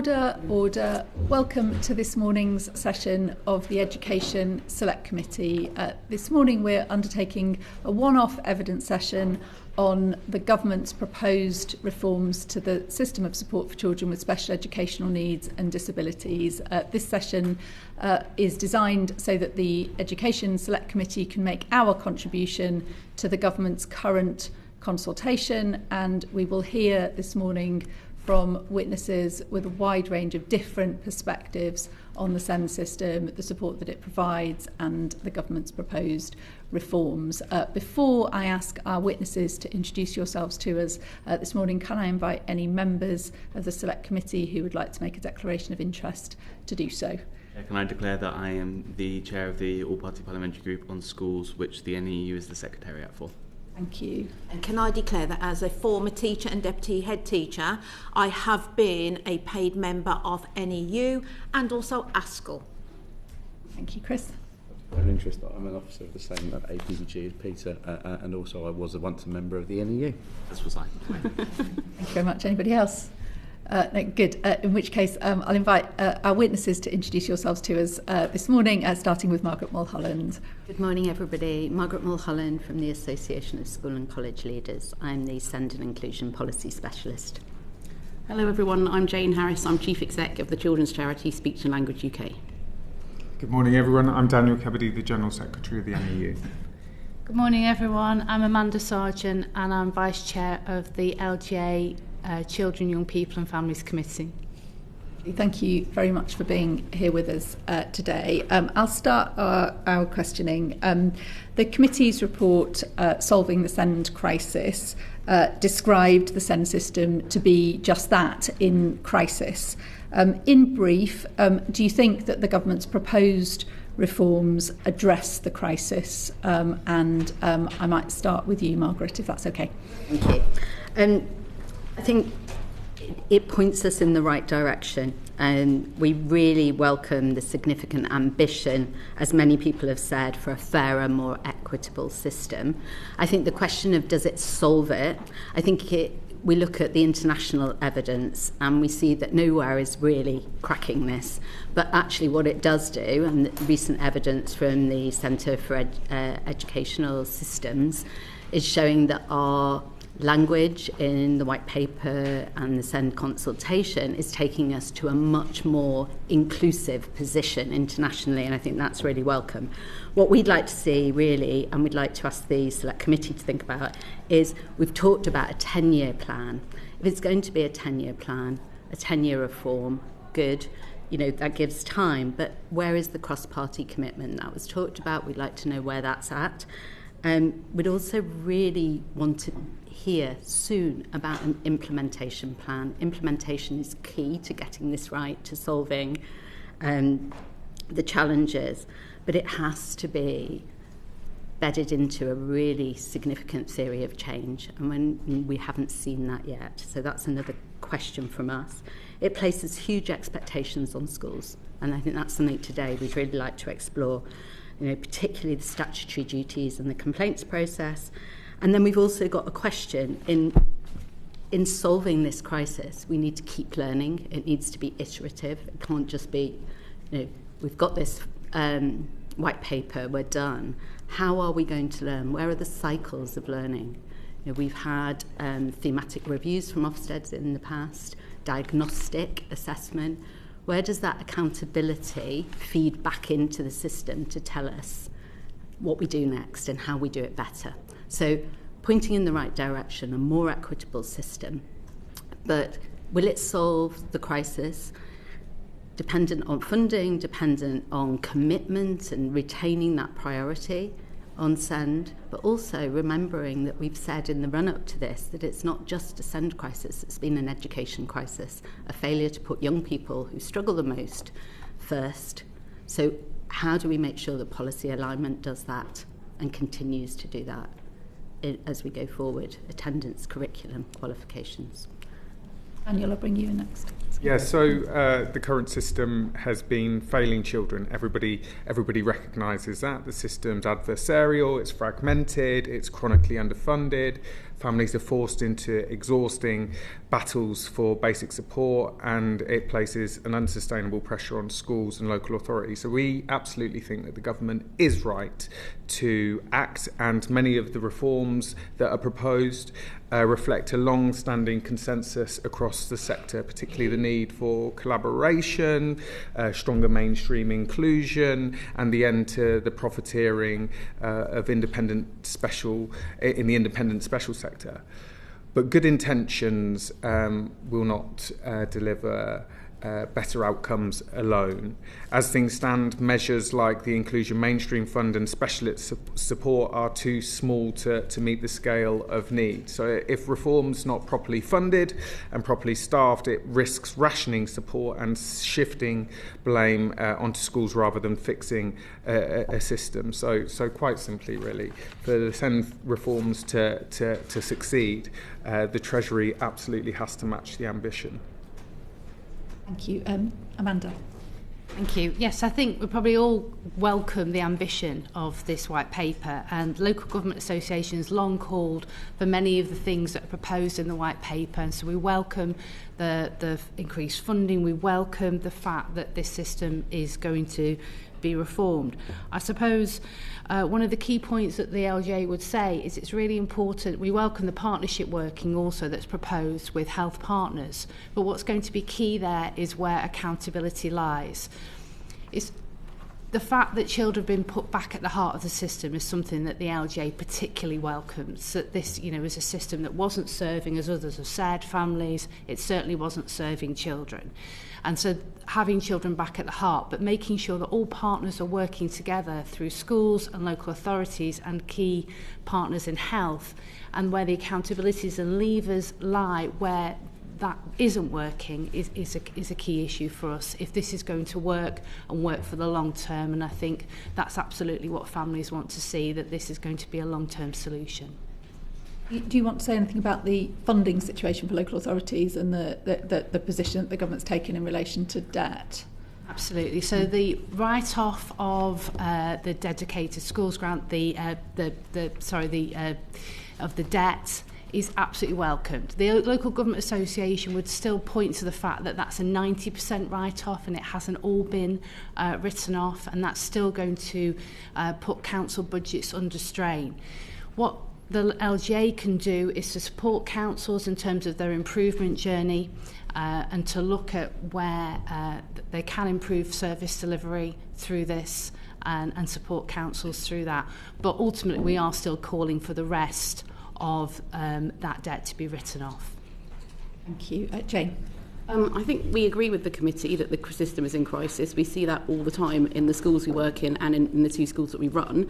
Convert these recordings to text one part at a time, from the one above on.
Order. Welcome to this morning's session of the Education Select Committee. This morning we're undertaking a one-off evidence session on the government's proposed reforms to the system of support for children with special educational needs and disabilities. This session is designed so that the Education Select Committee can make our contribution to the government's current consultation, and we will hear this morning from witnesses with a wide range of different perspectives on the SEND system, the support that it provides, and the government's proposed reforms. Before I ask our witnesses to introduce yourselves to us this morning, can I invite any members of the Select Committee who would like to make a declaration of interest to do so? Can I declare that I am the chair of the All-Party Parliamentary Group on Schools, which the NEU is the secretariat for? Thank you. And can I declare that as a former teacher and deputy head teacher, I have been a paid member of NEU and also ASCL. Thank you, Chris. Of interest that I'm an officer of the same APBG as Peter, and also I was once a member of the NEU. As was I. Thank you very much. Anybody else? No, good. In which case, I'll invite our witnesses to introduce yourselves to us this morning, starting with Margaret Mulholland. Good morning, everybody. Margaret Mulholland from the Association of School and College Leaders. I'm the SEND and Inclusion Policy Specialist. Hello, everyone. I'm Jane Harris. I'm Chief Exec of the children's charity Speech and Language UK. Good morning, everyone. I'm Daniel Kebede, the General Secretary of the NEU. Good morning, everyone. I'm Amanda Serjeant, and I'm Vice Chair of the LGA Children, Young People and Families Committee. Thank you very much for being here with us today. I'll start our questioning. The committee's report, Solving the SEND Crisis, described the SEND system to be just that, in crisis. In brief, do you think that the government's proposed reforms address the crisis? And I might start with you, Margaret, if that's okay. Thank you. I think it points us in the right direction, and we really welcome the significant ambition, as many people have said, for a fairer, more equitable system. I think the question of does it solve it, I think we look at the international evidence and we see that nowhere is really cracking this, but actually what it does do, and the recent evidence from the Centre for Educational Systems is showing that our language in the white paper and the SEND consultation is taking us to a much more inclusive position internationally, and I think that's really welcome. What we'd like to see, really, and we'd like to ask the Select Committee to think about, is we've talked about a 10-year plan. If it's going to be a 10-year plan, a 10-year reform, good, that gives time, but where is the cross-party commitment that was talked about? We'd like to know where that's at. We'd also really want to hear soon about an implementation plan. Implementation is key to getting this right, to solving the challenges, but it has to be bedded into a really significant theory of change, and when we haven't seen that yet. So that's another question from us. It places huge expectations on schools, and I think that's something today we'd really like to explore, particularly the statutory duties and the complaints process. And then we've also got a question in solving this crisis. We need to keep learning. It needs to be iterative. It can't just be, we've got this white paper, we're done. How are we going to learn? Where are the cycles of learning? We've had thematic reviews from Ofsteds in the past, diagnostic assessment. Where does that accountability feed back into the system to tell us what we do next and how we do it better? So pointing in the right direction, a more equitable system. But will it solve the crisis? Dependent on funding, dependent on commitment and retaining that priority on SEND, but also remembering that we've said in the run-up to this that it's not just a SEND crisis, it's been an education crisis, a failure to put young people who struggle the most first. So how do we make sure that policy alignment does that and continues to do that as we go forward? Attendance, curriculum, qualifications. Daniel, I'll bring you in next. Yeah, so the current system has been failing children. Everybody recognises that. The system's adversarial, it's fragmented, it's chronically underfunded. Families are forced into exhausting battles for basic support, and it places an unsustainable pressure on schools and local authorities. So we absolutely think that the government is right to act, and many of the reforms that are proposed reflect a long-standing consensus across the sector, particularly the need for collaboration, stronger mainstream inclusion, and the end to the profiteering of in the independent special sector. But good intentions will not deliver better outcomes alone. As things stand, measures like the Inclusion Mainstream Fund and specialist support are too small to meet the scale of need. So if reform's not properly funded and properly staffed, it risks rationing support and shifting blame onto schools rather than fixing a system. So quite simply, really, for the SEND reforms to succeed, the Treasury absolutely has to match the ambition. Thank you. Amanda. Thank you. Yes, I think we probably all welcome the ambition of this white paper, and local government associations long called for many of the things that are proposed in the white paper, and so we welcome the increased funding. We welcome the fact that this system is going to be reformed. I suppose one of the key points that the LGA would say is it's really important. We welcome the partnership working also that's proposed with health partners, but what's going to be key there is where accountability lies. It's the fact that children have been put back at the heart of the system is something that the LGA particularly welcomes. That this, is a system that wasn't serving, as others have said, families. It certainly wasn't serving children. And so having children back at the heart, but making sure that all partners are working together through schools and local authorities and key partners in health, and where the accountabilities and levers lie where that isn't working is a key issue for us if this is going to work and work for the long term. And I think that's absolutely what families want to see, that this is going to be a long-term solution. Do you want to say anything about the funding situation for local authorities and the position that the government's taken in relation to debt? Absolutely. So the write-off of the dedicated schools grant, of the debt is absolutely welcomed. The local government association would still point to the fact that that's a 90% write-off and it hasn't all been written off, and that's still going to put council budgets under strain. What the LGA can do is to support councils in terms of their improvement journey and to look at where they can improve service delivery through this and support councils through that. But ultimately, we are still calling for the rest of that debt to be written off. Thank you. Jane. I think we agree with the committee that the system is in crisis. We see that all the time in the schools we work in and in the two schools that we run.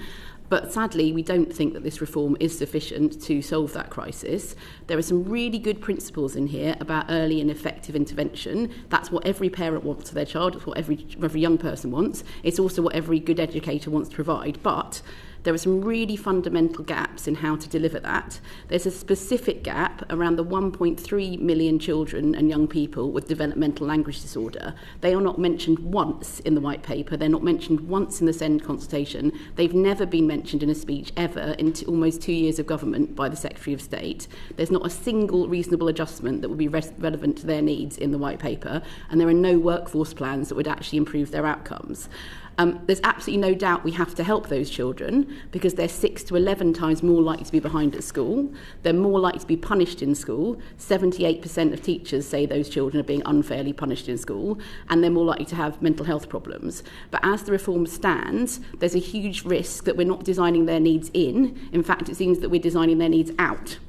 But sadly, we don't think that this reform is sufficient to solve that crisis. There are some really good principles in here about early and effective intervention. That's what every parent wants for their child. It's what every young person wants. It's also what every good educator wants to provide. But there are some really fundamental gaps in how to deliver that. There's a specific gap around the 1.3 million children and young people with developmental language disorder. They are not mentioned once in the white paper. They're not mentioned once in the SEND consultation. They've never been mentioned in a speech ever in almost 2 years of government by the Secretary of State. There's not a single reasonable adjustment that would be relevant to their needs in the white paper, and there are no workforce plans that would actually improve their outcomes. There's absolutely no doubt we have to help those children because they're 6 to 11 times more likely to be behind at school. They're more likely to be punished in school. 78% of teachers say those children are being unfairly punished in school, and they're more likely to have mental health problems. But as the reform stands, there's a huge risk that we're not designing their needs in. In fact, it seems that we're designing their needs out.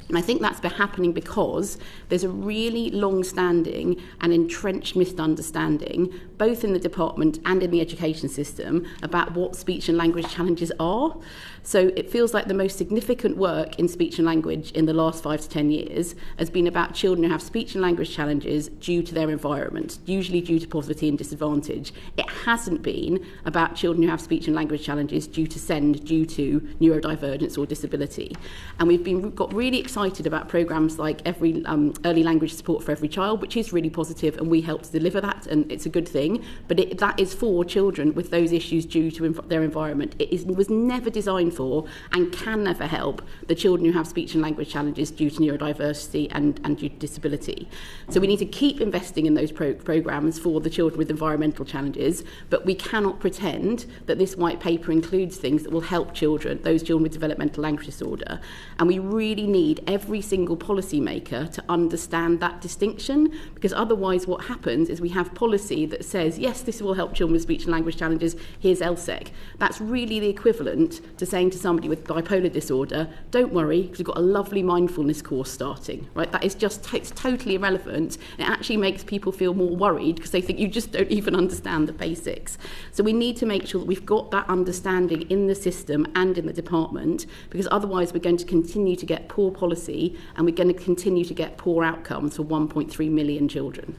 And I think that's been happening because there's a really long-standing and entrenched misunderstanding, both in the department and in the education system, about what speech and language challenges are. So it feels like the most significant work in speech and language in the last 5 to 10 years has been about children who have speech and language challenges due to their environment, usually due to poverty and disadvantage. It hasn't been about children who have speech and language challenges due to SEND, due to neurodivergence or disability. And we've got really excited excited about programmes like every early language support for every child, which is really positive, and we help to deliver that, and it's a good thing. But that is for children with those issues due to their environment. It was never designed for and can never help the children who have speech and language challenges due to neurodiversity and due to disability. So we need to keep investing in those programmes for the children with environmental challenges, but we cannot pretend that this white paper includes things that will help children, those children with developmental language disorder. And we really need every single policy maker to understand that distinction, because otherwise what happens is we have policy that says, yes, this will help children with speech and language challenges, here's LSEC. That's really the equivalent to saying to somebody with bipolar disorder, don't worry, because we've got a lovely mindfulness course starting, right? That is just, it's totally irrelevant. It actually makes people feel more worried because they think you just don't even understand the basics. So we need to make sure that we've got that understanding in the system and in the department, because otherwise we're going to continue to get poor policy and we're going to continue to get poor outcomes for 1.3 million children.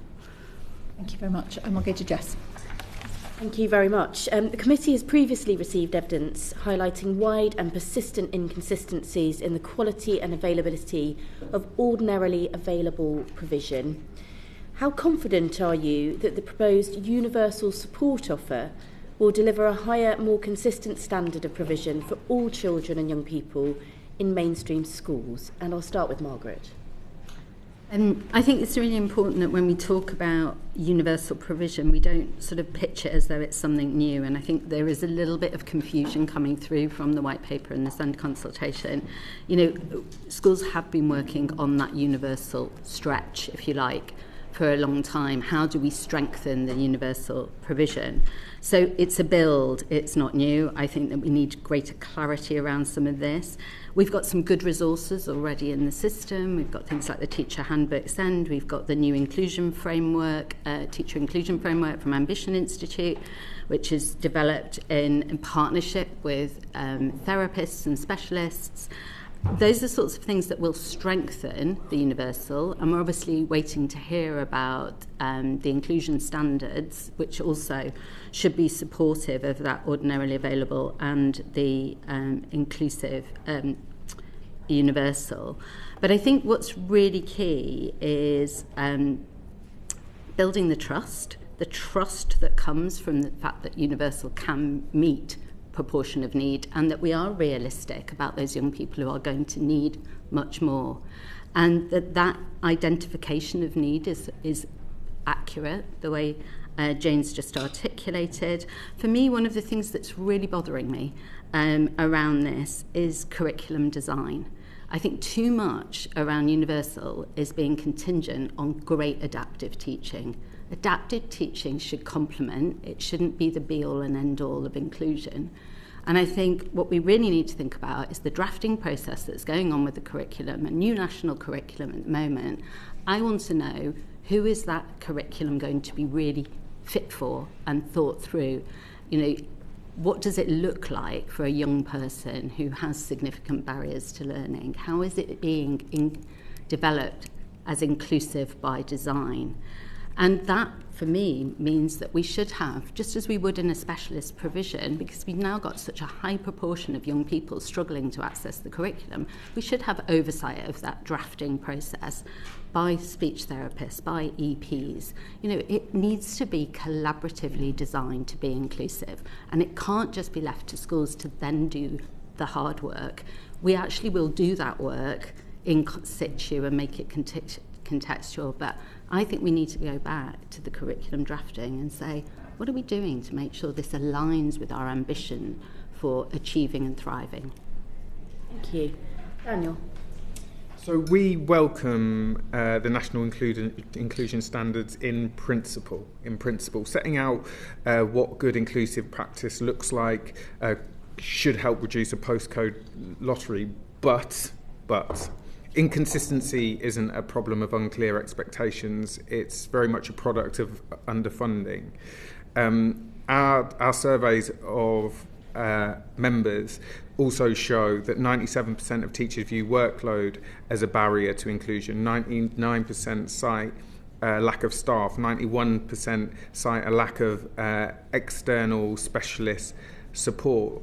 Thank you very much. I'll go to Jess. Thank you very much. The committee has previously received evidence highlighting wide and persistent inconsistencies in the quality and availability of ordinarily available provision. How confident are you that the proposed universal support offer will deliver a higher, more consistent standard of provision for all children and young people in mainstream schools? And I'll start with Margaret. I think it's really important that when we talk about universal provision, we don't sort of pitch it as though it's something new. And I think there is a little bit of confusion coming through from the white paper and this under consultation. You know, schools have been working on that universal stretch, if you like, for a long time. How do we strengthen the universal provision? So it's a build, it's not new. I think that we need greater clarity around some of this. We've got some good resources already in the system. We've got things like the Teacher Handbook Send. We've got the new inclusion framework, teacher inclusion framework from Ambition Institute, which is developed in partnership with therapists and specialists. Those are sorts of things that will strengthen the universal, and we're obviously waiting to hear about the inclusion standards, which also should be supportive of that ordinarily available and the inclusive universal. But I think what's really key is building the trust that comes from the fact that universal can meet proportion of need, and that we are realistic about those young people who are going to need much more, and that identification of need is accurate, the way Jane's just articulated. For me, one of the things that's really bothering me around this is curriculum design. I think too much around universal is being contingent on great adaptive teaching. Adaptive teaching should complement, it shouldn't be the be-all and end-all of inclusion. And I think what we really need to think about is the drafting process that's going on with the curriculum, a new national curriculum at the moment. I want to know, who is that curriculum going to be really fit for and thought through? You know, what does it look like for a young person who has significant barriers to learning? How is it being developed as inclusive by design? And that, for me, means that we should have, just as we would in a specialist provision, because we've now got such a high proportion of young people struggling to access the curriculum, we should have oversight of that drafting process by speech therapists, by EPs. You know, it needs to be collaboratively designed to be inclusive, and it can't just be left to schools to then do the hard work. We actually will do that work in situ and make it contextual, but I think we need to go back to the curriculum drafting and say, what are we doing to make sure this aligns with our ambition for achieving and thriving? Thank you. Daniel. So we welcome the national inclusion standards in principle, setting out what good inclusive practice looks like, should help reduce a postcode lottery, but inconsistency isn't a problem of unclear expectations. It's very much a product of underfunding. Our surveys of members also show that 97% of teachers view workload as a barrier to inclusion. 99% cite lack of staff. 91% cite a lack of external specialist support.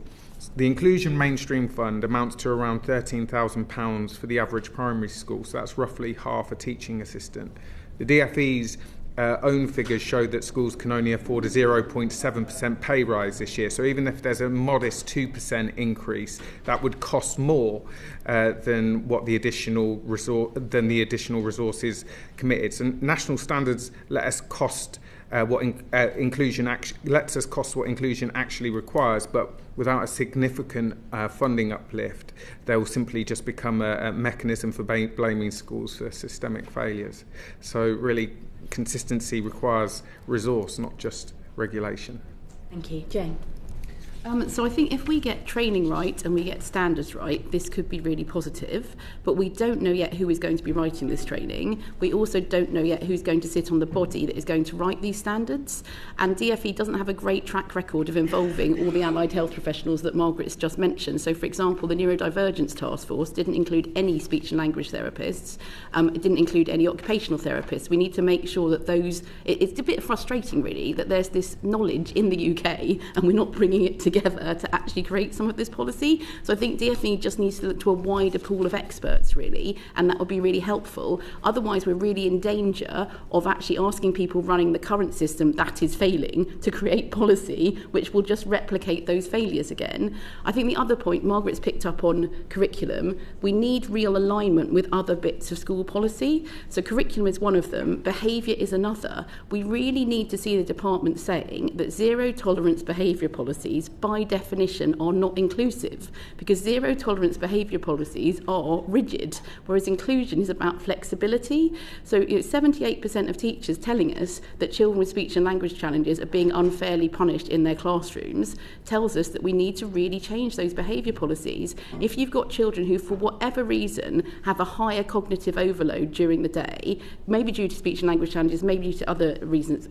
The Inclusion Mainstream Fund amounts to around £13,000 for the average primary school, so that's roughly half a teaching assistant. The DFE's own figures show that schools can only afford a 0.7% pay rise this year. So even if there's a modest 2% increase, that would cost more than what the additional resources committed. So national standards let us cost what inclusion actually requires, but without a significant funding uplift, they will simply just become a mechanism for blaming schools for systemic failures. So really, consistency requires resource, not just regulation. Thank you. Jane? So I think if we get training right and we get standards right, this could be really positive, but we don't know yet who is going to be writing this training. We also don't know yet who's going to sit on the body that is going to write these standards, and DFE doesn't have a great track record of involving all the allied health professionals that Margaret's just mentioned. So for example, the neurodivergence task force didn't include any speech and language therapists. It didn't include any occupational therapists. We need to make sure that it's a bit frustrating really that there's this knowledge in the UK and we're not bringing it together to actually create some of this policy. So I think DFE just needs to look to a wider pool of experts really, and that would be really helpful. Otherwise we're really in danger of actually asking people running the current system that is failing to create policy which will just replicate those failures again. I think the other point Margaret's picked up on curriculum, we need real alignment with other bits of school policy. So curriculum is one of them, behaviour is another. We really need to see the department saying that zero tolerance behaviour policies by definition are not inclusive, because zero tolerance behaviour policies are rigid, whereas inclusion is about flexibility. So 78% of teachers telling us that children with speech and language challenges are being unfairly punished in their classrooms tells us that we need to really change those behaviour policies. If you've got children who for whatever reason have a higher cognitive overload during the day, maybe due to speech and language challenges, maybe due to other reasons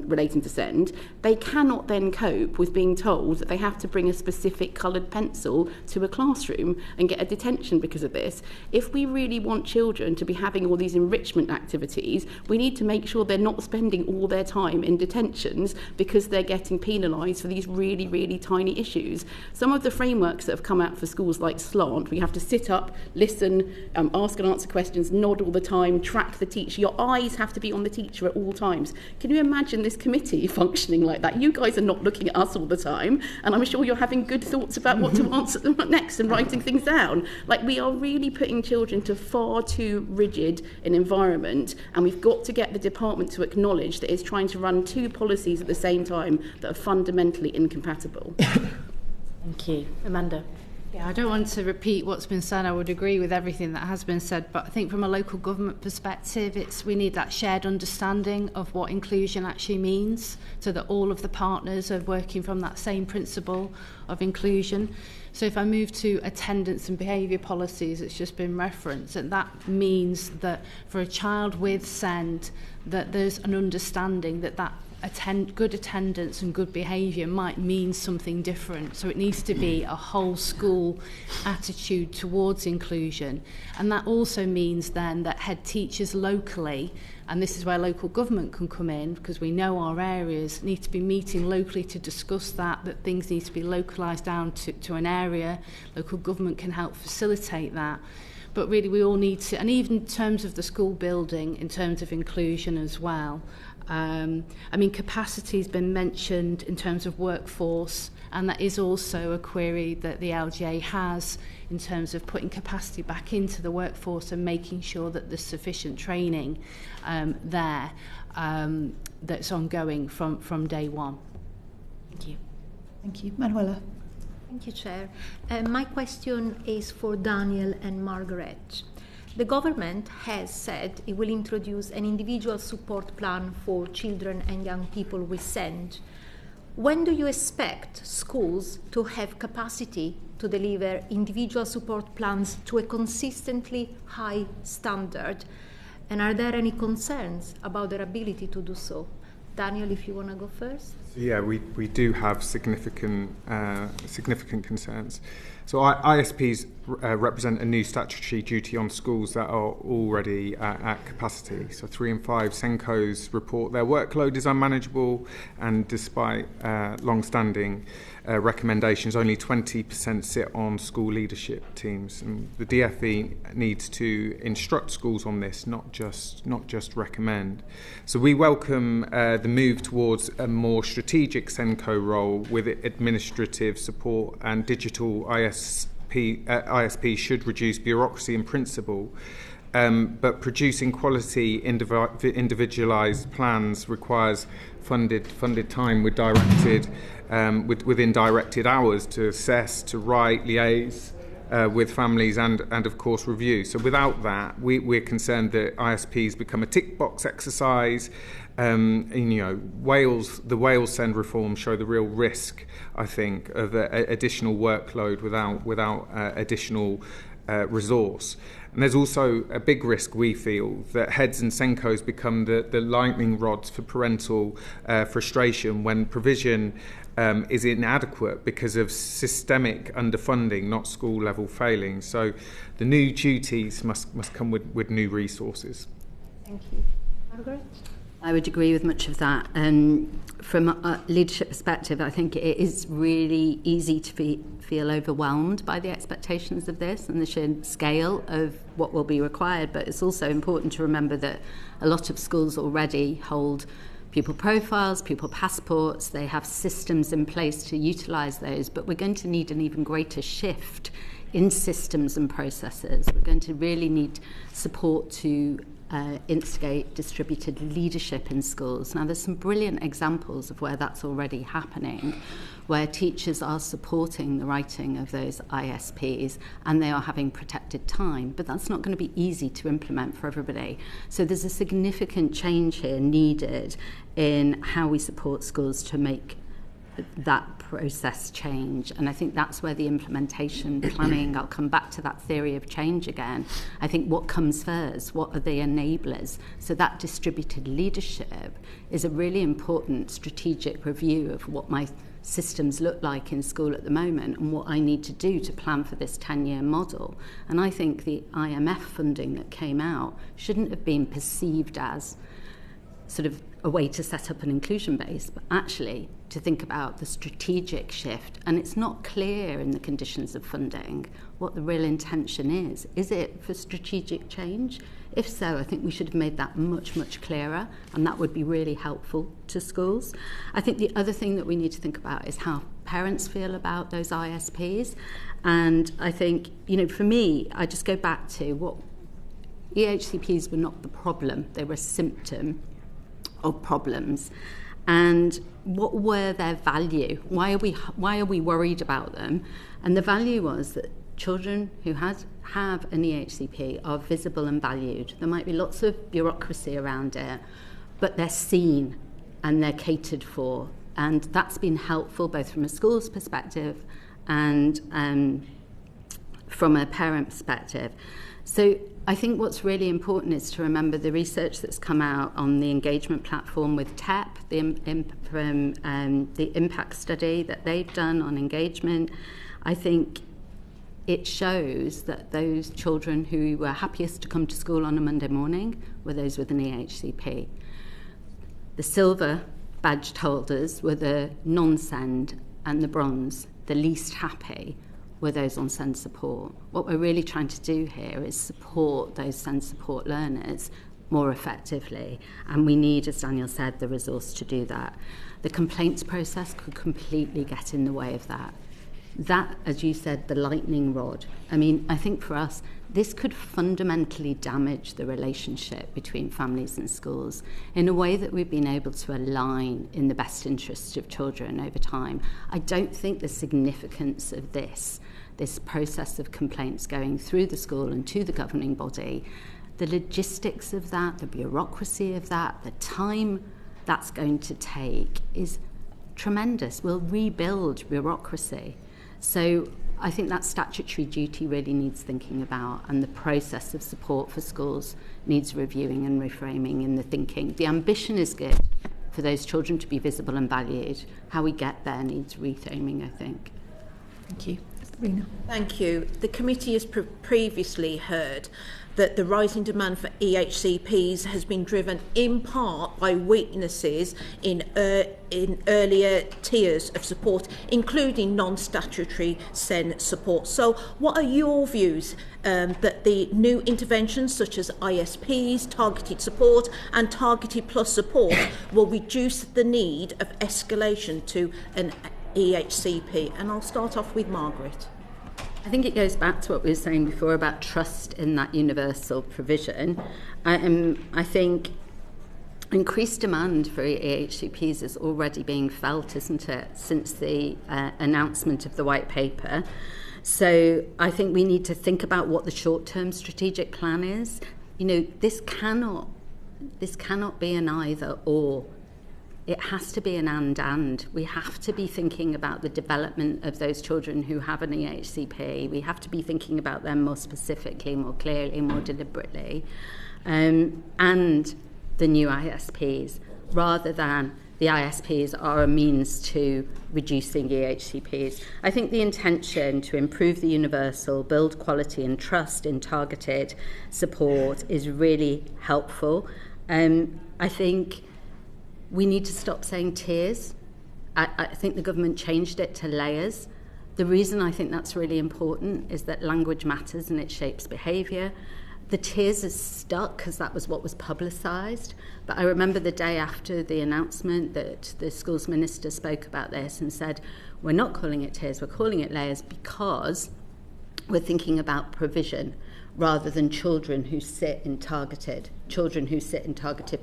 relating to SEND, they cannot then cope with being told that they have to bring a specific coloured pencil to a classroom and get a detention because of this. If we really want children to be having all these enrichment activities, we need to make sure they're not spending all their time in detentions because they're getting penalised for these really, really tiny issues. Some of the frameworks that have come out for schools like SLANT, we have to sit up, listen, ask and answer questions, nod all the time, track the teacher. Your eyes have to be on the teacher at all times. Can you imagine this committee functioning like that? You guys are not looking at us all the time, and I'm sure you're having good thoughts about what to answer next and writing things down. Like, we are really putting children to far too rigid an environment, and we've got to get the department to acknowledge that it's trying to run two policies at the same time that are fundamentally incompatible. Thank you. Amanda? Yeah, I don't want to repeat what's been said. I would agree with everything that has been said, but I think from a local government perspective, we need that shared understanding of what inclusion actually means, so that all of the partners are working from that same principle of inclusion. So if I move to attendance and behaviour policies, it's just been referenced, and that means that for a child with SEND, that there's an understanding that good attendance and good behaviour might mean something different. So it needs to be a whole school attitude towards inclusion. And that also means then that head teachers locally, and this is where local government can come in, because we know our areas, need to be meeting locally to discuss that things need to be localised down to an area. Local government can help facilitate that. But really we all need to, and even in terms of the school building, in terms of inclusion as well. Capacity has been mentioned in terms of workforce, and that is also a query that the LGA has in terms of putting capacity back into the workforce and making sure that there's sufficient training there that's ongoing from day one. Thank you. Thank you. Manuela. Thank you, Chair. My question is for Daniel and Margaret. The government has said it will introduce an individual support plan for children and young people with SEND. When do you expect schools to have capacity to deliver individual support plans to a consistently high standard? And are there any concerns about their ability to do so? Daniel, if you want to go first. Yeah, we do have significant concerns. So ISPs represent a new statutory duty on schools that are already at capacity. So 3 and 5 SENCOs report their workload is unmanageable, and despite long-standing recommendations, only 20% sit on school leadership teams. And the DfE needs to instruct schools on this, not just recommend. So we welcome the move towards a more strategic SENCO role with administrative support, and digital ISP should reduce bureaucracy in principle. But producing quality individualised plans requires funded time within directed hours to assess, to write, liaise with families, and of course review. So without that, we're concerned that ISPs become a tick box exercise. The Wales Send reform show the real risk, I think, of additional workload without additional resource. And there's also a big risk, we feel, that heads and SENCOs become the lightning rods for parental frustration when provision is inadequate because of systemic underfunding, not school level failing. So the new duties must come with new resources. Thank you. Margaret? I would agree with much of that. From a leadership perspective, I think it is really easy to feel overwhelmed by the expectations of this and the sheer scale of what will be required. But it's also important to remember that a lot of schools already hold pupil profiles, pupil passports. They have systems in place to utilise those. But we're going to need an even greater shift in systems and processes. We're going to really need support to instigate distributed leadership in schools. Now, there's some brilliant examples of where that's already happening, where teachers are supporting the writing of those ISPs and they are having protected time, but that's not going to be easy to implement for everybody. So there's a significant change here needed in how we support schools to make that process change. And I think that's where the implementation planning, I'll come back to that theory of change again. I think what comes first, what are the enablers? So that distributed leadership is a really important strategic review of what my systems look like in school at the moment and what I need to do to plan for this 10-year model. And I think the IMF funding that came out shouldn't have been perceived as sort of a way to set up an inclusion base, but actually to think about the strategic shift. And it's not clear in the conditions of funding what the real intention is. Is it for strategic change? If so, I think we should have made that much, much clearer, and that would be really helpful to schools. I think the other thing that we need to think about is how parents feel about those ISPs. And I think, for me, I just go back to what EHCPs were not the problem. They were a symptom of problems. And what were their value? Why are we worried about them? And the value was that children who have an EHCP are visible and valued. There might be lots of bureaucracy around it, but they're seen and they're catered for. And that's been helpful both from a school's perspective and from a parent perspective. So I think what's really important is to remember the research that's come out on the engagement platform with TEP, the impact study that they've done on engagement. I think it shows that those children who were happiest to come to school on a Monday morning were those with an EHCP. The silver badged holders were the non-SEND, and the bronze, the least happy, were those on SEND support. What we're really trying to do here is support those SEND support learners more effectively, and we need, as Daniel said, the resource to do that. The complaints process could completely get in the way of that. That, as you said, the lightning rod. I mean, I think for us, this could fundamentally damage the relationship between families and schools in a way that we've been able to align in the best interests of children over time. I don't think the significance of this process of complaints going through the school and to the governing body, the logistics of that, the bureaucracy of that, the time that's going to take is tremendous. We'll rebuild bureaucracy. So I think that statutory duty really needs thinking about, and the process of support for schools needs reviewing and reframing in the thinking. The ambition is good, for those children to be visible and valued. How we get there needs reframing, I think. Thank you. Rena. Thank you. The committee has previously heard that the rising demand for EHCPs has been driven in part by weaknesses in earlier tiers of support, including non-statutory SEN support. So what are your views that the new interventions such as ISPs, targeted support and targeted plus support will reduce the need of escalation to an EHCP? And I'll start off with Margaret. I think it goes back to what we were saying before about trust in that universal provision. I think increased demand for EHCPs is already being felt, isn't it, since the announcement of the white paper. So I think we need to think about what the short-term strategic plan is. You know, this cannot be an either or. It has to be an and. We have to be thinking about the development of those children who have an EHCP. We have to be thinking about them more specifically, more clearly, more deliberately, and the new ISPs, rather than the ISPs are a means to reducing EHCPs. I think the intention to improve the universal, build quality and trust in targeted support is really helpful. I think we need to stop saying tiers. I think the government changed it to layers. The reason I think that's really important is that language matters and it shapes behaviour. The tiers is stuck because that was what was publicised. But I remember the day after the announcement that the schools minister spoke about this and said, we're not calling it tiers, we're calling it layers because we're thinking about provision rather than children who sit in targeted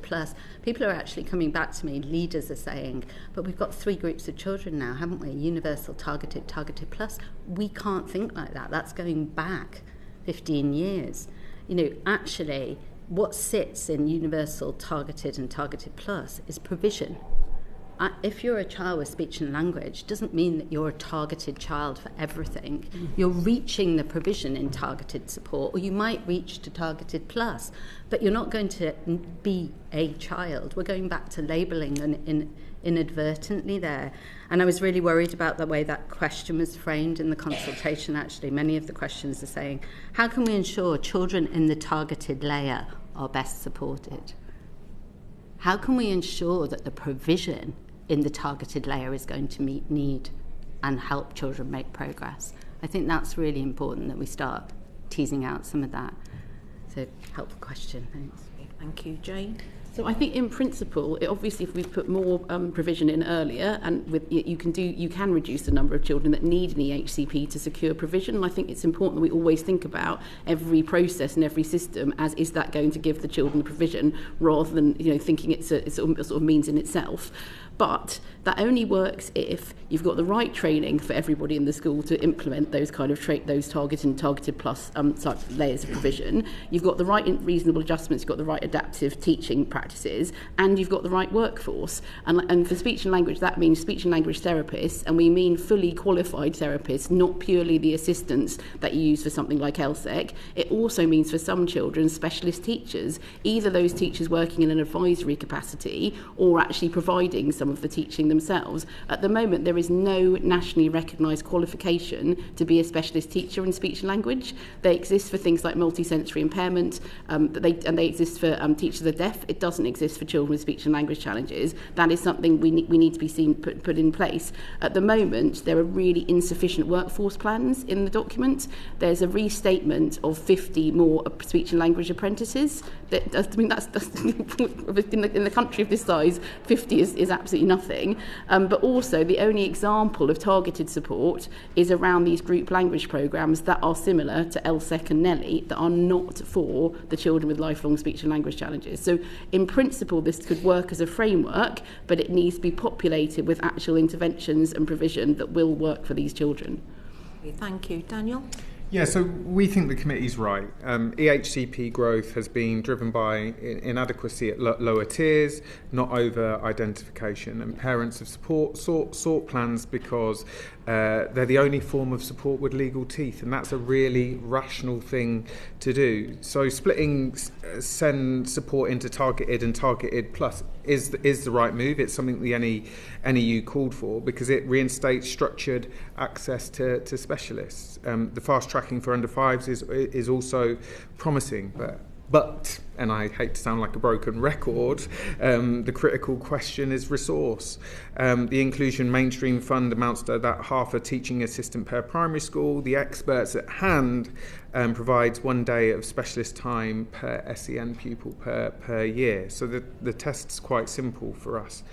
plus. People are actually coming back to me, leaders are saying, but we've got 3 groups of children now, haven't we? Universal, targeted plus. We can't think like that. That's going back 15 years. You know, actually, what sits in universal, targeted and targeted plus is provision. If you're a child with speech and language, doesn't mean that you're a targeted child for everything. You're reaching the provision in targeted support, or you might reach to targeted plus, but you're not going to be a child. We're going back to labelling inadvertently there. And I was really worried about the way that question was framed in the consultation, actually. Many of the questions are saying, how can we ensure children in the targeted layer are best supported? How can we ensure that the provision in the targeted layer is going to meet need and help children make progress? I think that's really important that we start teasing out some of that. So, helpful question, thanks. Thank you, Jane. So I think in principle, obviously if we put more provision in earlier, and you can reduce the number of children that need an EHCP to secure provision. And I think it's important that we always think about every process and every system as is that going to give the children the provision, rather than thinking it's a sort of means in itself. But that only works if you've got the right training for everybody in the school to implement those kind of those targeted plus type layers of provision. You've got the right reasonable adjustments, you've got the right adaptive teaching practices, and you've got the right workforce. And for speech and language, that means speech and language therapists, and we mean fully qualified therapists, not purely the assistants that you use for something like LSEC. It also means for some children, specialist teachers, either those teachers working in an advisory capacity or actually providing some of the teaching themselves. At the moment, there is no nationally recognised qualification to be a specialist teacher in speech and language. They exist for things like multisensory impairment, they exist for teachers of deaf. It doesn't exist for children with speech and language challenges. That is something we need to be seen put in place. At the moment, there are really insufficient workforce plans in the document. There's a restatement of 50 more speech and language apprentices. That's in the country of this size, 50 is absolutely nothing. But also, the only example of targeted support is around these group language programmes that are similar to LSEC and Nelly, that are not for the children with lifelong speech and language challenges. So, in principle, this could work as a framework, but it needs to be populated with actual interventions and provision that will work for these children. Thank you. Daniel? Yeah, so we think the committee's right. EHCP growth has been driven by inadequacy at lower tiers, not over-identification. And parents have sought plans because they're the only form of support with legal teeth, and that's a really rational thing to do. So splitting SEND support into targeted and targeted plus is the right move. It's something the NEU called for because it reinstates structured access to specialists. The fast tracking for under fives is also promising, but, and I hate to sound like a broken record, the critical question is resource. The Inclusion Mainstream Fund amounts to that half a teaching assistant per primary school. The experts at hand provides 1 day of specialist time per SEN pupil per year. So the test's quite simple for us.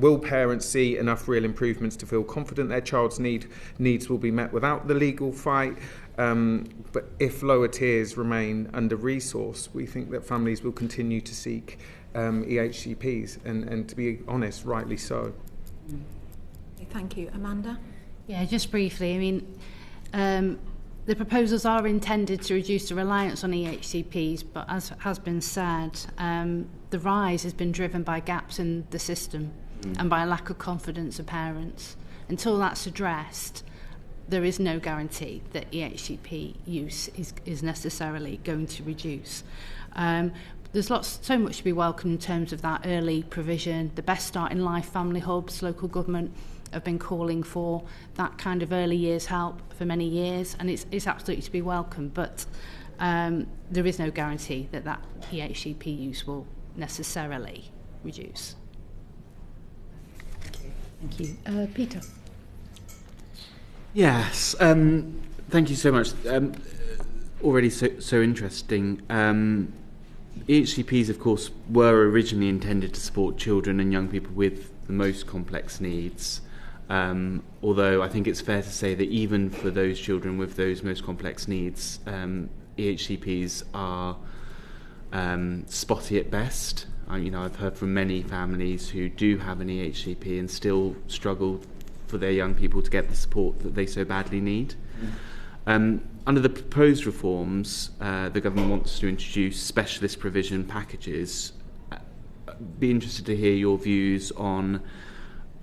Will parents see enough real improvements to feel confident their child's needs will be met without the legal fight? But if lower tiers remain under-resourced, we think that families will continue to seek EHCPs, and to be honest, rightly so. Thank you. Amanda? Yeah, just briefly, I mean, the proposals are intended to reduce the reliance on EHCPs, but as has been said, the rise has been driven by gaps in the system and by a lack of confidence of parents. Until that's addressed, there is no guarantee that EHCP use is necessarily going to reduce. There's so much to be welcomed in terms of that early provision, the Best Start in Life family hubs. Local government have been calling for that kind of early years help for many years, and it's absolutely to be welcomed, but there is no guarantee that EHCP use will necessarily reduce. Thank you. Peter? Yes, thank you so much. Already so interesting. EHCPs, of course, were originally intended to support children and young people with the most complex needs. Although I think it's fair to say that even for those children with those most complex needs, EHCPs are spotty at best. I've heard from many families who do have an EHCP and still struggle for their young people to get the support that they so badly need. Under the proposed reforms, the government wants to introduce specialist provision packages. Be interested to hear your views on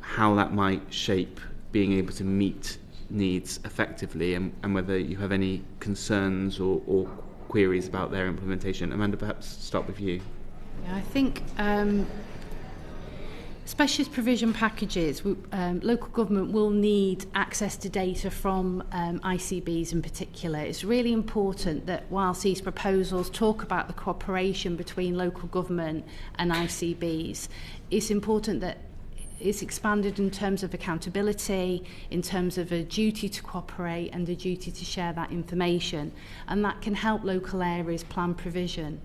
how that might shape being able to meet needs effectively, and whether you have any concerns or queries about their implementation. Amanda, perhaps start with you. Yeah, I think specialist provision packages, local government will need access to data from ICBs in particular. It's really important that whilst these proposals talk about the cooperation between local government and ICBs, it's important that it's expanded in terms of accountability, in terms of a duty to cooperate and a duty to share that information, and that can help local areas plan provision.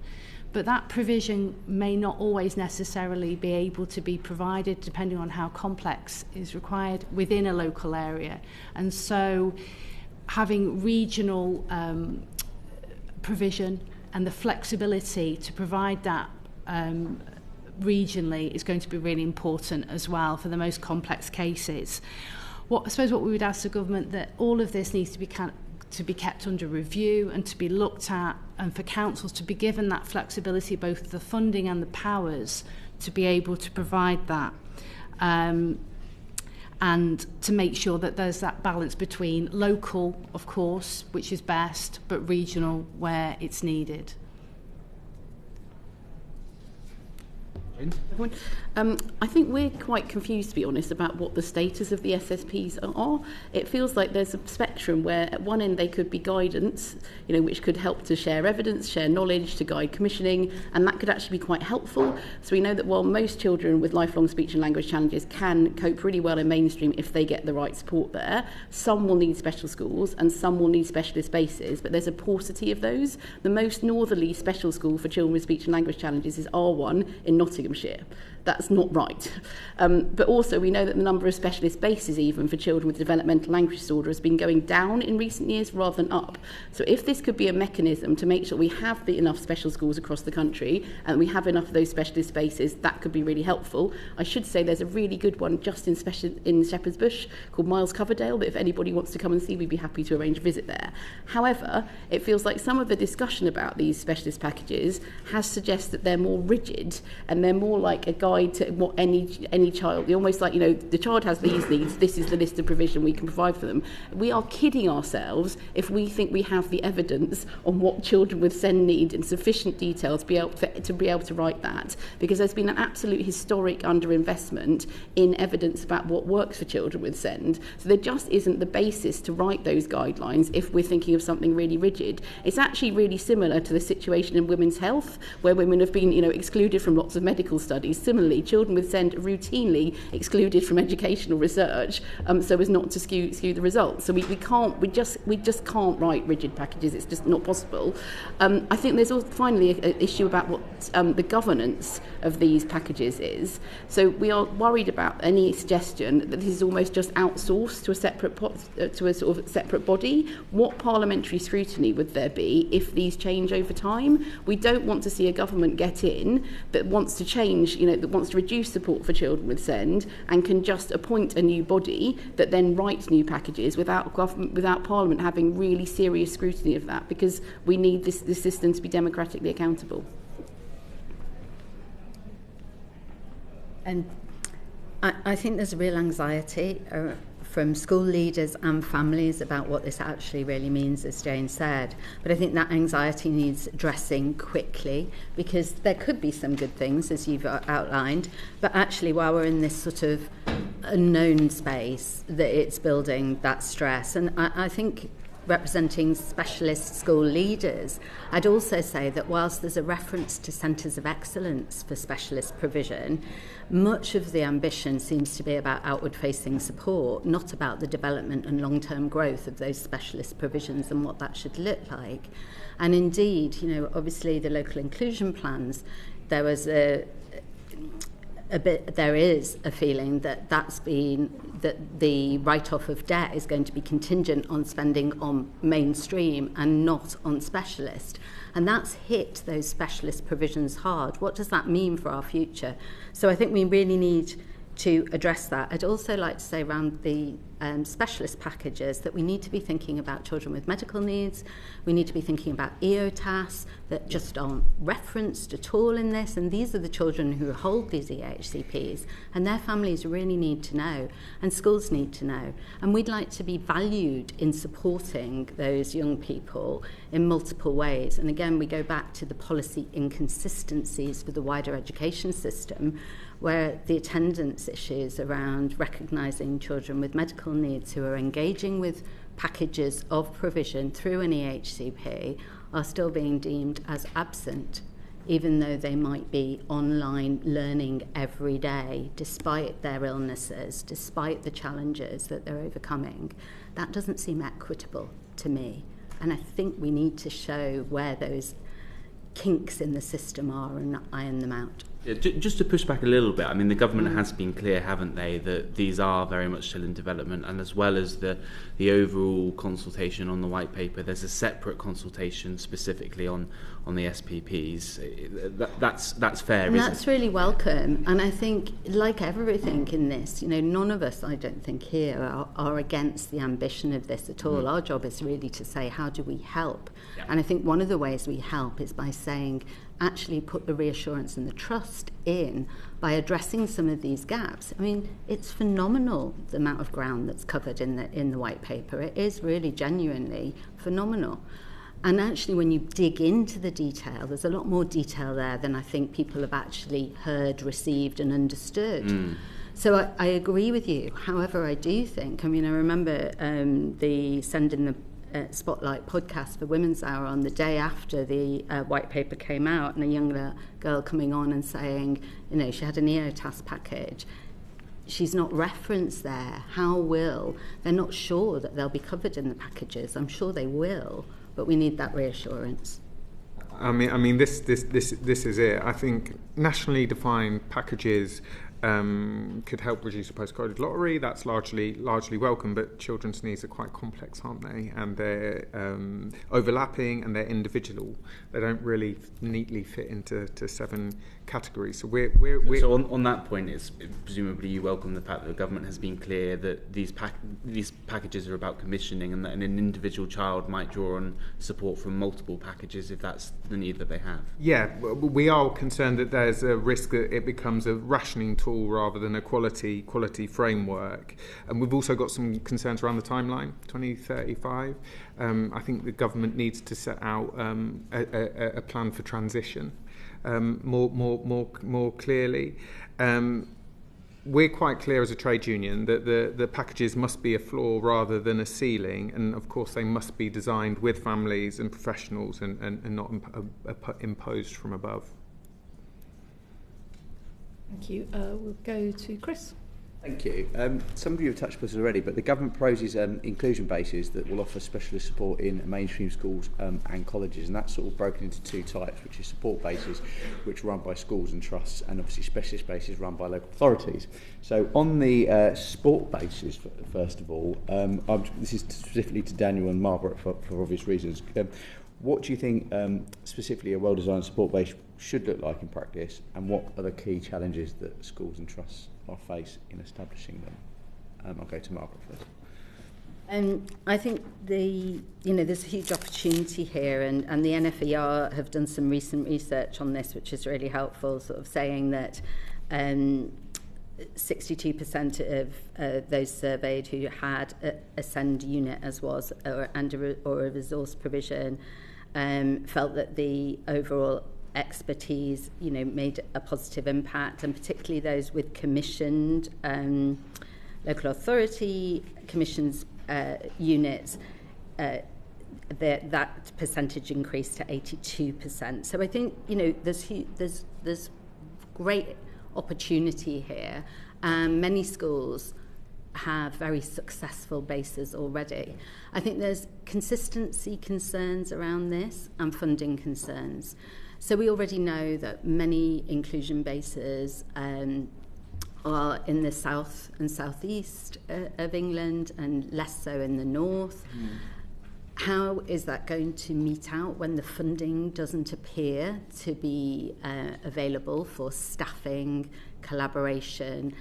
But that provision may not always necessarily be able to be provided depending on how complex is required within a local area. And so having regional provision and the flexibility to provide that regionally is going to be really important as well for the most complex cases. I suppose what we would ask the government, that all of this needs to be kept under review and to be looked at, and for councils to be given that flexibility, both the funding and the powers, to be able to provide that, and to make sure that there's that balance between local, of course, which is best, but regional where it's needed. I think we're quite confused, to be honest, about what the status of the SSPs are. It feels like there's a spectrum where at one end they could be guidance, which could help to share evidence, share knowledge, to guide commissioning, and that could actually be quite helpful. So we know that while most children with lifelong speech and language challenges can cope really well in mainstream if they get the right support there, some will need special schools and some will need specialist spaces, but there's a paucity of those. The most northerly special school for children with speech and language challenges is R1 in Nottinghamshire. That's not right. But also we know that the number of specialist spaces even for children with developmental language disorder has been going down in recent years rather than up. So if this could be a mechanism to make sure we have enough special schools across the country and we have enough of those specialist spaces, that could be really helpful. I should say there's a really good one just in Shepherd's Bush called Miles Coverdale that if anybody wants to come and see, we'd be happy to arrange a visit there. However, it feels like some of the discussion about these specialist packages has suggested that they're more rigid and they're more like a guide to what any child, almost like, the child has these needs, this is the list of provision we can provide for them. We are kidding ourselves if we think we have the evidence on what children with SEND need in sufficient detail to be able to write that, because there's been an absolute historic underinvestment in evidence about what works for children with SEND. So there just isn't the basis to write those guidelines if we're thinking of something really rigid. It's actually really similar to the situation in women's health, where women have been, excluded from lots of medical studies. Similarly, children with SEND are routinely excluded from educational research, so as not to skew the results. So we just can't write rigid packages. It's just not possible. I think there's also finally an issue about what the governance of these packages is. So we are worried about any suggestion that this is almost just outsourced to a sort of separate body. What parliamentary scrutiny would there be if these change over time? We don't want to see a government get in that wants to change, that wants to reduce support for children with SEND and can just appoint a new body that then writes new packages without Parliament having really serious scrutiny of that, because we need this system to be democratically accountable. And I think there's a real anxiety from school leaders and families about what this actually really means, as Jane said. But I think that anxiety needs addressing quickly, because there could be some good things, as you've outlined, but actually while we're in this sort of unknown space, that it's building that stress. And I think representing specialist school leaders, I'd also say that whilst there's a reference to centres of excellence for specialist provision, much of the ambition seems to be about outward-facing support, not about the development and long-term growth of those specialist provisions and what that should look like. And indeed, obviously the local inclusion plans, there is a feeling that the write-off of debt is going to be contingent on spending on mainstream and not on specialist. And that's hit those specialist provisions hard. What does that mean for our future? So I think we really need to address that. I'd also like to say around the specialist packages that we need to be thinking about children with medical needs. We need to be thinking about EOTAS that just aren't referenced at all in this, and these are the children who hold these EHCPs, and their families really need to know, and schools need to know. And we'd like to be valued in supporting those young people in multiple ways. And again, we go back to the policy inconsistencies for the wider education system, where the attendance issues around recognising children with medical needs who are engaging with packages of provision through an EHCP are still being deemed as absent, even though they might be online learning every day, despite their illnesses, despite the challenges that they're overcoming. That doesn't seem equitable to me. And I think we need to show where those kinks in the system are and iron them out. Yeah, just to push back a little bit, I mean, the government has been clear, haven't they, that these are very much still in development, and as well as the overall consultation on the white paper, there's a separate consultation specifically on the SPPs. That's fair, and isn't that's really welcome. And I think, like everything in this, none of us, I don't think, here are against the ambition of this at all. Our job is really to say, how do we help? Yeah. And I think one of the ways we help is by saying, actually put the reassurance and the trust in by addressing some of these gaps. I mean, it's phenomenal the amount of ground that's covered in the white paper. It is really genuinely phenomenal. And actually, when you dig into the detail, there's a lot more detail there than I think people have actually heard, received and understood. So I agree with you. However, I do think, I remember the sending the Spotlight podcast for Women's Hour on the day after the white paper came out, and a young girl coming on and saying, she had an EOTAS package. She's not referenced there. They're not sure that they'll be covered in the packages. I'm sure they will, but we need that reassurance. I mean, this is it. I think nationally defined packages could help reduce the postcoded lottery. That's largely welcome, but children's needs are quite complex, aren't they? And they're overlapping and they're individual. They don't really neatly fit into 7 categories. So so on that point, it's presumably you welcome the fact that the government has been clear that these packages are about commissioning, and that an individual child might draw on support from multiple packages if that's the need that they have. Yeah, we are concerned that there's a risk that it becomes a rationing tool rather than a quality framework. And we've also got some concerns around the timeline, 2035. I think the government needs to set out a plan for transition more clearly. We're quite clear as a trade union that the packages must be a floor rather than a ceiling, and of course they must be designed with families and professionals and not imposed from above. Thank you. We'll go to Chris. Thank you. Some of you have touched on this already, but the government proposes inclusion bases that will offer specialist support in mainstream schools and colleges, and that's sort of broken into 2 types, which is support bases, which are run by schools and trusts, and obviously specialist bases run by local authorities. So on the support bases, first of all, this is specifically to Daniel and Margaret for obvious reasons. What do you think specifically a well-designed support base should look like in practice, and what are the key challenges that schools and trusts face in establishing them? I'll go to Margaret first. I think there's a huge opportunity here, and the NFER have done some recent research on this, which is really helpful, sort of saying that 62% of those surveyed who had a SEND unit or a resource provision felt that the overall expertise, made a positive impact, and particularly those with commissioned local authority commissions units, that percentage increased to 82%. So I think there's great opportunity here. Many schools have very successful bases already. I think there's consistency concerns around this and funding concerns. So we already know that many inclusion bases are in the south and southeast of England, and less so in the north. How is that going to meet out when the funding doesn't appear to be available for staffing, collaboration?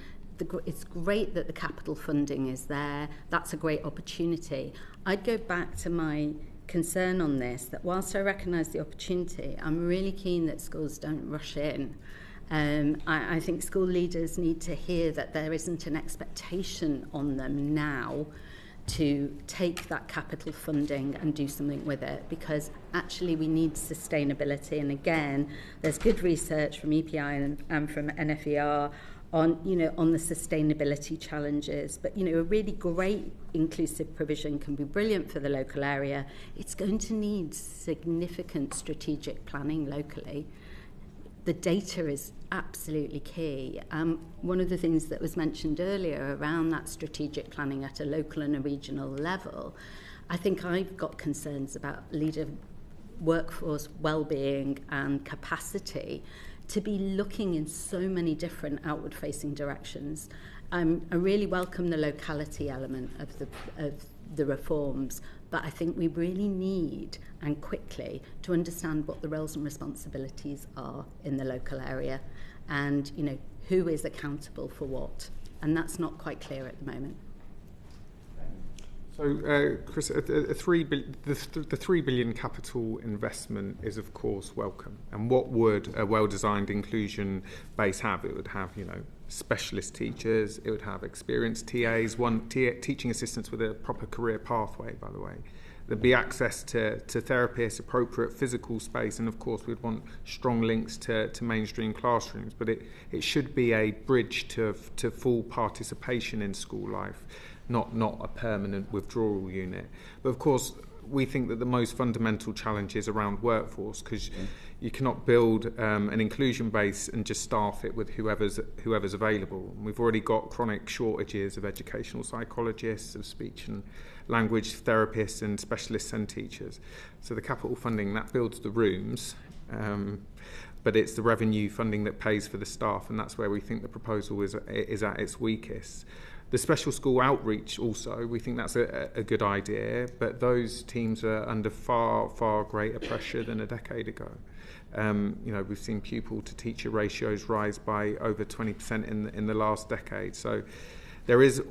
It's great that the capital funding is there. That's a great opportunity. I'd go back to my concern on this, that whilst I recognise the opportunity, I'm really keen that schools don't rush in. I think school leaders need to hear that there isn't an expectation on them now to take that capital funding and do something with it, because actually we need sustainability. And again, there's good research from EPI and from NFER on the sustainability challenges. But a really great inclusive provision can be brilliant for the local area. It's going to need significant strategic planning locally. The data is absolutely key. One of the things that was mentioned earlier around that strategic planning at a local and a regional level, I think I've got concerns about leader workforce well-being and capacity to be looking in so many different outward-facing directions. I really welcome the locality element of the reforms, but I think we really need, and quickly, to understand what the roles and responsibilities are in the local area, and who is accountable for what, and that's not quite clear at the moment. So, Chris, the 3 billion capital investment is, of course, welcome. And what would a well-designed inclusion base have? It would have, specialist teachers. It would have experienced TAs, teaching assistants with a proper career pathway, by the way. There'd be access to therapists, appropriate physical space, and, of course, we'd want strong links to mainstream classrooms. But it should be a bridge to full participation in school life, not a permanent withdrawal unit. But of course, we think that the most fundamental challenge is around workforce, because you cannot build an inclusion base and just staff it with whoever's available. And we've already got chronic shortages of educational psychologists, of speech and language therapists and specialist SEND teachers. So the capital funding, that builds the rooms, but it's the revenue funding that pays for the staff, and that's where we think the proposal is at its weakest. The special school outreach also, we think that's a good idea, but those teams are under far, far greater pressure than a decade ago. We've seen pupil to teacher ratios rise by over 20% in the last decade. So there is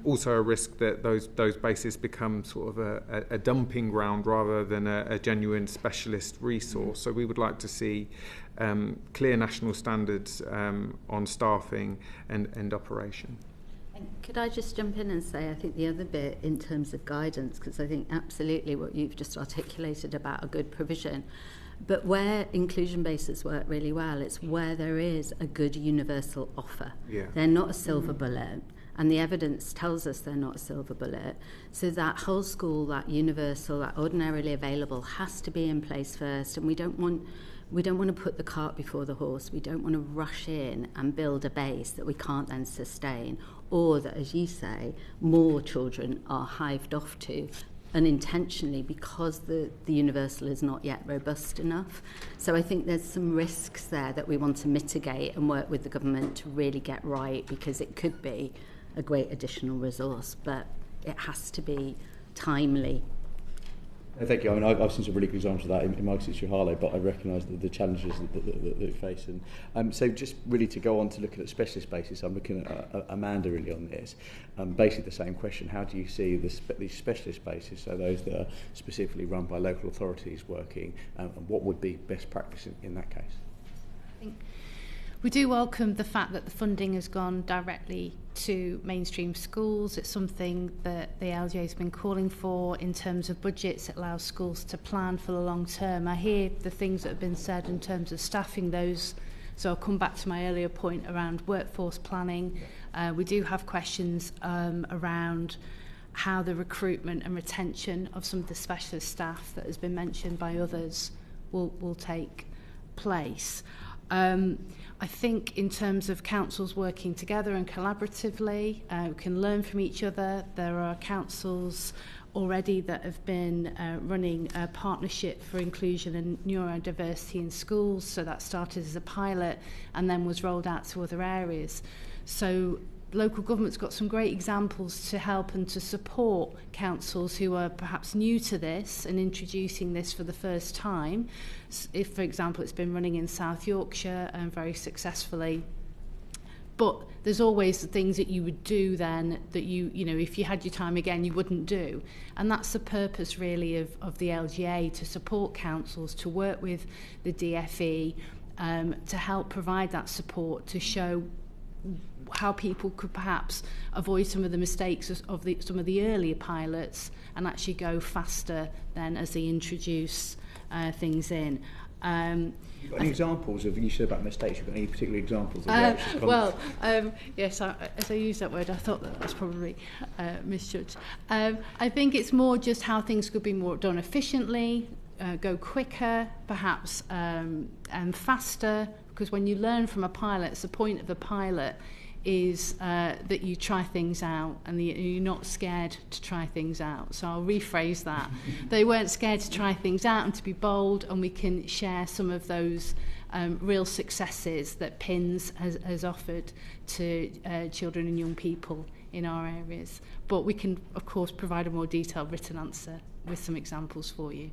also a risk that those bases become sort of a dumping ground rather than a genuine specialist resource. So we would like to see clear national standards on staffing and operation. And could I just jump in and say, I think the other bit in terms of guidance, because I think absolutely what you've just articulated about a good provision, but where inclusion bases work really well, it's where there is a good universal offer. Yeah. They're not a silver bullet, and the evidence tells us they're not a silver bullet. So that whole school, that universal, that ordinarily available has to be in place first, and we don't want to put the cart before the horse. We don't want to rush in and build a base that we can't then sustain, or that, as you say, more children are hived off to unintentionally because the universal is not yet robust enough. So I think there's some risks there that we want to mitigate and work with the government to really get right, because it could be a great additional resource, but it has to be timely. Thank you. I mean, I've seen some really good examples of that in my constituency, Harlow, but I recognise the challenges that we face. And so just really to go on to looking at specialist basis, I'm looking at Amanda really on this. Basically the same question: how do you see these specialist bases, so those that are specifically run by local authorities working, and what would be best practice in that case? I think we do welcome the fact that the funding has gone directly to mainstream schools. It's something that the LGA has been calling for in terms of budgets. It allows schools to plan for the long term. I hear the things that have been said in terms of staffing those, so I'll come back to my earlier point around workforce planning. We do have questions around how the recruitment and retention of some of the specialist staff that has been mentioned by others will take place. I think in terms of councils working together and collaboratively, we can learn from each other. There are councils already that have been running a partnership for inclusion and neurodiversity in schools, so that started as a pilot and then was rolled out to other areas. So local government's got some great examples to help and to support councils who are perhaps new to this and introducing this for the first time. If, for example, it's been running in South Yorkshire and very successfully. But there's always the things that you would do then that you know, if you had your time again, you wouldn't do. And that's the purpose really of the LGA, to support councils, to work with the DFE, to help provide that support, to show how people could perhaps avoid some of the mistakes of some of the earlier pilots and actually go faster then as they introduce things in. You've got any examples of, you said about mistakes, you've got any particular examples? Yes, as I use that word, I thought that was probably misjudged. I think it's more just how things could be more done efficiently, go quicker, perhaps, and faster, because when you learn from a pilot, it's the point of the pilot is that you try things out and you're not scared to try things out. So I'll rephrase that. They weren't scared to try things out and to be bold, and we can share some of those real successes that PINS has offered to children and young people in our areas. But we can, of course, provide a more detailed written answer with some examples for you.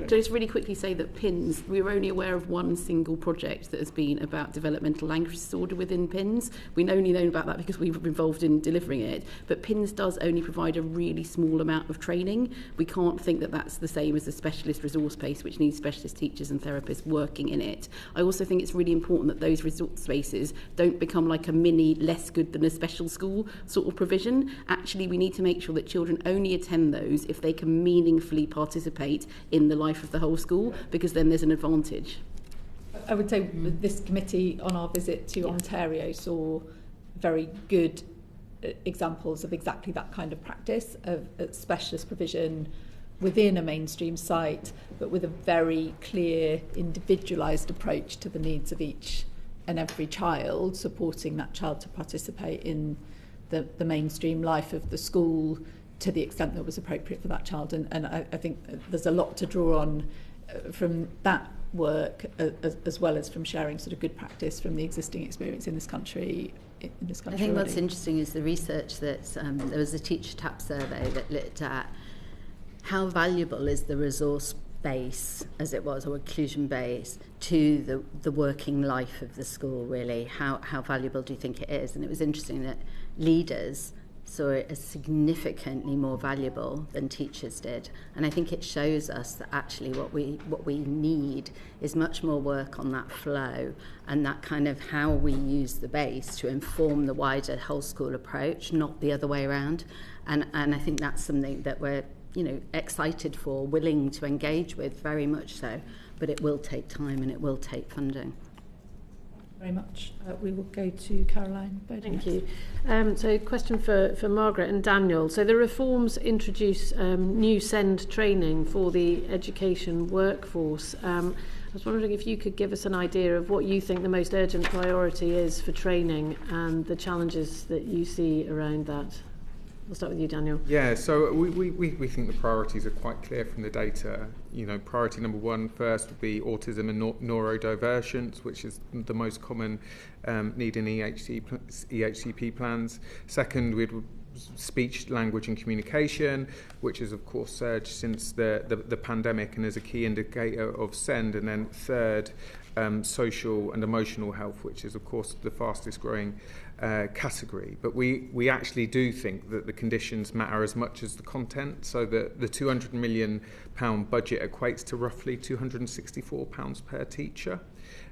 Just really quickly say that PINS, we were only aware of one single project that has been about developmental language disorder within PINS. We've only known about that because we were involved in delivering it. But PINS does only provide a really small amount of training. We can't think that that's the same as the specialist resource base, which needs specialist teachers and therapists working in it. I also think it's really important that those resource spaces don't become like a mini, less good than a special school sort of provision. Actually, we need to make sure that children only attend those if they can meaningfully participate in the life of the whole school, because then there's an advantage. I would say this committee on our visit to Ontario saw very good examples of exactly that kind of practice of specialist provision within a mainstream site, but with a very clear individualised approach to the needs of each and every child, supporting that child to participate in the mainstream life of the school to the extent that was appropriate for that child. And I think there's a lot to draw on from that work as well as from sharing sort of good practice from the existing experience in this country. I think already. What's interesting is the research that there was a teacher tap survey that looked at how valuable is the resource base, as it was, or inclusion base, to the working life of the school, really. How valuable do you think it is? And it was interesting that leaders saw it as significantly more valuable than teachers did. And I think it shows us that actually what we need is much more work on that flow and that kind of how we use the base to inform the wider whole school approach, not the other way around. And I think that's something that we're excited for, willing to engage with, very much so, but it will take time and it will take funding. Very much. We will go to Caroline Bowden. Thank you. So question for Margaret and Daniel. So the reforms introduce new SEND training for the education workforce. I was wondering if you could give us an idea of what you think the most urgent priority is for training and the challenges that you see around that. We'll start with you, Daniel. Yeah, so we think the priorities are quite clear from the data. Priority number one first would be autism and neurodivergence, which is the most common need in EHCP plans. Second, we'd speech, language and communication, which has of course surged since the pandemic and is a key indicator of SEND. And then third, social and emotional health, which is of course the fastest growing category. But we actually do think that the conditions matter as much as the content. So the £200 million budget equates to roughly £264 per teacher.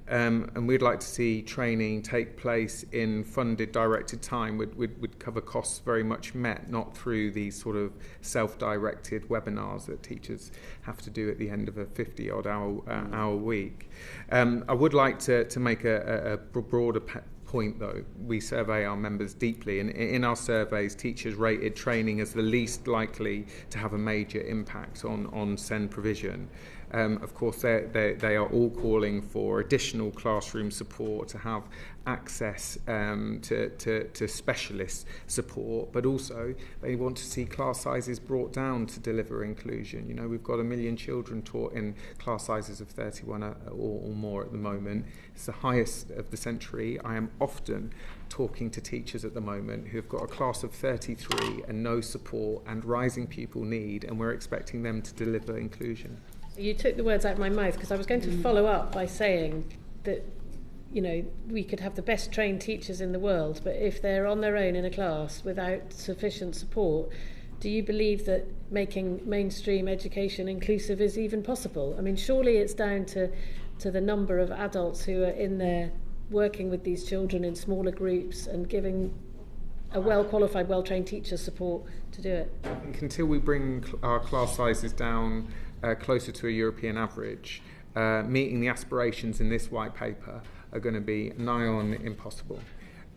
And we'd like to see training take place in funded, directed time. We'd cover costs very much met, not through these sort of self-directed webinars that teachers have to do at the end of a 50-odd hour week. I would like to make a broader point, though. We survey our members deeply, and in our surveys, teachers rated training as the least likely to have a major impact on SEND provision. Of course, they are all calling for additional classroom support, to have access to specialist support, but also they want to see class sizes brought down to deliver inclusion. We've got 1 million children taught in class sizes of 31 or more at the moment. It's the highest of the century. I am often talking to teachers at the moment who have got a class of 33 and no support and rising pupil need, and we're expecting them to deliver inclusion. You took the words out of my mouth, because I was going to follow up by saying that we could have the best trained teachers in the world, but if they're on their own in a class without sufficient support, do you believe that making mainstream education inclusive is even possible? I mean, surely it's down to the number of adults who are in there working with these children in smaller groups and giving a well-qualified, well-trained teacher support to do it. I think until we bring our class sizes down closer to a European average, meeting the aspirations in this white paper are going to be nigh on impossible.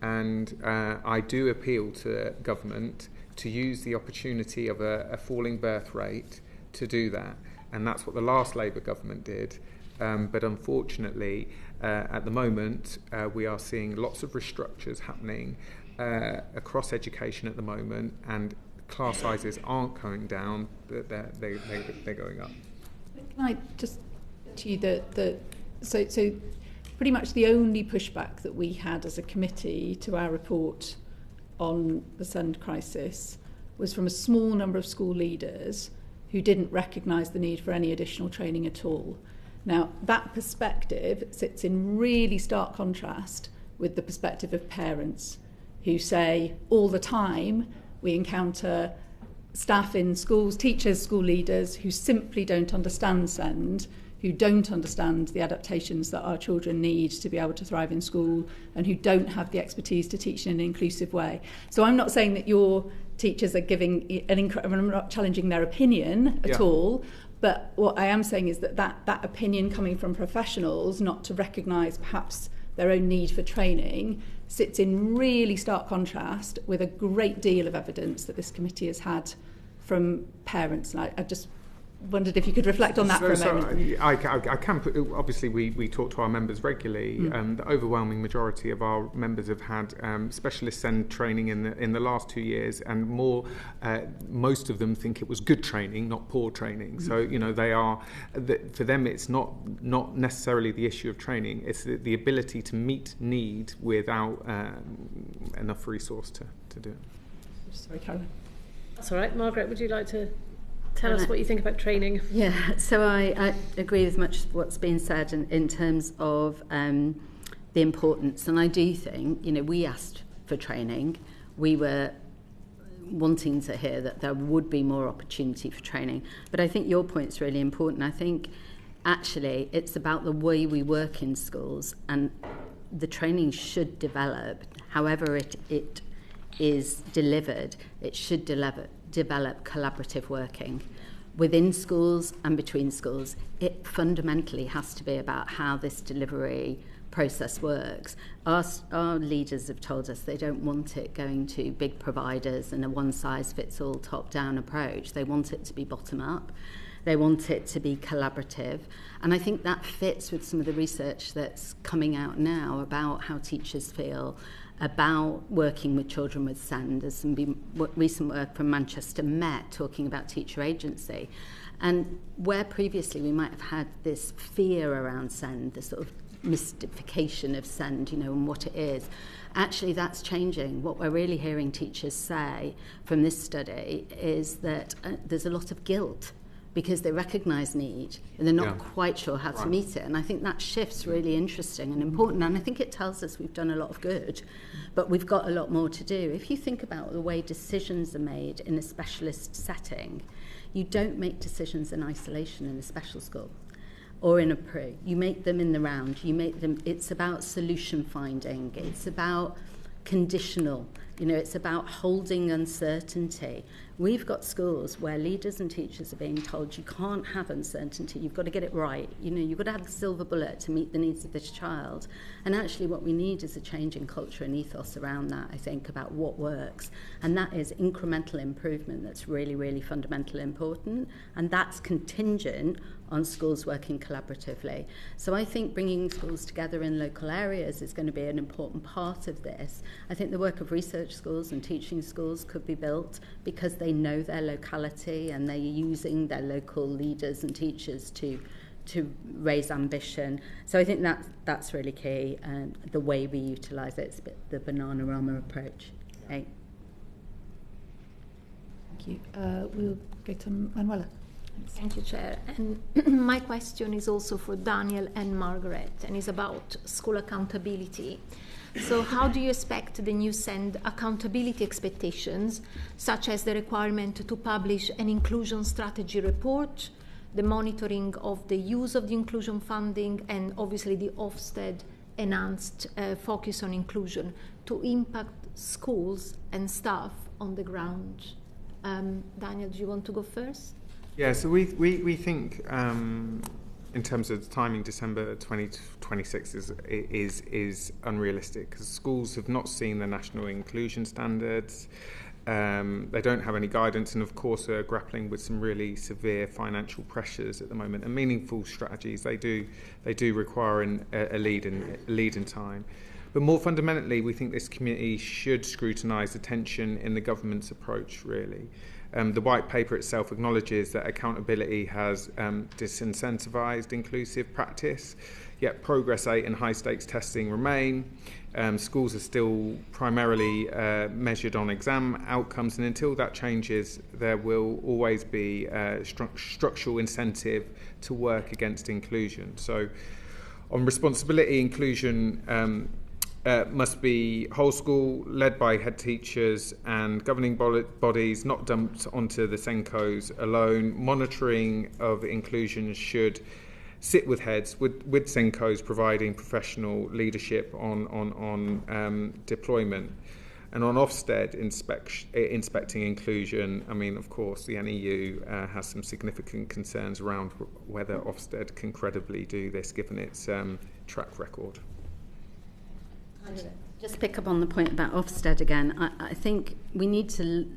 And I do appeal to government to use the opportunity of a falling birth rate to do that. And that's what the last Labour government did. But unfortunately, at the moment, we are seeing lots of restructures happening across education at the moment, and class sizes aren't going down, but they're going up. Can I just to you so pretty much the only pushback that we had as a committee to our report on the SEND crisis was from a small number of school leaders who didn't recognise the need for any additional training at all. Now, that perspective sits in really stark contrast with the perspective of parents who say all the time we encounter staff in schools, teachers, school leaders who simply don't understand SEND, who don't understand the adaptations that our children need to be able to thrive in school, and who don't have the expertise to teach in an inclusive way. So I'm not saying that your teachers are giving I'm not challenging their opinion at all, but what I am saying is that opinion coming from professionals not to recognise perhaps their own need for training sits in really stark contrast with a great deal of evidence that this committee has had from parents. And I just wondered if you could reflect on that for a moment. I can put, obviously we talk to our members regularly. The overwhelming majority of our members have had specialist SEND training in the last 2 years, and most of them think it was good training, not poor training. So they are, for them it's not necessarily the issue of training, it's the ability to meet need without enough resource to do it. Sorry, Caroline. That's all right. Margaret, would you like to tell us what you think about training? Yeah, so I agree with much of what's been said in terms of the importance. And I do think, we asked for training. We were wanting to hear that there would be more opportunity for training. But I think your point's really important. I think actually it's about the way we work in schools, and the training should develop, however it is delivered, it should develop collaborative working within schools and between schools. It fundamentally has to be about how this delivery process works. Our leaders have told us they don't want it going to big providers and a one-size-fits-all top-down approach. They want it to be bottom-up. They want it to be collaborative. And I think that fits with some of the research that's coming out now about how teachers feel about working with children with SEND. There's some recent work from Manchester Met talking about teacher agency. And where previously we might have had this fear around SEND, this sort of mystification of SEND, and what it is, actually that's changing. What we're really hearing teachers say from this study is that there's a lot of guilt because they recognise need and they're not quite sure how to meet it. And I think that shift's really interesting and important. And I think it tells us we've done a lot of good, but we've got a lot more to do. If you think about the way decisions are made in a specialist setting, you don't make decisions in isolation in a special school or in a pre. You make them in the round. It's about solution finding. It's about conditional. It's about holding uncertainty. We've got schools where leaders and teachers are being told you can't have uncertainty, you've got to get it right. You've got to have the silver bullet to meet the needs of this child. And actually what we need is a change in culture and ethos around that, I think, about what works. And that is incremental improvement that's really, really fundamentally important. And that's contingent on schools working collaboratively. So I think bringing schools together in local areas is going to be an important part of this. I think the work of research schools and teaching schools could be built because they know their locality and they're using their local leaders and teachers to raise ambition. So I think that's really key, the way we utilise it. It's a bit the Bananarama approach. Right? Thank you. We'll go to Manuela. Thank you, Chair. And my question is also for Daniel and Margaret, and is about school accountability. So how do you expect the new SEND accountability expectations, such as the requirement to publish an inclusion strategy report, the monitoring of the use of the inclusion funding, and obviously the Ofsted enhanced focus on inclusion, to impact schools and staff on the ground? Daniel, do you want to go first? Yeah, so we think in terms of the timing, December 2026 is unrealistic because schools have not seen the national inclusion standards. They don't have any guidance, and of course are grappling with some really severe financial pressures at the moment. And meaningful strategies, they do require a lead in time. But more fundamentally, we think this committee should scrutinise the tension in the government's approach, really. The white paper itself acknowledges that accountability has disincentivised inclusive practice, yet progress rate and high-stakes testing remain. Schools are still primarily measured on exam outcomes, and until that changes, there will always be structural incentive to work against inclusion. So on responsibility, inclusion must be whole school, led by head teachers and governing bodies, not dumped onto the SENCOs alone. Monitoring of inclusion should sit with heads, with SENCOs providing professional leadership on deployment. And on Ofsted inspecting inclusion, I mean, of course, the NEU has some significant concerns around whether Ofsted can credibly do this, given its track record. Just pick up on the point about Ofsted again. I think we need to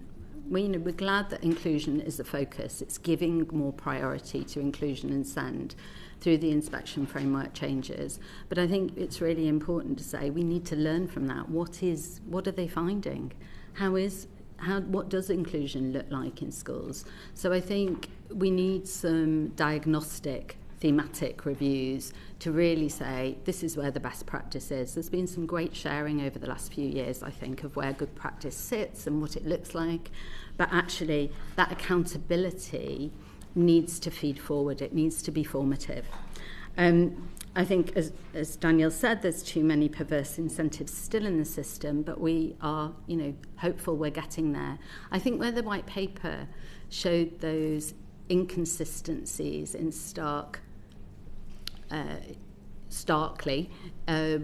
we're glad that inclusion is the focus. It's giving more priority to inclusion and SEND through the inspection framework changes. But I think it's really important to say we need to learn from that. What are they finding? What does inclusion look like in schools? So I think we need some diagnostic thematic reviews to really say this is where the best practice is. There's been some great sharing over the last few years, I think, of where good practice sits and what it looks like. But actually, that accountability needs to feed forward. It needs to be formative. I think, as Daniel said, there's too many perverse incentives still in the system, but we are, hopeful we're getting there. I think where the white paper showed those inconsistencies in starkly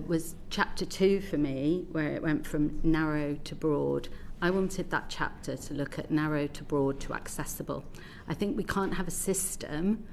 was chapter 2 for me, where it went from narrow to broad. I wanted that chapter to look at narrow to broad to accessible. I think we can't have a system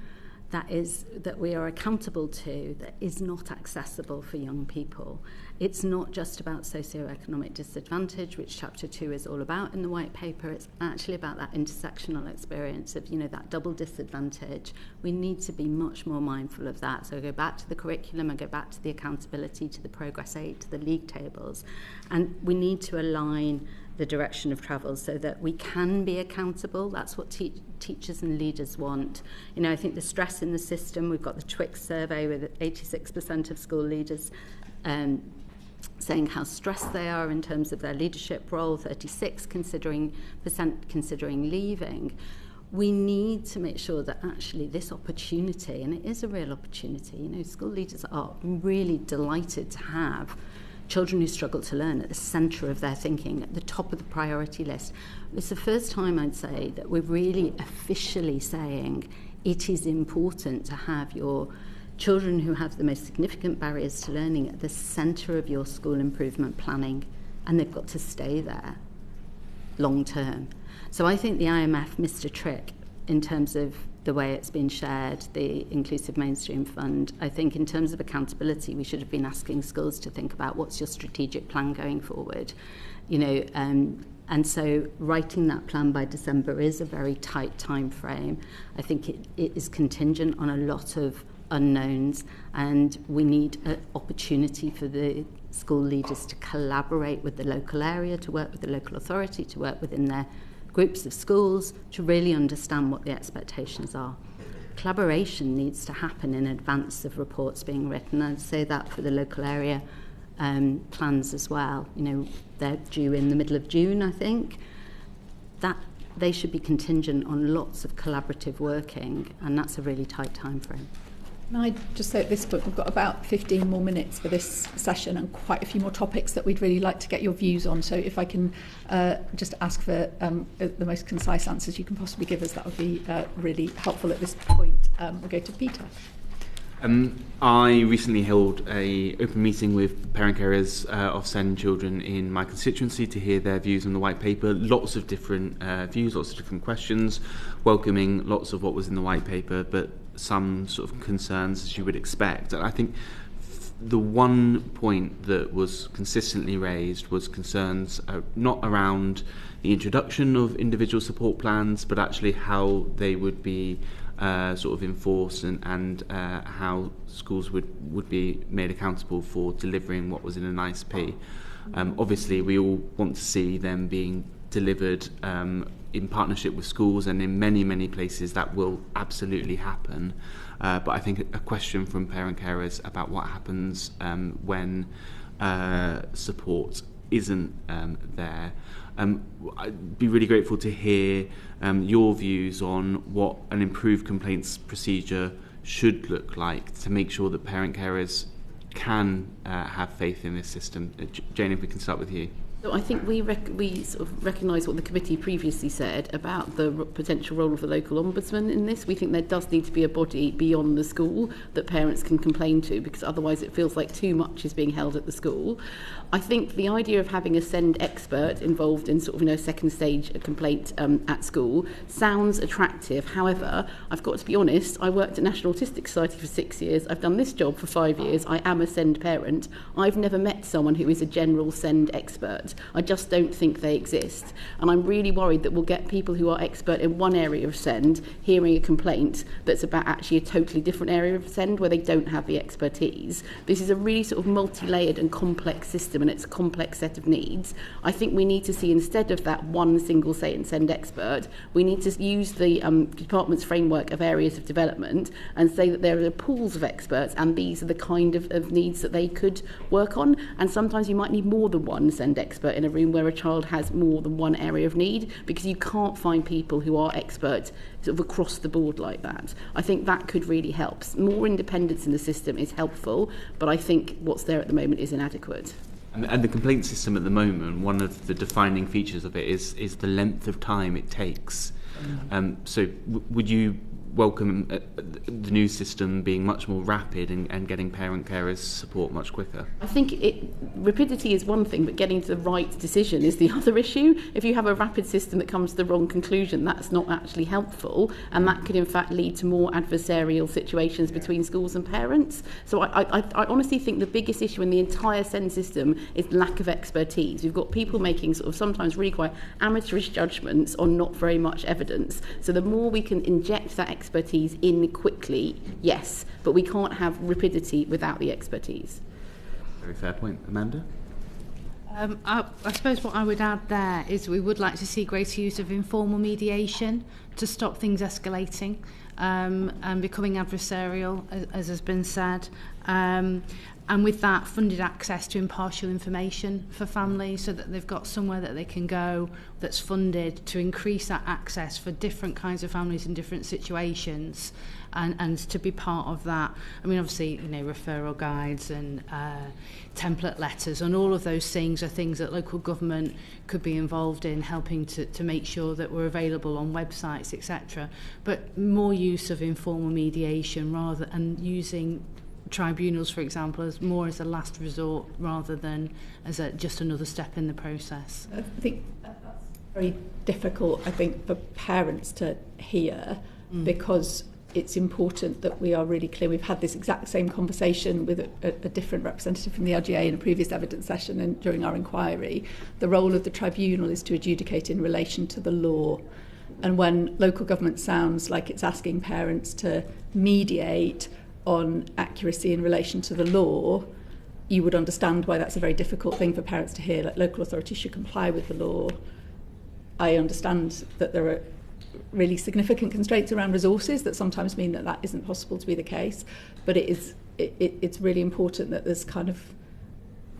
that we are accountable to that is not accessible for young people. It's not just about socioeconomic disadvantage, which chapter 2 is all about in the white paper. It's actually about that intersectional experience of, that double disadvantage. We need to be much more mindful of that. So I go back to the curriculum, I go back to the accountability, to the progress aid, to the league tables. And we need to align the direction of travel so that we can be accountable. That's what teachers and leaders want. I think the stress in the system, we've got the Twix survey with 86% of school leaders saying how stressed they are in terms of their leadership role, 36% considering leaving. We need to make sure that actually this opportunity, and it is a real opportunity, school leaders are really delighted to have children who struggle to learn at the centre of their thinking, at the top of the priority list. It's the first time, I'd say, that we're really officially saying it is important to have your children who have the most significant barriers to learning at the centre of your school improvement planning, and they've got to stay there long term. So I think the IMF missed a trick in terms of the way it's been shared, the Inclusive Mainstream Fund. I think in terms of accountability, we should have been asking schools to think about what's your strategic plan going forward. And so writing that plan by December is a very tight time frame. I think it is contingent on a lot of unknowns, and we need an opportunity for the school leaders to collaborate with the local area, to work with the local authority, to work within their groups of schools, to really understand what the expectations are. Collaboration needs to happen in advance of reports being written. I'd say that for the local area plans as well. They're due in the middle of June, I think. That they should be contingent on lots of collaborative working, and that's a really tight time frame. Can I just say at this point, we've got about 15 more minutes for this session and quite a few more topics that we'd really like to get your views on. So if I can just ask for the most concise answers you can possibly give us, that would be really helpful at this point. We'll go to Peter. I recently held an open meeting with parent carers of SEND children in my constituency to hear their views on the white paper. Lots of different views, lots of different questions, welcoming lots of what was in the white paper, but some sort of concerns, as you would expect. And I think the one point that was consistently raised was concerns not around the introduction of individual support plans, but actually how they would be sort of enforced and how schools would be made accountable for delivering what was in an ISP. Obviously, we all want to see them being delivered in partnership with schools, and in many, many places that will absolutely happen. But I think a question from parent carers about what happens when support isn't there. I'd be really grateful to hear your views on what an improved complaints procedure should look like to make sure that parent carers can have faith in this system. Jane, if we can start with you. So I think we sort of recognise what the committee previously said about the potential role of the local ombudsman in this. We think there does need to be a body beyond the school that parents can complain to, because otherwise it feels like too much is being held at the school. I think the idea of having a SEND expert involved in sort of second stage complaint at school sounds attractive. However, I've got to be honest, I worked at National Autistic Society for 6 years. I've done this job for 5 years. I am a SEND parent. I've never met someone who is a general SEND expert. expert. I just don't think they exist. And I'm really worried that we'll get people who are expert in one area of SEND hearing a complaint that's about actually a totally different area of SEND where they don't have the expertise. This is a really sort of multi-layered and complex system, and it's a complex set of needs. I think we need to see, instead of that one single SEND expert, we need to use the department's framework of areas of development and say that there are pools of experts, and these are the kind of needs that they could work on. And sometimes you might need more than one SEND expert in a room where a child has more than one area of need, because you can't find people who are experts sort of across the board like that. I think that could really help. More independence in the system is helpful, but I think what's there at the moment is inadequate. And the complaint system at the moment, one of the defining features of it is the length of time it takes. So would you welcome the new system being much more rapid and getting parent carers support much quicker? I think rapidity is one thing, but getting to the right decision is the other issue. If you have a rapid system that comes to the wrong conclusion, that's not actually helpful, and that could in fact lead to more adversarial situations between schools and parents. So I honestly think the biggest issue in the entire SEND system is lack of expertise. We've got people making sort of sometimes really quite amateurish judgments on not very much evidence. So the more we can inject that expertise in quickly, yes, but we can't have rapidity without the expertise. Very fair point. Amanda? I suppose what I would add there is we would like to see greater use of informal mediation to stop things escalating and becoming adversarial, as has been said. And with that, funded access to impartial information for families, so that they've got somewhere that they can go that's funded to increase that access for different kinds of families in different situations, and to be part of that. I mean, obviously, referral guides and template letters and all of those things are things that local government could be involved in, helping to make sure that we're available on websites, etc. But more use of informal mediation and using tribunals, for example, as a last resort rather than as just another step in the process. I think that's very difficult, for parents to hear, because it's important that we are really clear. We've had this exact same conversation with a different representative from the LGA in a previous evidence session and during our inquiry. The role of the tribunal is to adjudicate in relation to the law. And when local government sounds like it's asking parents to mediate on accuracy in relation to the law, you would understand why that's a very difficult thing for parents to hear. Like, local authorities should comply with the law. I understand that there are really significant constraints around resources that sometimes mean that isn't possible to be the case, but it's really important that there's kind of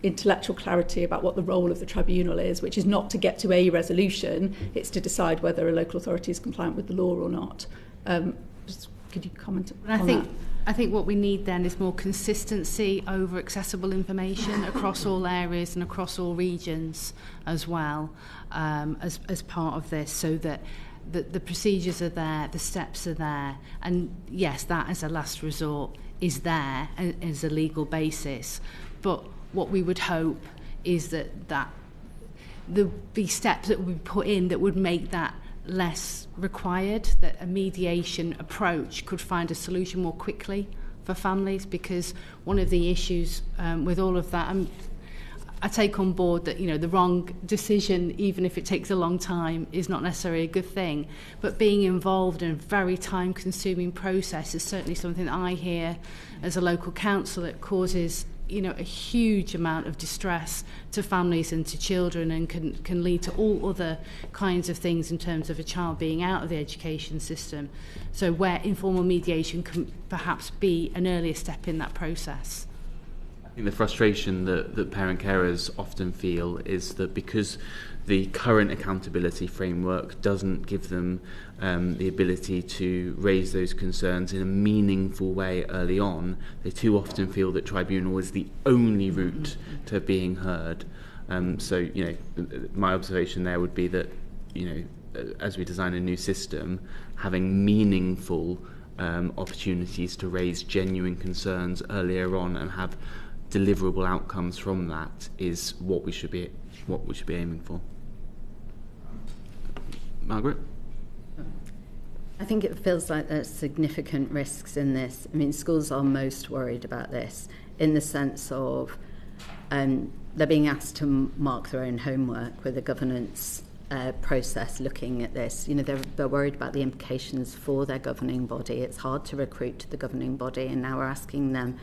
intellectual clarity about what the role of the tribunal is, which is not to get to a resolution, it's to decide whether a local authority is compliant with the law or not. Could you comment on that? I think what we need then is more consistency over accessible information across all areas and across all regions as well, as part of this, so that the procedures are there, the steps are there, and yes, that as a last resort is there as a legal basis. But what we would hope is that there'll be steps that would be put in that would make that less required, that a mediation approach could find a solution more quickly for families, because one of the issues with all of that, I take on board that the wrong decision, even if it takes a long time, is not necessarily a good thing, but being involved in a very time-consuming process is certainly something that I hear as a local council. It causes a huge amount of distress to families and to children, and can lead to all other kinds of things in terms of a child being out of the education system. So where informal mediation can perhaps be an earlier step in that process. I think the frustration that parent carers often feel is that because the current accountability framework doesn't give them the ability to raise those concerns in a meaningful way early on, they too often feel that tribunal is the only route to being heard. So, my observation there would be that, as we design a new system, having meaningful opportunities to raise genuine concerns earlier on and have deliverable outcomes from that is what we should be aiming for. Margaret? I think it feels like there's significant risks in this. I mean, schools are most worried about this in the sense of they're being asked to mark their own homework with a governance process looking at this. You know, they're worried about the implications for their governing body. It's hard to recruit to the governing body, and now we're asking them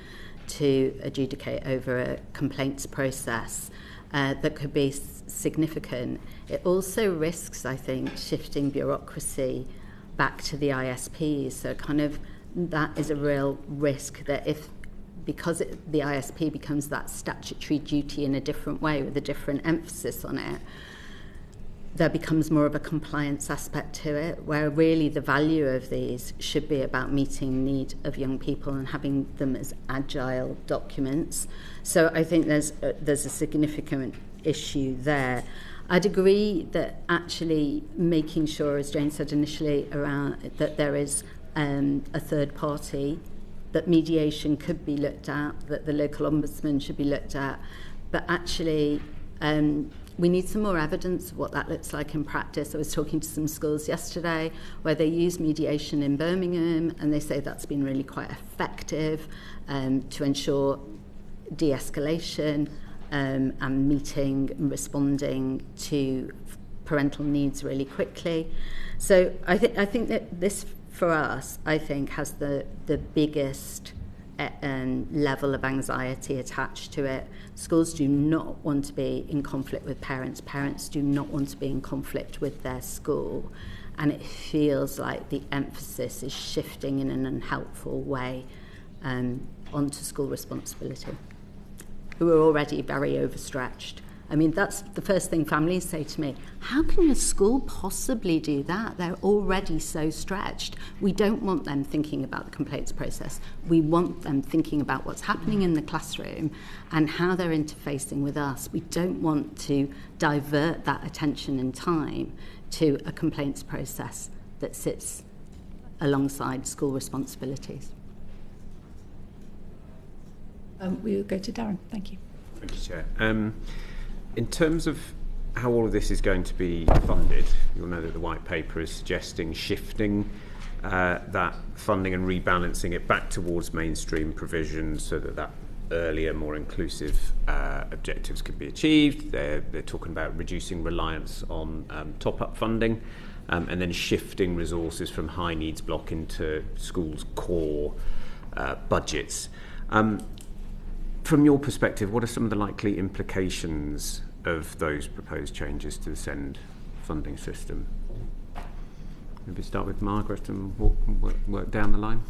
to adjudicate over a complaints process that could be significant. It also risks, I think, shifting bureaucracy back to the ISPs. So kind of that is a real risk that because the ISP becomes that statutory duty in a different way with a different emphasis on it, there becomes more of a compliance aspect to it, where really the value of these should be about meeting the need of young people and having them as agile documents. So I think there's a significant issue there. I'd agree that actually making sure, as Jane said initially, around that there is a third party, that mediation could be looked at, that the local ombudsman should be looked at, but actually we need some more evidence of what that looks like in practice. I was talking to some schools yesterday where they use mediation in Birmingham, and they say that's been really quite effective to ensure de-escalation and meeting and responding to parental needs really quickly. So I think that this, for us, I think has the biggest level of anxiety attached to it. Schools do not want to be in conflict with parents. Parents do not want to be in conflict with their school. And it feels like the emphasis is shifting in an unhelpful way onto school responsibility, who are already very overstretched. I mean, that's the first thing families say to me. How can your school possibly do that? They're already so stretched. We don't want them thinking about the complaints process. We want them thinking about what's happening in the classroom and how they're interfacing with us. We don't want to divert that attention and time to a complaints process that sits alongside school responsibilities. We'll go to Darren. Thank you. Thank you, Chair. In terms of how all of this is going to be funded, you'll know that the white paper is suggesting shifting that funding and rebalancing it back towards mainstream provisions so that earlier, more inclusive objectives can be achieved. They're talking about reducing reliance on top-up funding and then shifting resources from high needs block into schools' core budgets. From your perspective, what are some of the likely implications of those proposed changes to the SEND funding system? Maybe start with Margaret and work down the line.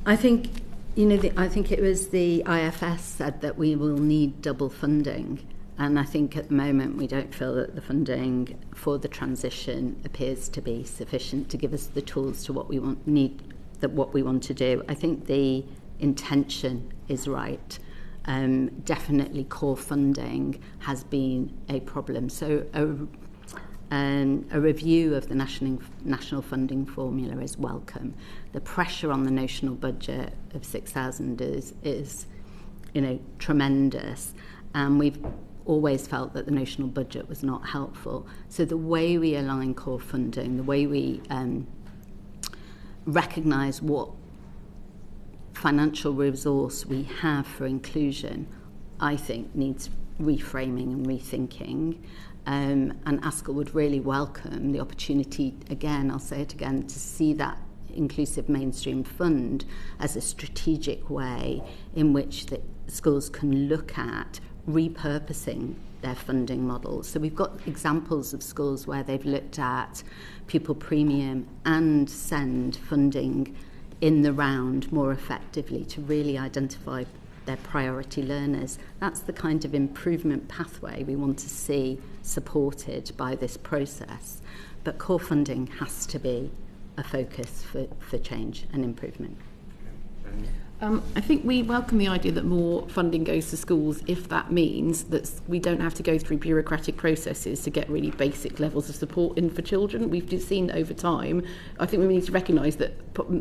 I think, I think it was the IFS said that we will need double funding, and I think at the moment we don't feel that the funding for the transition appears to be sufficient to give us the tools to what we want to do. I think the intention is right. Definitely core funding has been a problem. So a review of the national funding formula is welcome. The pressure on the national budget of 6,000 is tremendous, and we've always felt that the national budget was not helpful. So the way we align core funding, the way we recognise what financial resource we have for inclusion, I think needs reframing and rethinking. And ASCL would really welcome the opportunity, again, I'll say it again, to see that inclusive mainstream fund as a strategic way in which the schools can look at repurposing their funding models. So we've got examples of schools where they've looked at pupil premium and SEND funding in the round more effectively to really identify their priority learners. That's the kind of improvement pathway we want to see supported by this process. But core funding has to be a focus for change and improvement. I think we welcome the idea that more funding goes to schools if that means that we don't have to go through bureaucratic processes to get really basic levels of support in for children. We've just seen over time, I think we need to recognise that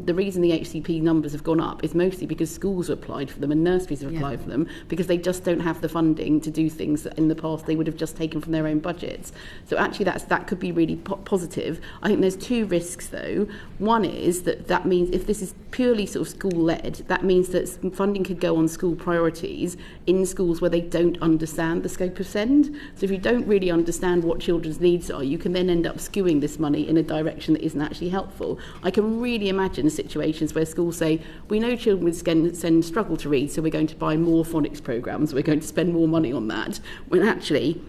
the reason the HCP numbers have gone up is mostly because schools have applied for them and nurseries have applied for them because they just don't have the funding to do things that in the past they would have just taken from their own budgets. So actually that could be really positive. I think there's two risks though. One is that means if this is purely sort of school-led, that that means that funding could go on school priorities in schools where they don't understand the scope of SEND. So if you don't really understand what children's needs are, you can then end up skewing this money in a direction that isn't actually helpful. I can really imagine situations where schools say, we know children with SEND struggle to read, so we're going to buy more phonics programmes, we're going to spend more money on that, when actually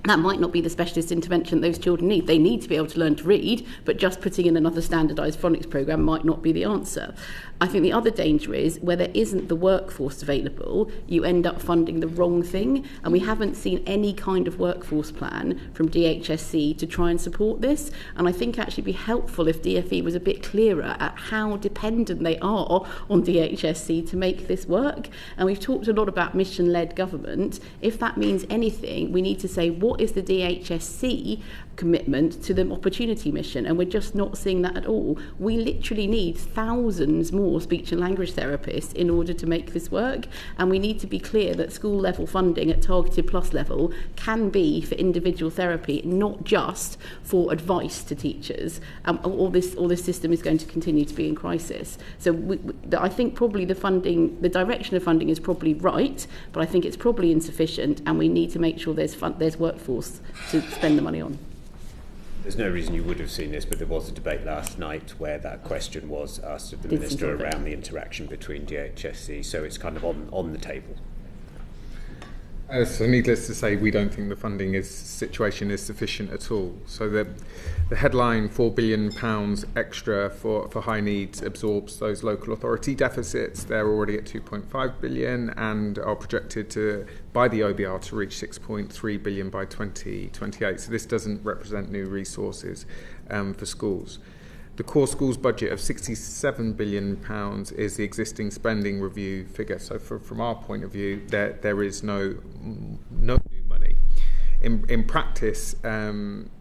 that might not be the specialist intervention those children need. They need to be able to learn to read, but just putting in another standardised phonics programme might not be the answer. I think the other danger is where there isn't the workforce available, you end up funding the wrong thing, and we haven't seen any kind of workforce plan from DHSC to try and support this. And I think actually it'd be helpful if DFE was a bit clearer at how dependent they are on DHSC to make this work. And we've talked a lot about mission-led government. If that means anything, we need to say, what is the DHSC commitment to the opportunity mission? And we're just not seeing that at all. We literally need thousands more speech and language therapists in order to make this work, and we need to be clear that school level funding at targeted plus level can be for individual therapy, not just for advice to teachers. All this system is going to continue to be in crisis. So I think probably the direction of funding is probably right, but I think it's probably insufficient, and we need to make sure there's workforce to spend the money on. There's no reason you would have seen this, but there was a debate last night where that question was asked of the Minister around the interaction between DHSC, so it's kind of on the table. So needless to say, we don't think the funding situation is sufficient at all. So the headline £4 billion extra for high needs absorbs those local authority deficits. They're already at £2.5 billion and are projected by the OBR to reach £6.3 billion by 2028. So this doesn't represent new resources for schools. The core schools budget of £67 billion is the existing spending review figure. So from our point of view, there is no new money. In practice,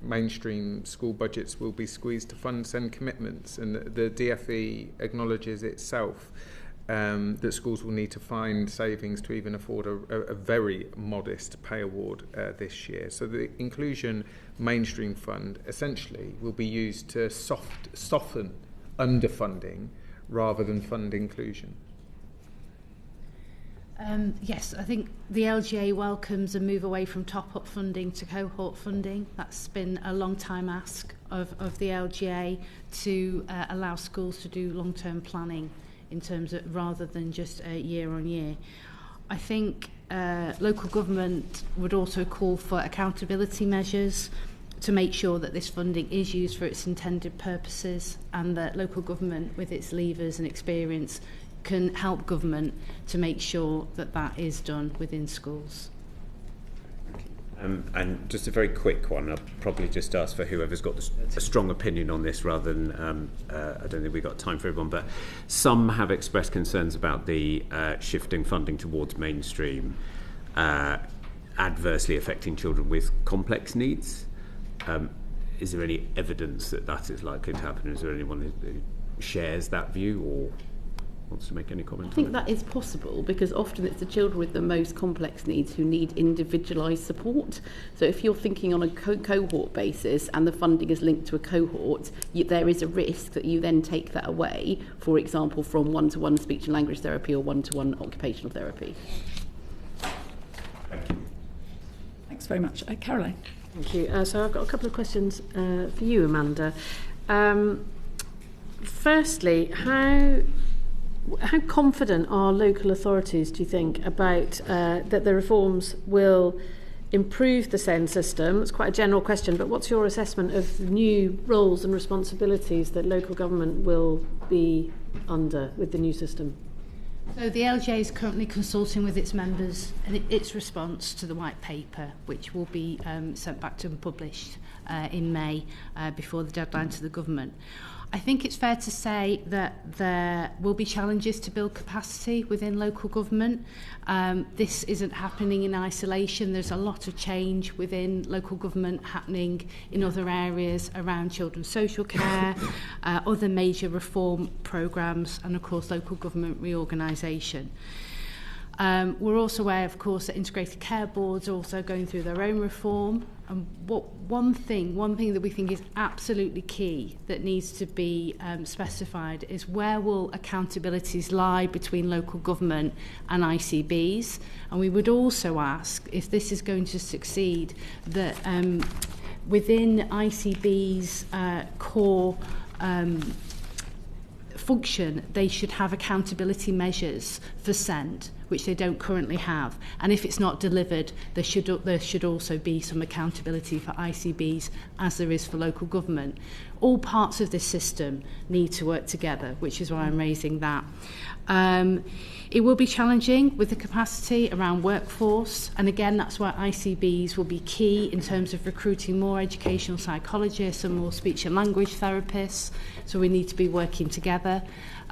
mainstream school budgets will be squeezed to fund SEND commitments, and the DFE acknowledges itself that schools will need to find savings to even afford a very modest pay award this year. So the Inclusion Mainstream Fund essentially will be used to soften underfunding rather than fund inclusion. Yes, I think the LGA welcomes a move away from top-up funding to cohort funding. That's been a long-time ask of the LGA to allow schools to do long-term planning in terms of rather than just year on year. I think local government would also call for accountability measures to make sure that this funding is used for its intended purposes, and that local government, with its levers and experience, can help government to make sure that that is done within schools. And just a very quick one, I'll probably just ask for whoever's got a strong opinion on this rather than, I don't think we've got time for everyone, but some have expressed concerns about the shifting funding towards mainstream adversely affecting children with complex needs. Is there any evidence that that is likely to happen? Is there anyone who shares that view or wants to make any comment? I think that is possible, because often it's the children with the most complex needs who need individualised support. So if you're thinking on a cohort basis and the funding is linked to a cohort, there is a risk that you then take that away, for example, from one-to-one speech and language therapy or one-to-one occupational therapy. Thank you. Thanks very much. Caroline. Thank you. So I've got a couple of questions for you, Amanda. Firstly, how confident are local authorities, do you think, about that the reforms will improve the SEND system? It's quite a general question, but what's your assessment of the new roles and responsibilities that local government will be under with the new system? So the LGA is currently consulting with its members and its response to the white paper, which will be sent back to and published in May before the deadline to the government. I think it's fair to say that there will be challenges to build capacity within local government. This isn't happening in isolation. There's a lot of change within local government happening in other areas around children's social care, other major reform programmes, and of course local government reorganisation. We're also aware, of course, that integrated care boards are also going through their own reform. And one thing that we think is absolutely key that needs to be specified is where will accountabilities lie between local government and ICBs. And we would also ask, if this is going to succeed, that within ICB's core function, they should have accountability measures for SEND, which they don't currently have. And if it's not delivered, there should also be some accountability for ICBs, as there is for local government. All parts of this system need to work together, which is why I'm raising that. It will be challenging with the capacity around workforce, and again, that's why ICBs will be key in terms of recruiting more educational psychologists and more speech and language therapists. So we need to be working together.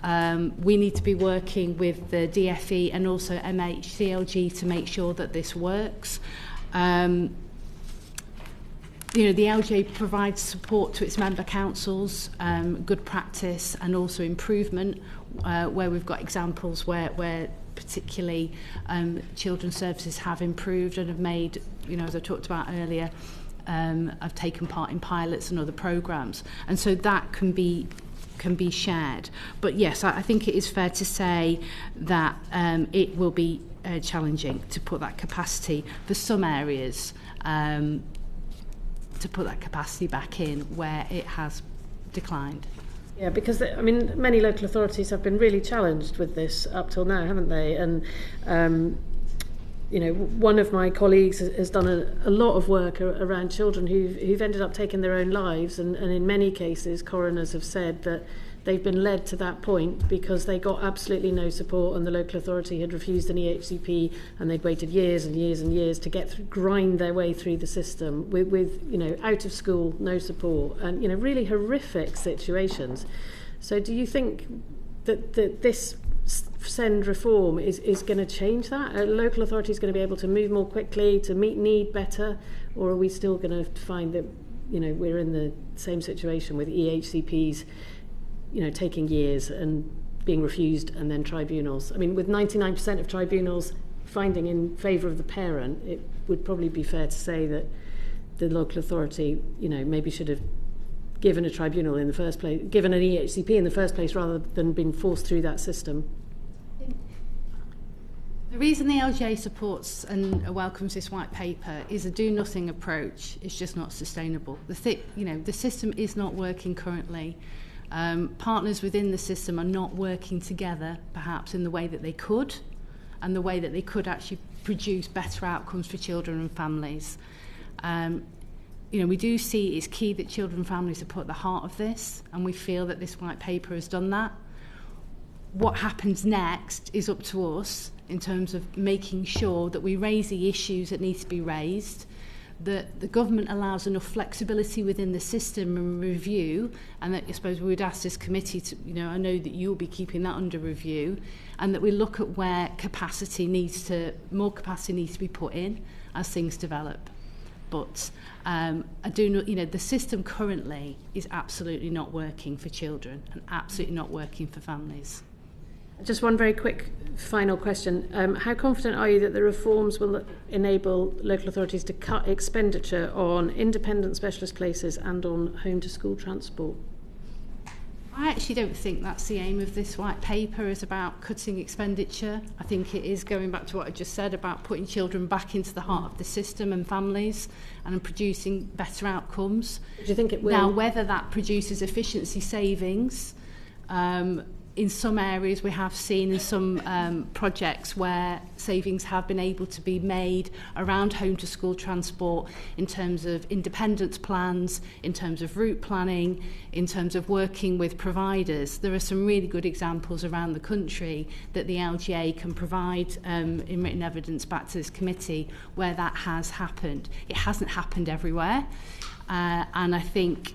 We need to be working with the DFE and also MHCLG to make sure that this works. The LGA provides support to its member councils, good practice and also improvement, where we've got examples where particularly children's services have improved and have made, as I talked about earlier, have taken part in pilots and other programmes. And so that can be shared. But yes, I think it is fair to say that it will be challenging to put that capacity for some areas, to put that capacity back in where it has declined. Yeah, because many local authorities have been really challenged with this up till now, haven't they? And one of my colleagues has done a lot of work around children who've ended up taking their own lives, and in many cases coroners have said that they've been led to that point because they got absolutely no support and the local authority had refused an EHCP, and they'd waited years and years and years to grind their way through the system with out of school, no support, and really horrific situations. So do you think that this SEND reform is going to change that? Are local authorities going to be able to move more quickly to meet need better, or are we still going to find that we're in the same situation with EHCPs taking years and being refused, and then tribunals? With 99% of tribunals finding in favour of the parent, it would probably be fair to say that the local authority maybe should have given a tribunal in the first place, given an EHCP in the first place, rather than being forced through that system. The reason the LGA supports and welcomes this white paper is a do-nothing approach. It's just not sustainable. The system is not working currently. Partners within the system are not working together, perhaps in the way that they could, and the way that they could actually produce better outcomes for children and families. We do see it's key that children and families are put at the heart of this, and we feel that this white paper has done that. What happens next is up to us in terms of making sure that we raise the issues that need to be raised, that the government allows enough flexibility within the system and review, and that I suppose we would ask this committee to, I know that you'll be keeping that under review, and that we look at where more capacity needs to be put in as things develop. But I do know, the system currently is absolutely not working for children and absolutely not working for families. Just one very quick final question. How confident are you that the reforms will enable local authorities to cut expenditure on independent specialist places and on home-to-school transport? I actually don't think that's the aim of this white paper, is about cutting expenditure. I think it is going back to what I just said about putting children back into the heart of the system and families and producing better outcomes. Do you think it will? Now, whether that produces efficiency savings, in some areas we have seen in some projects where savings have been able to be made around home to school transport in terms of independence plans, in terms of route planning, in terms of working with providers. There are some really good examples around the country that the LGA can provide in written evidence back to this committee where that has happened. It hasn't happened everywhere, and I think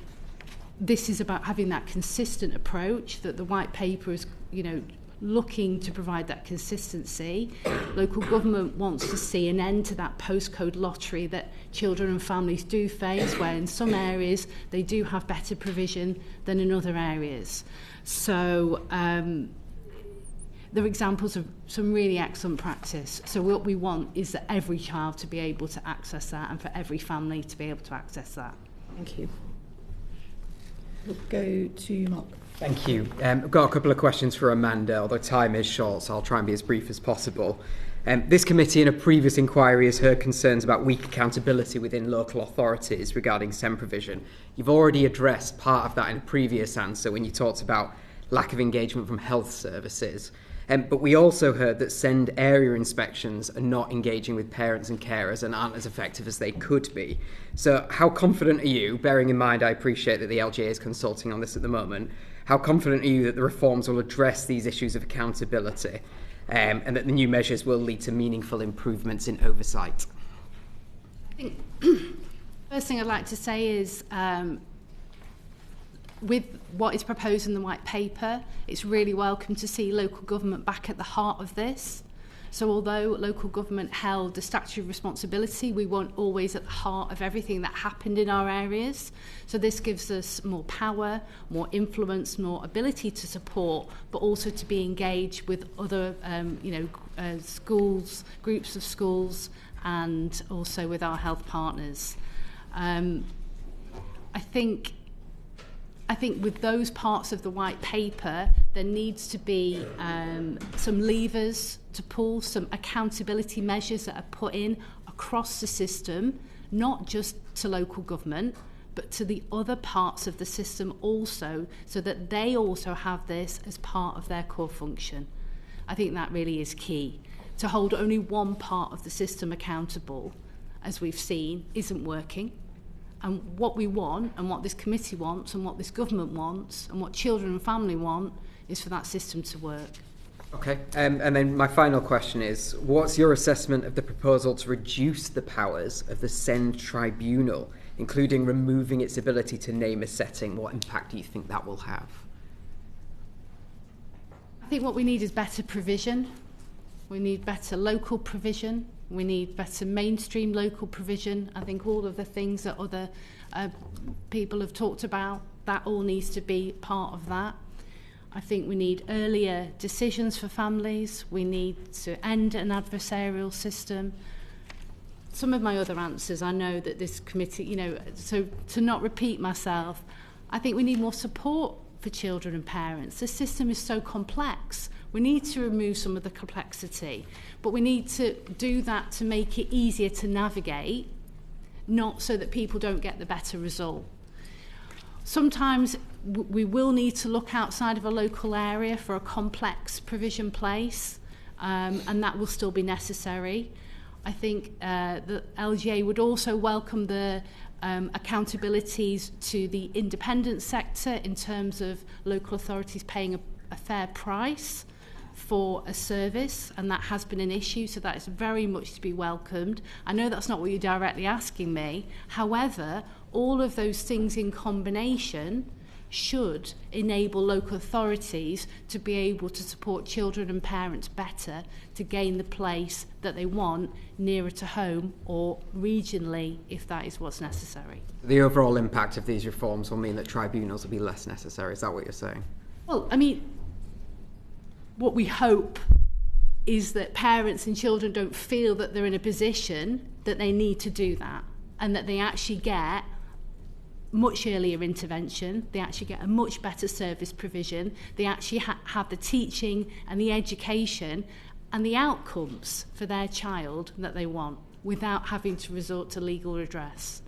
this is about having that consistent approach, that the white paper is, looking to provide that consistency. Local government wants to see an end to that postcode lottery that children and families do face, where in some areas they do have better provision than in other areas. So they're examples of some really excellent practice. So what we want is that every child to be able to access that and for every family to be able to access that. Thank you. We'll go to Mark. Thank you. I've got a couple of questions for Amanda, although time is short, so I'll try and be as brief as possible. This committee in a previous inquiry has heard concerns about weak accountability within local authorities regarding SEND provision. You've already addressed part of that in a previous answer when you talked about lack of engagement from health services. But we also heard that SEND area inspections are not engaging with parents and carers and aren't as effective as they could be. So how confident are you, bearing in mind I appreciate that the LGA is consulting on this at the moment, how confident are you that the reforms will address these issues of accountability and that the new measures will lead to meaningful improvements in oversight? I think first thing I'd like to say is with what is proposed in the white paper, it's really welcome to see local government back at the heart of this. So although local government held the statutory responsibility, we weren't always at the heart of everything that happened in our areas. So this gives us more power, more influence, more ability to support, but also to be engaged with other schools, groups of schools, and also with our health partners. I think with those parts of the white paper, there needs to be some levers to pull, some accountability measures that are put in across the system, not just to local government, but to the other parts of the system also, so that they also have this as part of their core function. I think that really is key. To hold only one part of the system accountable, as we've seen, isn't working. And what we want, and what this committee wants, and what this government wants, and what children and family want, is for that system to work. Okay, and then my final question is, what's your assessment of the proposal to reduce the powers of the SEND tribunal, including removing its ability to name a setting? What impact do you think that will have? I think what we need is better provision. We need better local provision. We need better mainstream local provision. I think all of the things that other people have talked about, that all needs to be part of that. I think we need earlier decisions for families. We need to end an adversarial system. Some of my other answers, I know that this committee, so to not repeat myself, I think we need more support for children and parents. The system is so complex. We need to remove some of the complexity, but we need to do that to make it easier to navigate, not so that people don't get the better result. Sometimes we will need to look outside of a local area for a complex provision place, and that will still be necessary. I think the LGA would also welcome the accountabilities to the independent sector in terms of local authorities paying a fair price for a service, and that has been an issue, so that is very much to be welcomed. I know that's not what you're directly asking me. However, all of those things in combination should enable local authorities to be able to support children and parents better to gain the place that they want nearer to home or regionally if that is what's necessary. The overall impact of these reforms will mean that tribunals will be less necessary. Is that what you're saying? Well, I mean, what we hope is that parents and children don't feel that they're in a position that they need to do that, and that they actually get much earlier intervention, they actually get a much better service provision, they actually have the teaching and the education and the outcomes for their child that they want without having to resort to legal redress.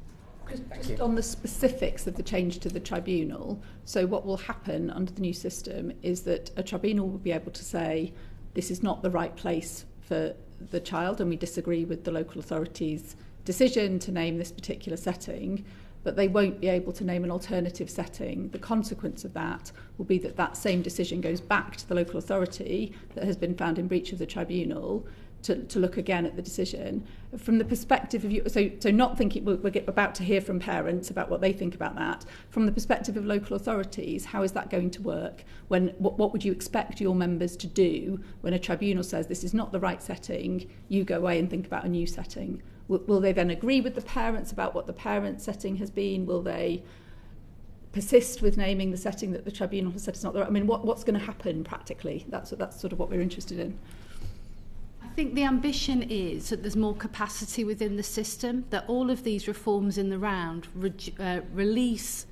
Just on the specifics of the change to the tribunal, so what will happen under the new system is that a tribunal will be able to say this is not the right place for the child and we disagree with the local authority's decision to name this particular setting, but they won't be able to name an alternative setting. The consequence of that will be that that same decision goes back to the local authority that has been found in breach of the tribunal to look again at the decision. From the perspective of you, so not thinking we're about to hear from parents about what they think about that. From the perspective of local authorities, how is that going to work? What would you expect your members to do when a tribunal says this is not the right setting, you go away and think about a new setting? Will they then agree with the parents about what the parent setting has been? Will they persist with naming the setting that the tribunal has said is not the right? I mean, what's going to happen practically? That's sort of what we're interested in. I think the ambition is that there's more capacity within the system, that all of these reforms in the round release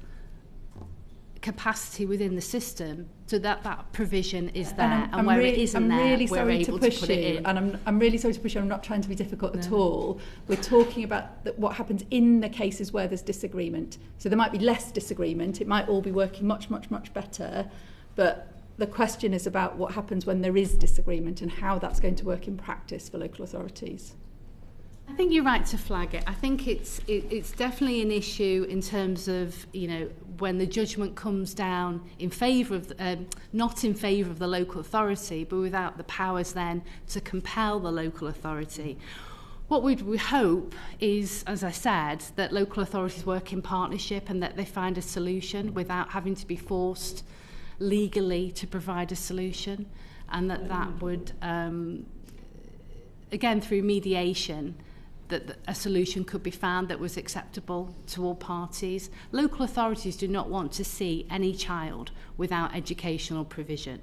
capacity within the system so that that provision is there, and where it isn't there, we're able to put it in. And I'm really sorry to push you. I'm not trying to be difficult at all. We're talking about what happens in the cases where there's disagreement. So there might be less disagreement. It might all be working much, much, much better. But the question is about what happens when there is disagreement and how that's going to work in practice for local authorities. I think you're right to flag it. I think it's definitely an issue in terms of, you know, when the judgment comes down in favour of, not in favour of the local authority, but without the powers then to compel the local authority. What we hope is, as I said, that local authorities work in partnership and that they find a solution without having to be forced legally to provide a solution, and that would, again, through mediation, that a solution could be found that was acceptable to all parties. Local authorities do not want to see any child without educational provision,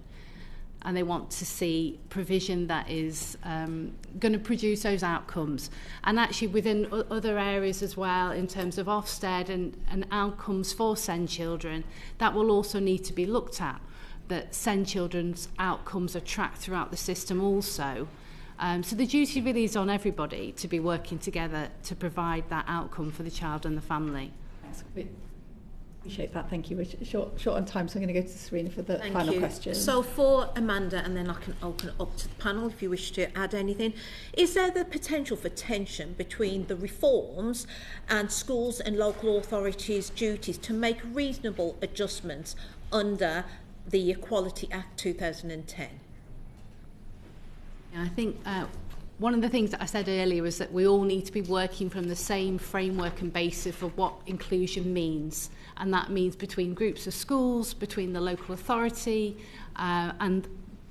and they want to see provision that is going to produce those outcomes. And actually within other areas as well, in terms of Ofsted and outcomes for SEND children, that will also need to be looked at, that SEND children's outcomes are tracked throughout the system also. So the duty really is on everybody to be working together to provide that outcome for the child and the family. Appreciate that, thank you. We're short on time, so I'm going to go to Serena for the final question. So for Amanda, and then I can open it up to the panel if you wish to add anything. Is there the potential for tension between the reforms and schools and local authorities' duties to make reasonable adjustments under the Equality Act 2010? I think one of the things that I said earlier was that we all need to be working from the same framework and basis of what inclusion means. And that means between groups of schools, between the local authority, and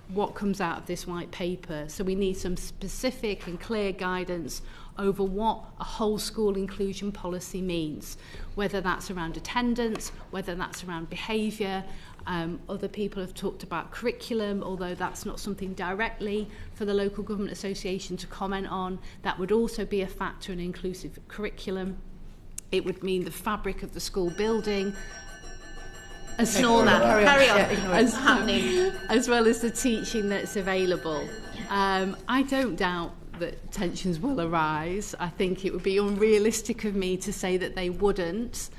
what comes out of this white paper. So we need some specific and clear guidance over what a whole school inclusion policy means, whether that's around attendance, whether that's around behaviour. Other people have talked about curriculum, although that's not something directly for the local government association to comment on. That would also be a factor in inclusive curriculum. It would mean the fabric of the school building, as well as the teaching that's available. I don't doubt that tensions will arise. I think it would be unrealistic of me to say that they wouldn't.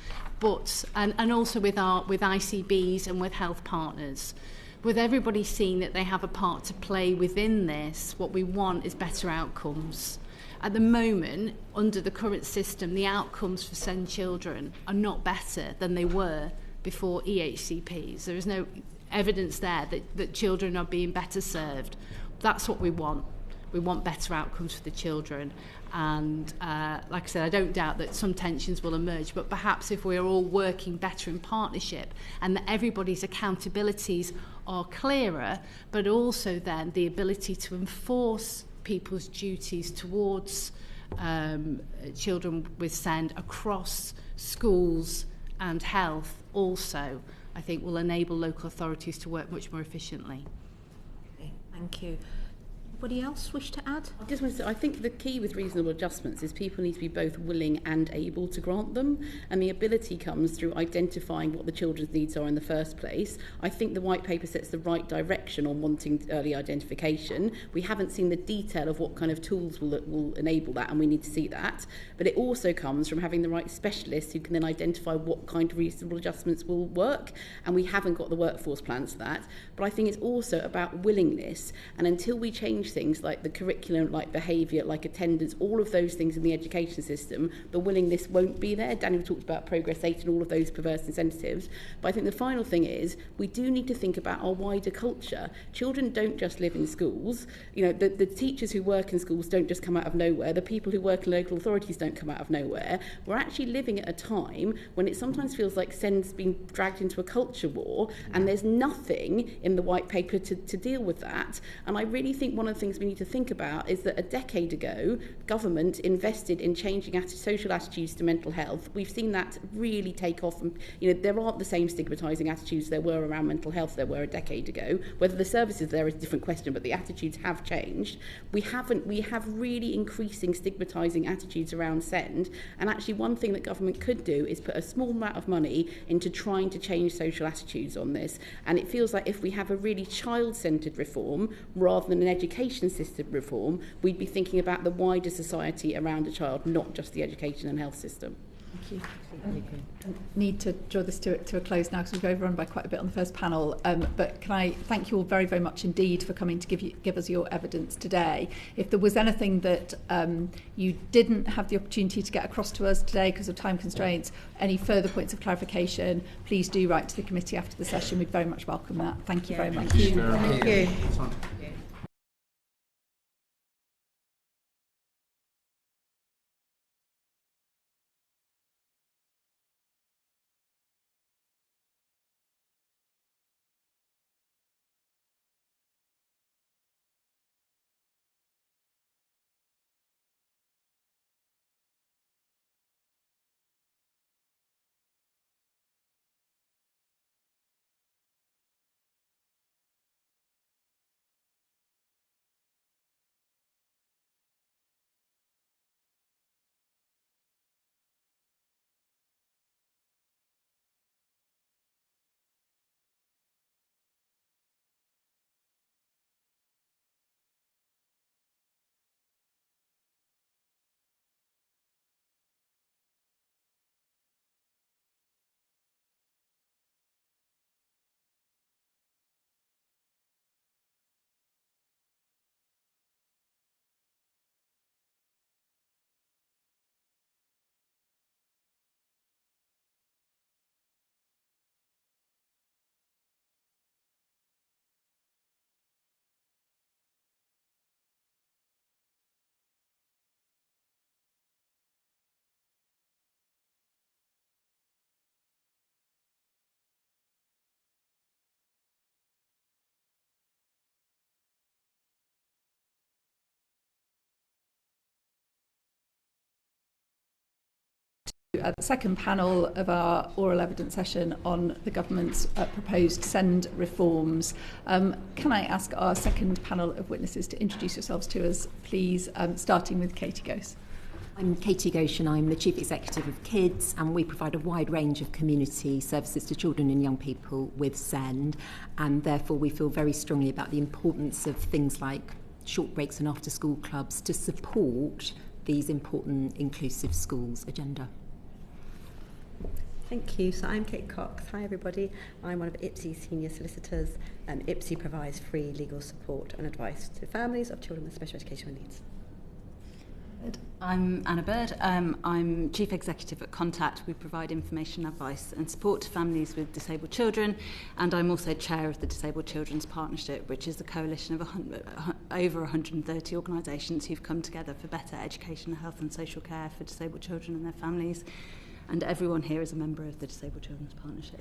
But and also with ICBs and with health partners, with everybody seeing that they have a part to play within this, what we want is better outcomes. At the moment, under the current system, the outcomes for SEND children are not better than they were before EHCPs. There is no evidence there that children are being better served. That's what we want. We want better outcomes for the children. And like I said, I don't doubt that some tensions will emerge, but perhaps if we're all working better in partnership and that everybody's accountabilities are clearer, but also then the ability to enforce people's duties towards children with SEND across schools and health also, I think will enable local authorities to work much more efficiently. Okay, thank you. Anybody else wish to add? I just want to say, I think the key with reasonable adjustments is people need to be both willing and able to grant them, and the ability comes through identifying what the children's needs are in the first place. I think the white paper sets the right direction on wanting early identification. We haven't seen the detail of what kind of tools will enable that, and we need to see that. But it also comes from having the right specialists who can then identify what kind of reasonable adjustments will work, and we haven't got the workforce plans for that. But I think it's also about willingness, and until we change things like the curriculum, like behaviour, like attendance, all of those things in the education system, the willingness won't be there. Daniel talked about Progress 8 and all of those perverse incentives. But I think the final thing is we do need to think about our wider culture. Children don't just live in schools. You know, the teachers who work in schools don't just come out of nowhere. The people who work in local authorities don't come out of nowhere. We're actually living at a time when it sometimes feels like SEND's been dragged into a culture war, and there's nothing in the white paper to deal with that. And I really think one of the things we need to think about is that a decade ago, government invested in changing social attitudes to mental health. We've seen that really take off. And, there aren't the same stigmatising attitudes there were around mental health there were a decade ago. Whether the services there is a different question, but the attitudes have changed. We have really increasing stigmatising attitudes around SEND, and actually one thing that government could do is put a small amount of money into trying to change social attitudes on this. And it feels like if we have a really child-centred reform rather than an education system reform, we'd be thinking about the wider society around a child, not just the education and health system. Thank you. I need to draw this to a close now because we've overrun by quite a bit on the first panel. But can I thank you all very, very much indeed for coming to give us your evidence today. If there was anything that you didn't have the opportunity to get across to us today because of time constraints, any further points of clarification, please do write to the committee after the session. We'd very much welcome that. Thank you very much. Thank you. The second panel of our oral evidence session on the government's proposed SEND reforms. Can I ask our second panel of witnesses to introduce yourselves to us, please, starting with Katie Ghose. I'm Katie Ghose and I'm the Chief Executive of Kids, and we provide a wide range of community services to children and young people with SEND, and therefore we feel very strongly about the importance of things like short breaks and after school clubs to support these important inclusive schools agenda. Thank you. So I'm Kate Cox. Hi everybody. I'm one of IPSI's senior solicitors, and IPSI provides free legal support and advice to families of children with special educational needs. I'm Anna Bird. I'm Chief Executive at Contact. We provide information, advice and support to families with disabled children, and I'm also Chair of the Disabled Children's Partnership, which is a coalition of over 130 organisations who've come together for better education, health and social care for disabled children and their families. And everyone here is a member of the Disabled Children's Partnership.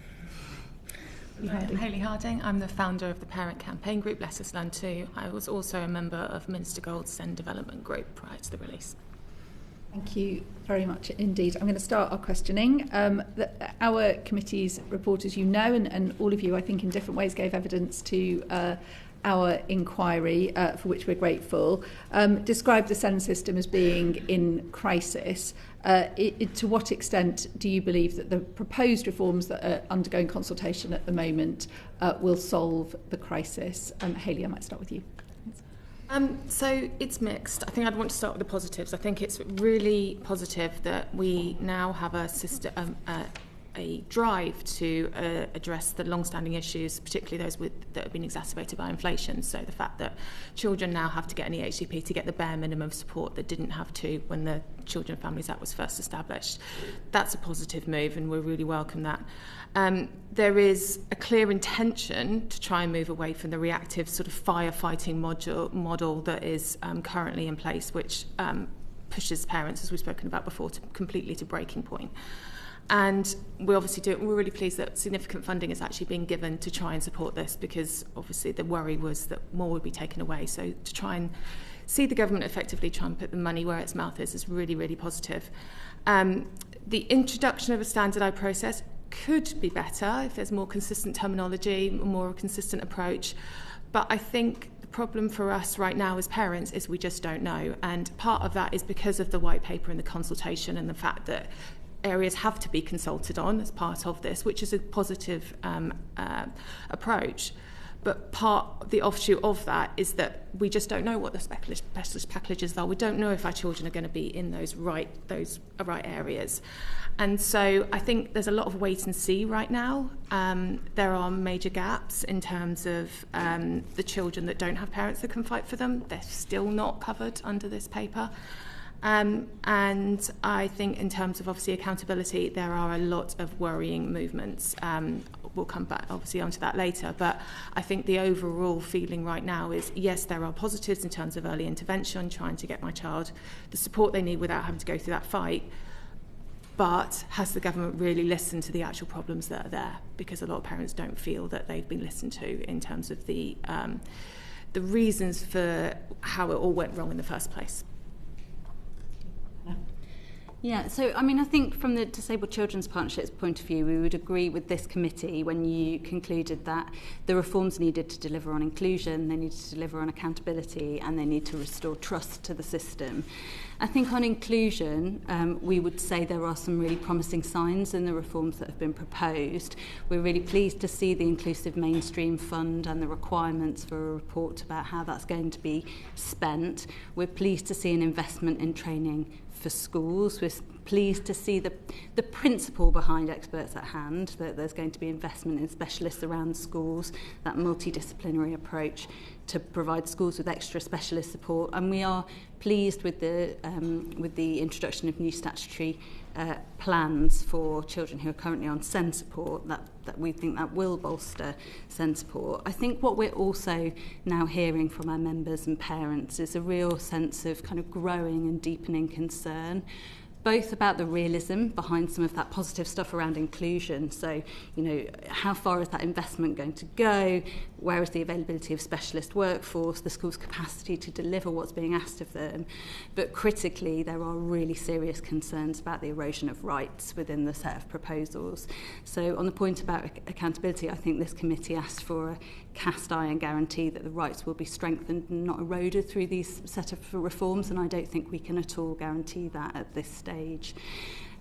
I'm Hayley Harding. I'm the founder of the parent campaign group Bless Us Land 2. I was also a member of Minster Gold's SEND development group prior to the release. Thank you very much indeed. I'm going to start our questioning. Our committee's report, as you know, and all of you, I think, in different ways gave evidence to our inquiry, for which we're grateful, described the SEND system as being in crisis. To what extent do you believe that the proposed reforms that are undergoing consultation at the moment will solve the crisis? Hayley, I might start with you. So it's mixed. I think I'd want to start with the positives. I think it's really positive that we now have a system, a drive to address the long-standing issues, particularly those that have been exacerbated by inflation. So the fact that children now have to get an EHCP to get the bare minimum of support that didn't have to when the Children and Families Act was first established. That's a positive move, and we really welcome that. There is a clear intention to try and move away from the reactive sort of firefighting model that is currently in place, which pushes parents, as we've spoken about before, completely to breaking point. And we're really pleased that significant funding is actually being given to try and support this, because obviously the worry was that more would be taken away. So to try and see the government effectively try and put the money where its mouth is really, really positive. The introduction of a standardised process could be better if there's more consistent terminology, a more consistent approach. But I think the problem for us right now as parents is we just don't know. And part of that is because of the white paper and the consultation and the fact that areas have to be consulted on as part of this, which is a positive approach. But the offshoot of that is that we just don't know what the specialist packages are. We don't know if our children are going to be in those right areas. And so I think there's a lot of wait and see right now. There are major gaps in terms of the children that don't have parents that can fight for them. They're still not covered under this paper. And I think in terms of obviously accountability, there are a lot of worrying movements. We'll come back obviously onto that later, but I think the overall feeling right now is, yes, there are positives in terms of early intervention, trying to get my child the support they need without having to go through that fight. But has the government really listened to the actual problems that are there? Because a lot of parents don't feel that they've been listened to in terms of the reasons for how it all went wrong in the first place. Yeah, so I mean, I think from the Disabled Children's Partnership's point of view, we would agree with this committee when you concluded that the reforms needed to deliver on inclusion, they need to deliver on accountability, and they need to restore trust to the system. I think on inclusion, we would say there are some really promising signs in the reforms that have been proposed. We're really pleased to see the Inclusive Mainstream Fund and the requirements for a report about how that's going to be spent. We're pleased to see an investment in training for schools. We're pleased to see the principle behind experts at hand, that there's going to be investment in specialists around schools, that multidisciplinary approach to provide schools with extra specialist support. And we are pleased with the introduction of new statutory plans for children who are currently on SEND support, that we think that will bolster SEND support. I think what we're also now hearing from our members and parents is a real sense of kind of growing and deepening concern, both about the realism behind some of that positive stuff around inclusion. So, you know, how far is that investment going to go? Where is the availability of specialist workforce, the school's capacity to deliver what's being asked of them? But critically, there are really serious concerns about the erosion of rights within the set of proposals. So on the point about accountability, I think this committee asked for a cast iron guarantee that the rights will be strengthened and not eroded through these set of reforms, and I don't think we can at all guarantee that at this stage.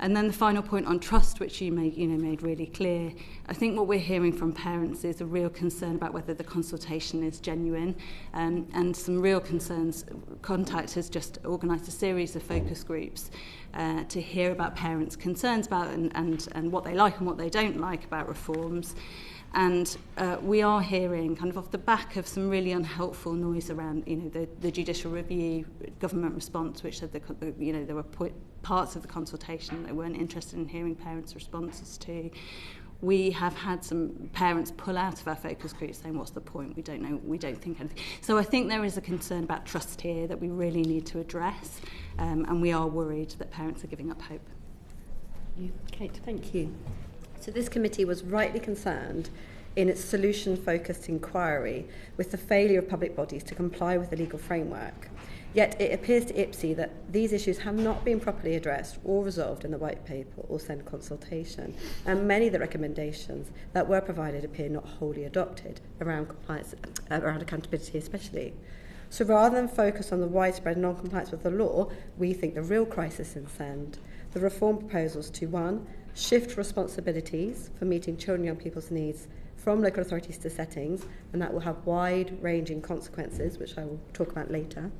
And then the final point on trust, which you made really clear, I think what we're hearing from parents is a real concern about whether the consultation is genuine, and some real concerns. Contact has just organised a series of focus groups to hear about parents' concerns about and what they like and what they don't like about reforms. And we are hearing, kind of off the back of some really unhelpful noise around, the judicial review government response, which said that, there were parts of the consultation they weren't interested in hearing parents' responses to. We have had some parents pull out of our focus group saying, what's the point? We don't know, we don't think anything. So I think there is a concern about trust here that we really need to address, and we are worried that parents are giving up hope. Kate, thank you. So this committee was rightly concerned in its solution-focused inquiry with the failure of public bodies to comply with the legal framework. Yet it appears to IPSI that these issues have not been properly addressed or resolved in the white paper or SEND consultation, and many of the recommendations that were provided appear not wholly adopted around compliance, around accountability especially. So rather than focus on the widespread non-compliance with the law, we think the real crisis in SEND, the reform proposals to 1, shift responsibilities for meeting children and young people's needs from local authorities to settings, and that will have wide-ranging consequences, which I will talk about later.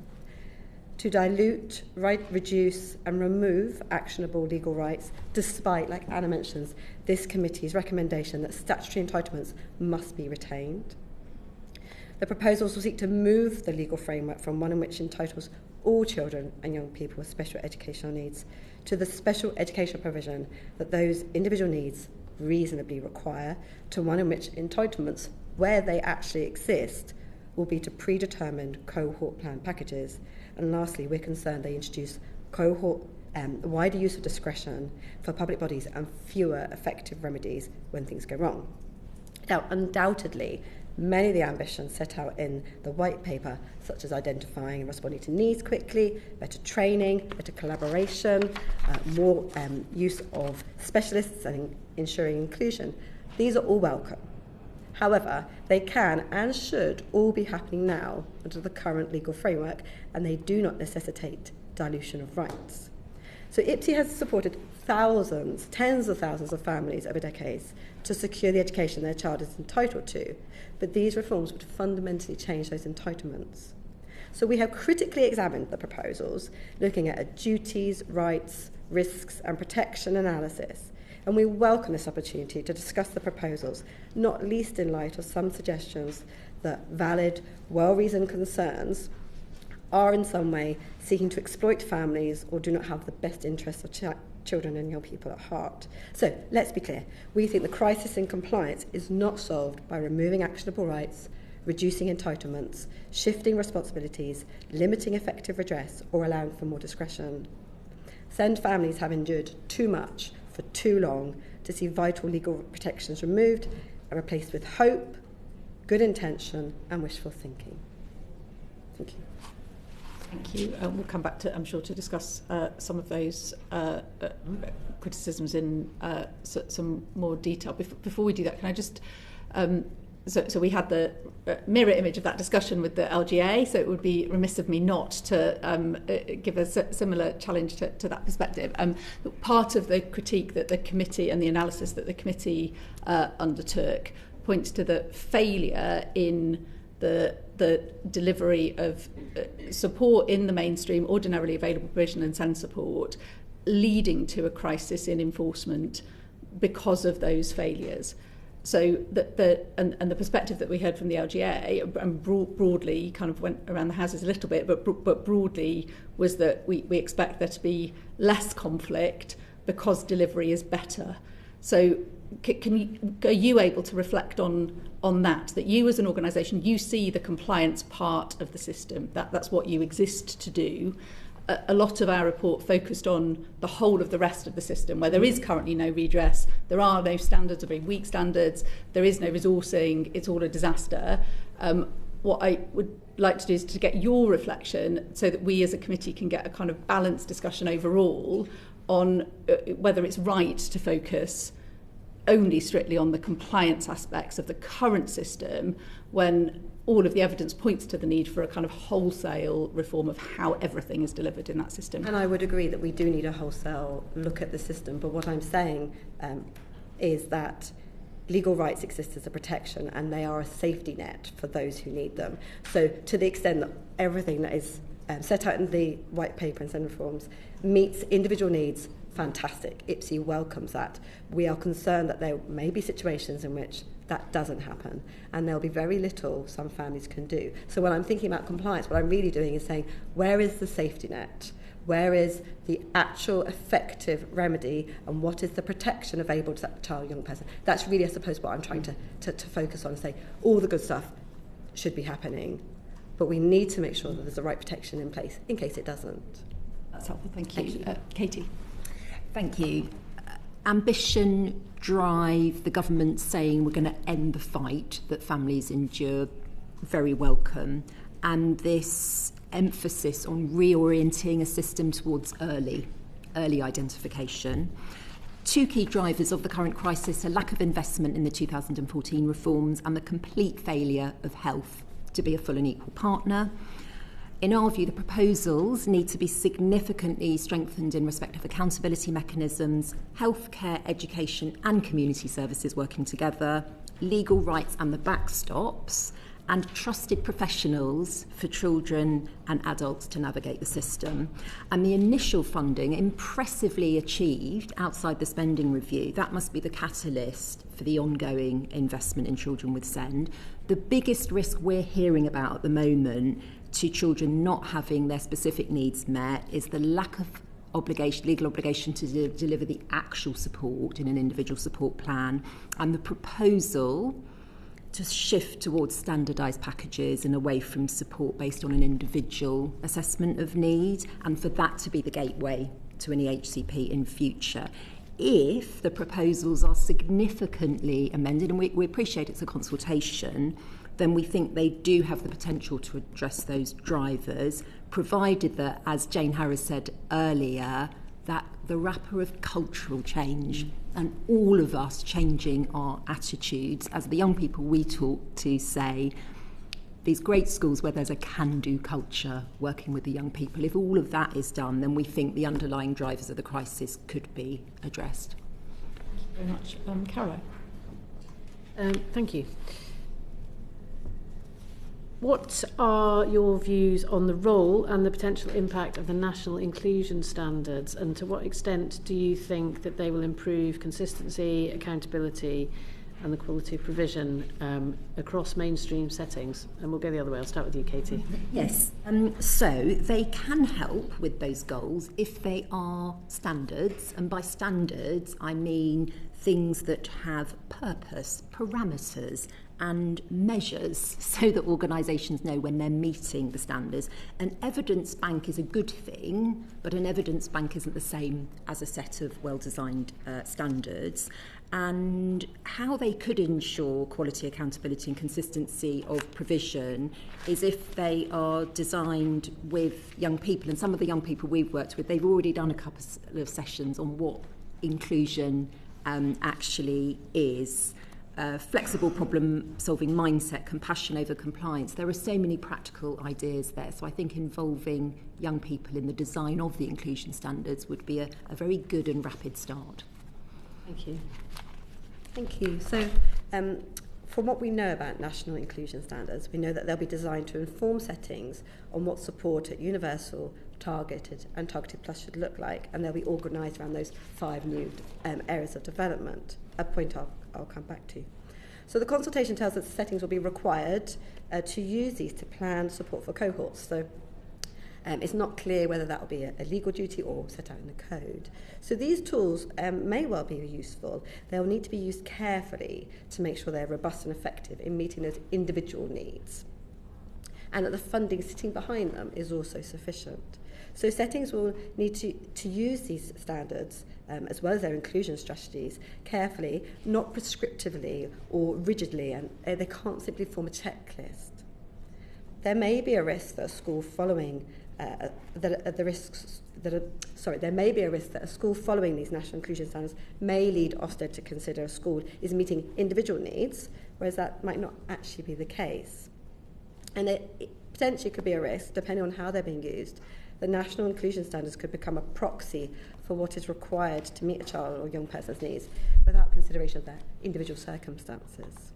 To dilute, reduce and remove actionable legal rights, despite, like Anna mentions, this committee's recommendation that statutory entitlements must be retained. The proposals will seek to move the legal framework from one in which entitles all children and young people with special educational needs to the special educational provision that those individual needs reasonably require, to one in which entitlements, where they actually exist, will be to predetermined cohort plan packages. And lastly, we're concerned they introduce cohort wider use of discretion for public bodies and fewer effective remedies when things go wrong. Now, undoubtedly, many of the ambitions set out in the white paper, such as identifying and responding to needs quickly, better training, better collaboration, more use of specialists and ensuring inclusion, these are all welcome. However, they can and should all be happening now under the current legal framework, and they do not necessitate dilution of rights. So IPSI has supported thousands, tens of thousands of families over decades to secure the education their child is entitled to, but these reforms would fundamentally change those entitlements. So we have critically examined the proposals, looking at a duties, rights, risks and protection analysis, and we welcome this opportunity to discuss the proposals, not least in light of some suggestions that valid, well-reasoned concerns are in some way seeking to exploit families or do not have the best interests of children and young people at heart. So let's be clear. We think the crisis in compliance is not solved by removing actionable rights, reducing entitlements, shifting responsibilities, limiting effective redress, or allowing for more discretion. SEND families have endured too much for too long to see vital legal protections removed and replaced with hope, good intention, and wishful thinking. Thank you. Thank you. We'll come back to, I'm sure, to discuss some of those criticisms in some more detail. Before we do that, can I just... So we had the mirror image of that discussion with the LGA, so it would be remiss of me not to give a similar challenge to that perspective. Part of the critique that the committee and the analysis that the committee undertook points to the failure in the delivery of support in the mainstream, ordinarily available provision and SEND support, leading to a crisis in enforcement because of those failures. So the perspective that we heard from the LGA, and broadly kind of went around the houses a little bit, but broadly was that we expect there to be less conflict because delivery is better. So are you able to reflect on that you as an organisation, you see the compliance part of the system, that's what you exist to do. A lot of our report focused on the whole of the rest of the system, where there is currently no redress, there are no standards, or very weak standards, there is no resourcing, it's all a disaster. What I would like to do is to get your reflection so that we as a committee can get a kind of balanced discussion overall on whether it's right to focus only strictly on the compliance aspects of the current system when all of the evidence points to the need for a kind of wholesale reform of how everything is delivered in that system. And I would agree that we do need a wholesale look at the system, but what I'm saying is that legal rights exist as a protection and they are a safety net for those who need them. So to the extent that everything that is set out in the white paper and SEND reforms meets individual needs, fantastic. IPSI welcomes that. We are concerned that there may be situations in which that doesn't happen, and there'll be very little some families can do. So when I'm thinking about compliance, what I'm really doing is saying, where is the safety net? Where is the actual effective remedy, and what is the protection available to that child or young person? That's really, I suppose, what I'm trying to focus on and say, all the good stuff should be happening, but we need to make sure that there's the right protection in place in case it doesn't. That's helpful, thank you. Katie. Thank you. Ambition, drive, the government saying we're going to end the fight that families endure, very welcome. And this emphasis on reorienting a system towards early identification. Two key drivers of the current crisis are lack of investment in the 2014 reforms and the complete failure of health to be a full and equal partner. In our view, the proposals need to be significantly strengthened in respect of accountability mechanisms, healthcare, education and community services working together, legal rights and the backstops, and trusted professionals for children and adults to navigate the system. And the initial funding, impressively achieved outside the spending review, that must be the catalyst for the ongoing investment in children with SEND. The biggest risk we're hearing about at the moment to children not having their specific needs met is the lack of legal obligation to deliver the actual support in an individual support plan, and the proposal to shift towards standardised packages and away from support based on an individual assessment of need, and for that to be the gateway to an EHCP in future. If the proposals are significantly amended, and we appreciate it's a consultation, then we think they do have the potential to address those drivers, provided that, as Jane Harris said earlier, that the wrapper of cultural change and all of us changing our attitudes, as the young people we talk to say, these great schools where there's a can-do culture working with the young people, if all of that is done, then we think the underlying drivers of the crisis could be addressed. Thank you very much. Caro? Thank you. What are your views on the role and the potential impact of the national inclusion standards, and to what extent do you think that they will improve consistency, accountability and the quality of provision across mainstream settings? And we'll go the other way. I'll start with you, Katie. Yes, so they can help with those goals if they are standards, and by standards I mean things that have purpose, parameters and measures, so that organisations know when they're meeting the standards. An evidence bank is a good thing, but an evidence bank isn't the same as a set of well-designed standards. And how they could ensure quality, accountability and consistency of provision is if they are designed with young people. And some of the young people we've worked with, they've already done a couple of sessions on what inclusion actually is. Flexible problem-solving mindset, compassion over compliance. There are so many practical ideas there. So I think involving young people in the design of the inclusion standards would be a very good and rapid start. Thank you. Thank you. So from what we know about national inclusion standards, we know that they'll be designed to inform settings on what support at universal, targeted and targeted plus should look like, and they'll be organised around those 5 new areas of development, a point I'll come back to. So the consultation tells us settings will be required to use these to plan support for cohorts. So it's not clear whether that will be a legal duty or set out in the code. So these tools may well be useful. They'll need to be used carefully to make sure they're robust and effective in meeting those individual needs, and that the funding sitting behind them is also sufficient. So settings will need to use these standards as well as their inclusion strategies carefully, not prescriptively or rigidly, and they can't simply form a checklist. There may be a risk that a school following there may be a risk that a school following these national inclusion standards may lead Ofsted to consider a school is meeting individual needs, whereas that might not actually be the case. And it potentially could be a risk, depending on how they're being used. The national inclusion standards could become a proxy for what is required to meet a child or young person's needs without consideration of their individual circumstances.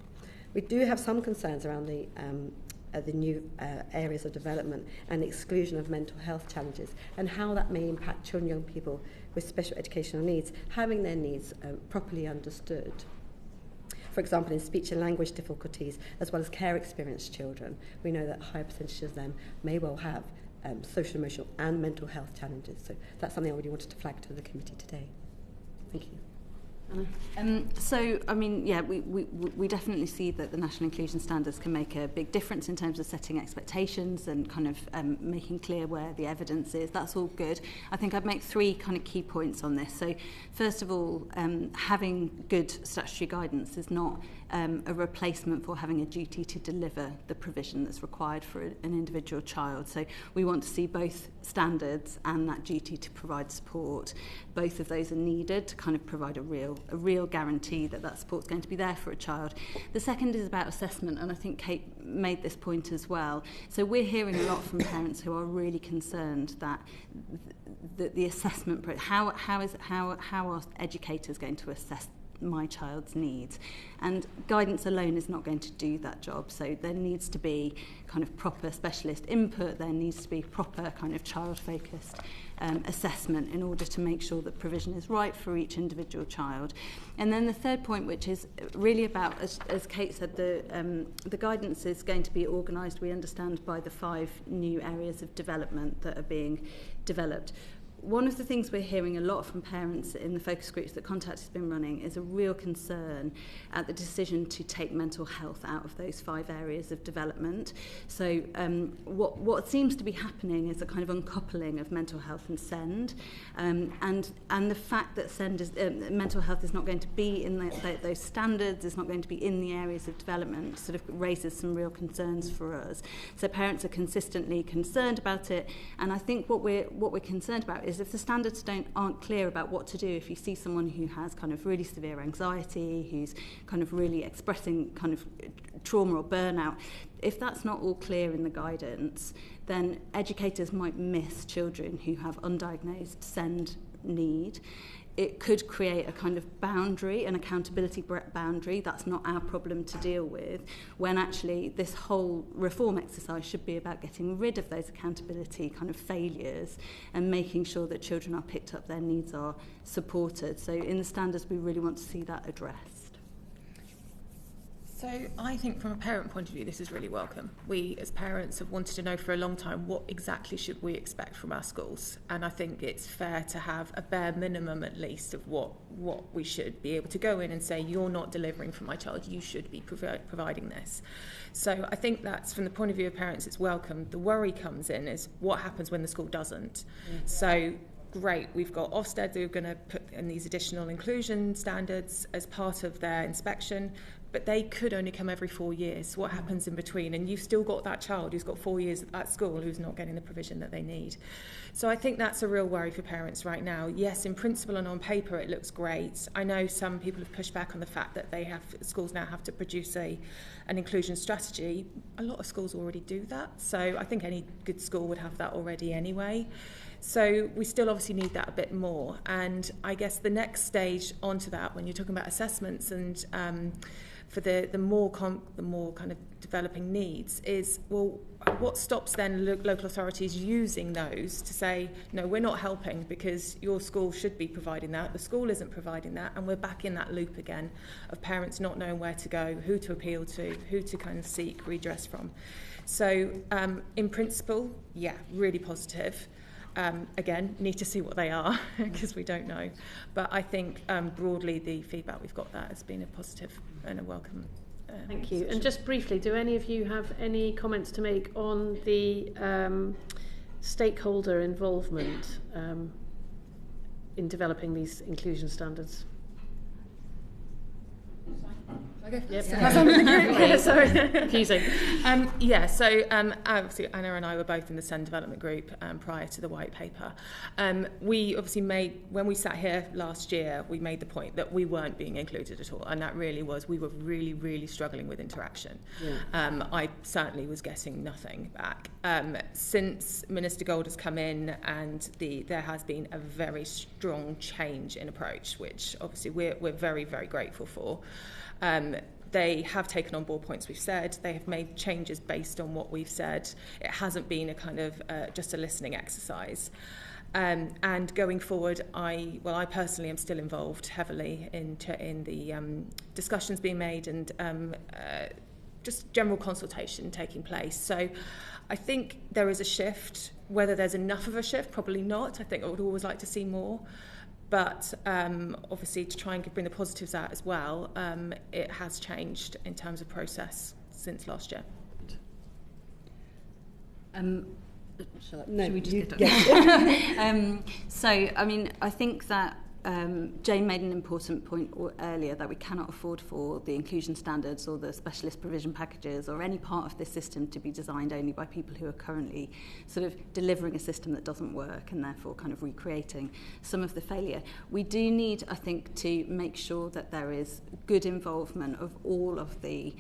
We do have some concerns around the new areas of development and the exclusion of mental health challenges and how that may impact children and young people with special educational needs, having their needs properly understood. For example, in speech and language difficulties, as well as care experienced children, we know that a higher percentage of them may well have social, emotional and mental health challenges. So that's something I really wanted to flag to the committee today. Thank you. So, I mean, yeah, we definitely see that the national inclusion standards can make a big difference in terms of setting expectations and kind of making clear where the evidence is. That's all good. I think I'd make 3 kind of key points on this. So, first of all, having good statutory guidance is not a replacement for having a duty to deliver the provision that's required for an individual child. So we want to see both standards and that duty to provide support. Both of those are needed to kind of provide a real guarantee that that support's going to be there for a child. The second is about assessment, and I think Kate made this point as well. So we're hearing a lot from parents who are really concerned that the assessment, how are educators going to assess my child's needs, and guidance alone is not going to do that job. So there needs to be kind of proper specialist input, there needs to be proper kind of child-focused assessment in order to make sure that provision is right for each individual child. And then the third point, which is really about, as Kate said, the guidance is going to be organised, we understand, by the 5 new areas of development that are being developed. one of the things we're hearing a lot from parents in the focus groups that Contact has been running is a real concern at the decision to take mental health out of those 5 areas of development. So what seems to be happening is a kind of uncoupling of mental health and SEND, and the fact that SEND is, mental health is not going to be in those standards, is not going to be in the areas of development, sort of raises some real concerns for us. So parents are consistently concerned about it, and I think what we're concerned about is if the standards aren't clear about what to do, if you see someone who has kind of really severe anxiety, who's kind of really expressing kind of trauma or burnout, if that's not all clear in the guidance, then educators might miss children who have undiagnosed SEND need. It could create a kind of boundary, an accountability boundary. That's not our problem to deal with, when actually this whole reform exercise should be about getting rid of those accountability kind of failures and making sure that children are picked up, their needs are supported. So in the standards, we really want to see that addressed. So I think from a parent point of view, this is really welcome. We as parents have wanted to know for a long time what exactly should we expect from our schools. And I think it's fair to have a bare minimum at least of what we should be able to go in and say, you're not delivering for my child, you should be providing this. So I think that's, from the point of view of parents, it's welcome. The worry comes in is what happens when the school doesn't. So great, we've got Ofsted who are going to put in these additional inclusion standards as part of their inspection, but they could only come every 4 years. What happens in between? And you've still got that child who's got 4 years at school who's not getting the provision that they need. So I think that's a real worry for parents right now. Yes, in principle and on paper it looks great. I know some people have pushed back on the fact that schools now have to produce an inclusion strategy. A lot of schools already do that, so I think any good school would have that already anyway. So we still obviously need that a bit more. And I guess the next stage onto that, when you're talking about assessments and for the more kind of developing needs, is, well, what stops then local authorities using those to say, no, we're not helping because your school should be providing that, the school isn't providing that, and we're back in that loop again of parents not knowing where to go, who to appeal to, who to kind of seek redress from. So in principle, yeah, really positive. Again, need to see what they are because we don't know. But I think broadly the feedback we've got there has been a positive and a welcome. Thank you. And just briefly, do any of you have any comments to make on the stakeholder involvement in developing these inclusion standards? Okay. Yep. Yeah. Sorry, confusing. So obviously Anna and I were both in the SEND development group prior to the white paper. We obviously when we sat here last year, we made the point that we weren't being included at all, and that really was, we were really, really struggling with interaction. Yeah. I certainly was getting nothing back. Since Minister Gold has come in, and there has been a very strong change in approach, which obviously we're very, very grateful for. They have taken on board points we've said. They have made changes based on what we've said. It hasn't been a kind of just a listening exercise. And going forward, I personally am still involved heavily in the discussions being made and just general consultation taking place. So I think there is a shift. Whether there's enough of a shift, probably not. I think I would always like to see more. But obviously, to try and bring the positives out as well, it has changed in terms of process since last year. Should we just get on? So, I mean, I think that Jane made an important point earlier that we cannot afford for the inclusion standards or the specialist provision packages or any part of this system to be designed only by people who are currently sort of delivering a system that doesn't work and therefore kind of recreating some of the failure. We do need, I think, to make sure that there is good involvement of all of the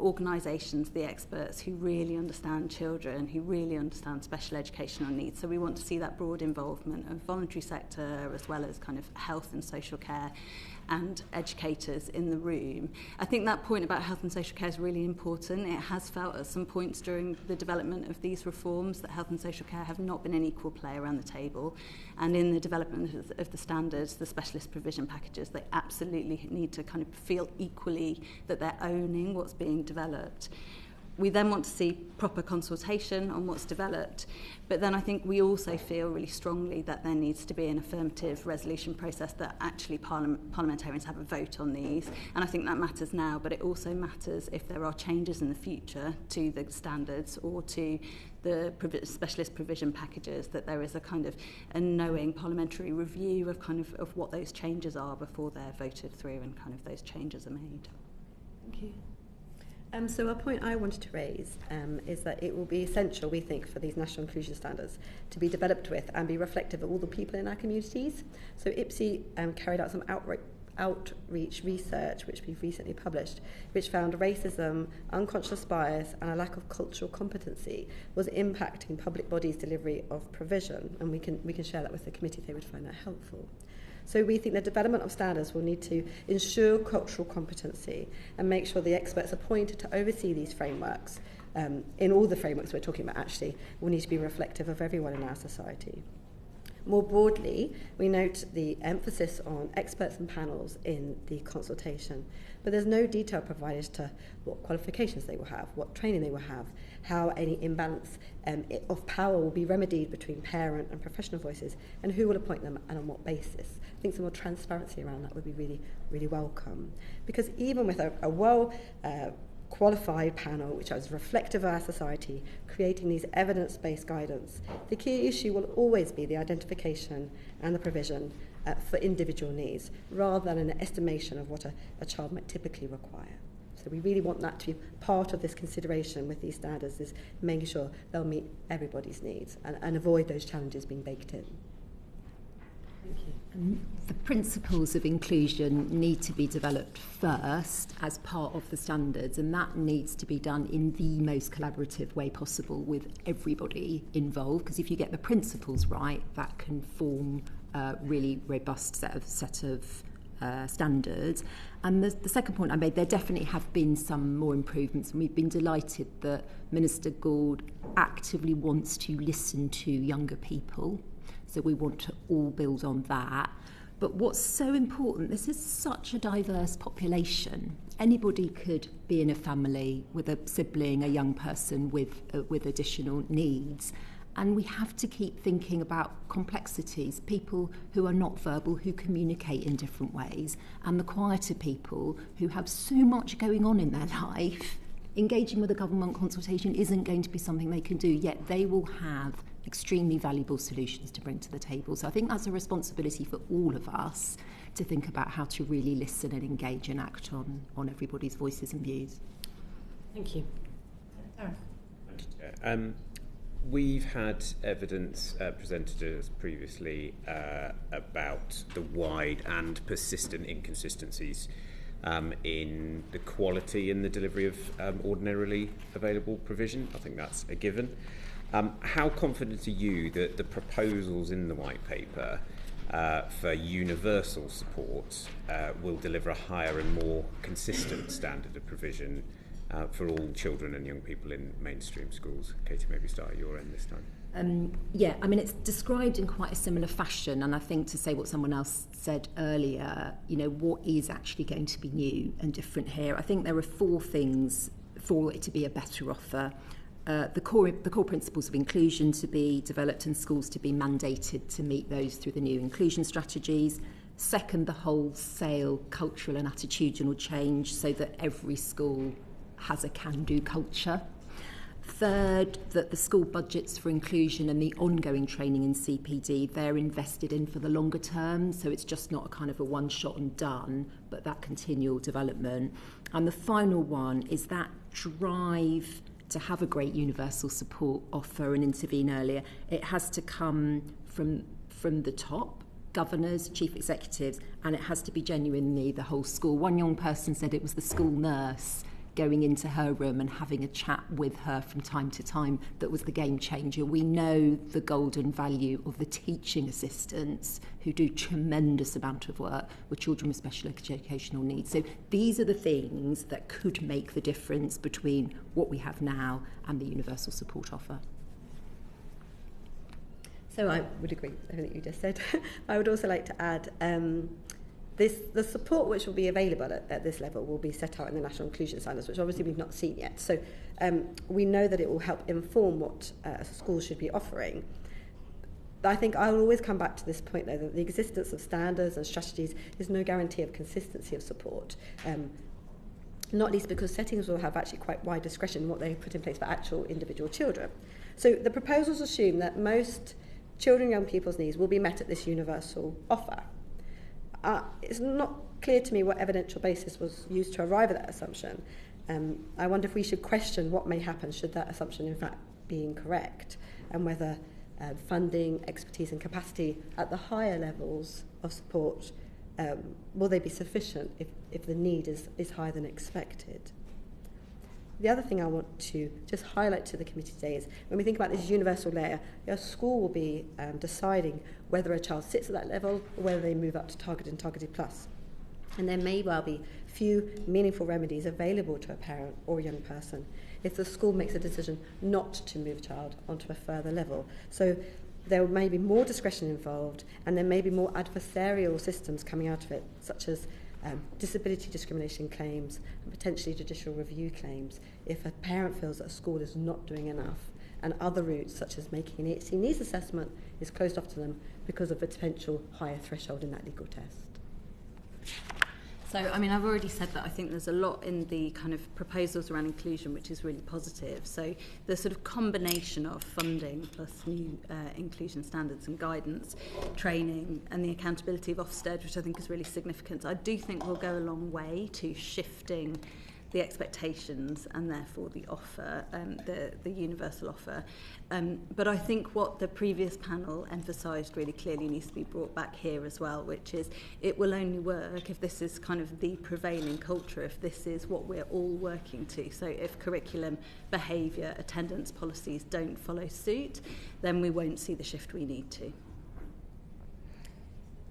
organisations, the experts who really understand children, who really understand special educational needs. So we want to see that broad involvement of voluntary sector as well as kind of health and social care and educators in the room. I think that point about health and social care is really important. It has felt at some points during the development of these reforms that health and social care have not been an equal play around the table. And in the development of the standards, the specialist provision packages, they absolutely need to kind of feel equally that they're owning what's being developed. We then want to see proper consultation on what's developed, but then I think we also feel really strongly that there needs to be an affirmative resolution process that actually parliamentarians have a vote on these, and I think that matters now, but it also matters if there are changes in the future to the standards or to the specialist provision packages, that there is a kind of a knowing parliamentary review of what those changes are before they're voted through and kind of those changes are made. Thank you. So a point I wanted to raise is that it will be essential, we think, for these national inclusion standards to be developed with and be reflective of all the people in our communities. So IPSI carried out some outreach research, which we've recently published, which found racism, unconscious bias and a lack of cultural competency was impacting public bodies' delivery of provision, and we can share that with the committee if they would find that helpful. So we think the development of standards will need to ensure cultural competency and make sure the experts appointed to oversee these frameworks, in all the frameworks we're talking about actually, will need to be reflective of everyone in our society. More broadly, we note the emphasis on experts and panels in the consultation, but there's no detail provided as to what qualifications they will have, what training they will have, how any imbalance of power will be remedied between parent and professional voices, and who will appoint them and on what basis. I think some more transparency around that would be really, really welcome. Because even with a well qualified panel which is reflective of our society, creating these evidence-based guidance, the key issue will always be the identification and the provision for individual needs, rather than an estimation of what a child might typically require. So we really want that to be part of this consideration with these standards, is making sure they'll meet everybody's needs and avoid those challenges being baked in. Thank you. The principles of inclusion need to be developed first as part of the standards, and that needs to be done in the most collaborative way possible with everybody involved, because if you get the principles right, that can form a really robust set of standards. And the second point I made, there definitely have been some more improvements, and we've been delighted that Minister Gould actively wants to listen to younger people. So we want to all build on that. But what's so important, this is such a diverse population. Anybody could be in a family with a sibling, a young person with additional needs. And we have to keep thinking about complexities, people who are not verbal, who communicate in different ways, and the quieter people who have so much going on in their life. Engaging with a government consultation isn't going to be something they can do, yet they will have extremely valuable solutions to bring to the table. So I think that's a responsibility for all of us to think about how to really listen and engage and act on everybody's voices and views. Thank you. We've had evidence presented to us previously about the wide and persistent inconsistencies in the quality in the delivery of ordinarily available provision. I think that's a given. How confident are you that the proposals in the white paper for universal support will deliver a higher and more consistent standard of provision for all children and young people in mainstream schools? Katie, maybe start at your end this time. Yeah, I mean, it's described in quite a similar fashion, and I think to say what someone else said earlier, you know, what is actually going to be new and different here? I think there are 4 things for it to be a better offer. The core principles of inclusion to be developed and schools to be mandated to meet those through the new inclusion strategies. Second, the wholesale cultural and attitudinal change so that every school has a can-do culture. Third, that the school budgets for inclusion and the ongoing training in CPD, they're invested in for the longer term, so it's just not a kind of a one-shot and done, but that continual development. And the final one is that drive to have a great universal support offer and intervene earlier. It has to come from the top, governors, chief executives, and it has to be genuinely the whole school. One young person said it was the school nurse going into her room and having a chat with her from time to time that was the game changer. We know the golden value of the teaching assistants who do tremendous amount of work with children with special educational needs. So these are the things that could make the difference between what we have now and the universal support offer. So I would agree with everything you just said. I would also like to add The support which will be available at this level will be set out in the National Inclusion Standards, which obviously we've not seen yet. So we know that it will help inform what schools should be offering. I think I'll always come back to this point, though, that the existence of standards and strategies is no guarantee of consistency of support. Not least because settings will have actually quite wide discretion in what they put in place for actual individual children. So the proposals assume that most children and young people's needs will be met at this universal offer. It's not clear to me what evidential basis was used to arrive at that assumption. I wonder if we should question what may happen should that assumption in fact be incorrect, and whether funding, expertise and capacity at the higher levels of support, will they be sufficient if the need is higher than expected? The other thing I want to just highlight to the committee today is when we think about this universal layer, your school will be deciding whether a child sits at that level or whether they move up to target and targeted plus. And there may well be few meaningful remedies available to a parent or a young person if the school makes a decision not to move a child onto a further level. So there may be more discretion involved, and there may be more adversarial systems coming out of it, such as disability discrimination claims and potentially judicial review claims if a parent feels that a school is not doing enough, and other routes such as making an EHC needs assessment is closed off to them because of a potential higher threshold in that legal test. So, I mean, I've already said that I think there's a lot in the kind of proposals around inclusion which is really positive. So the sort of combination of funding plus new inclusion standards and guidance, training and the accountability of Ofsted, which I think is really significant, I do think will go a long way to shifting the expectations and therefore the offer, the universal offer. But I think what the previous panel emphasised really clearly needs to be brought back here as well, which is it will only work if this is kind of the prevailing culture, if this is what we're all working to. So if curriculum, behaviour, attendance policies don't follow suit, then we won't see the shift we need to.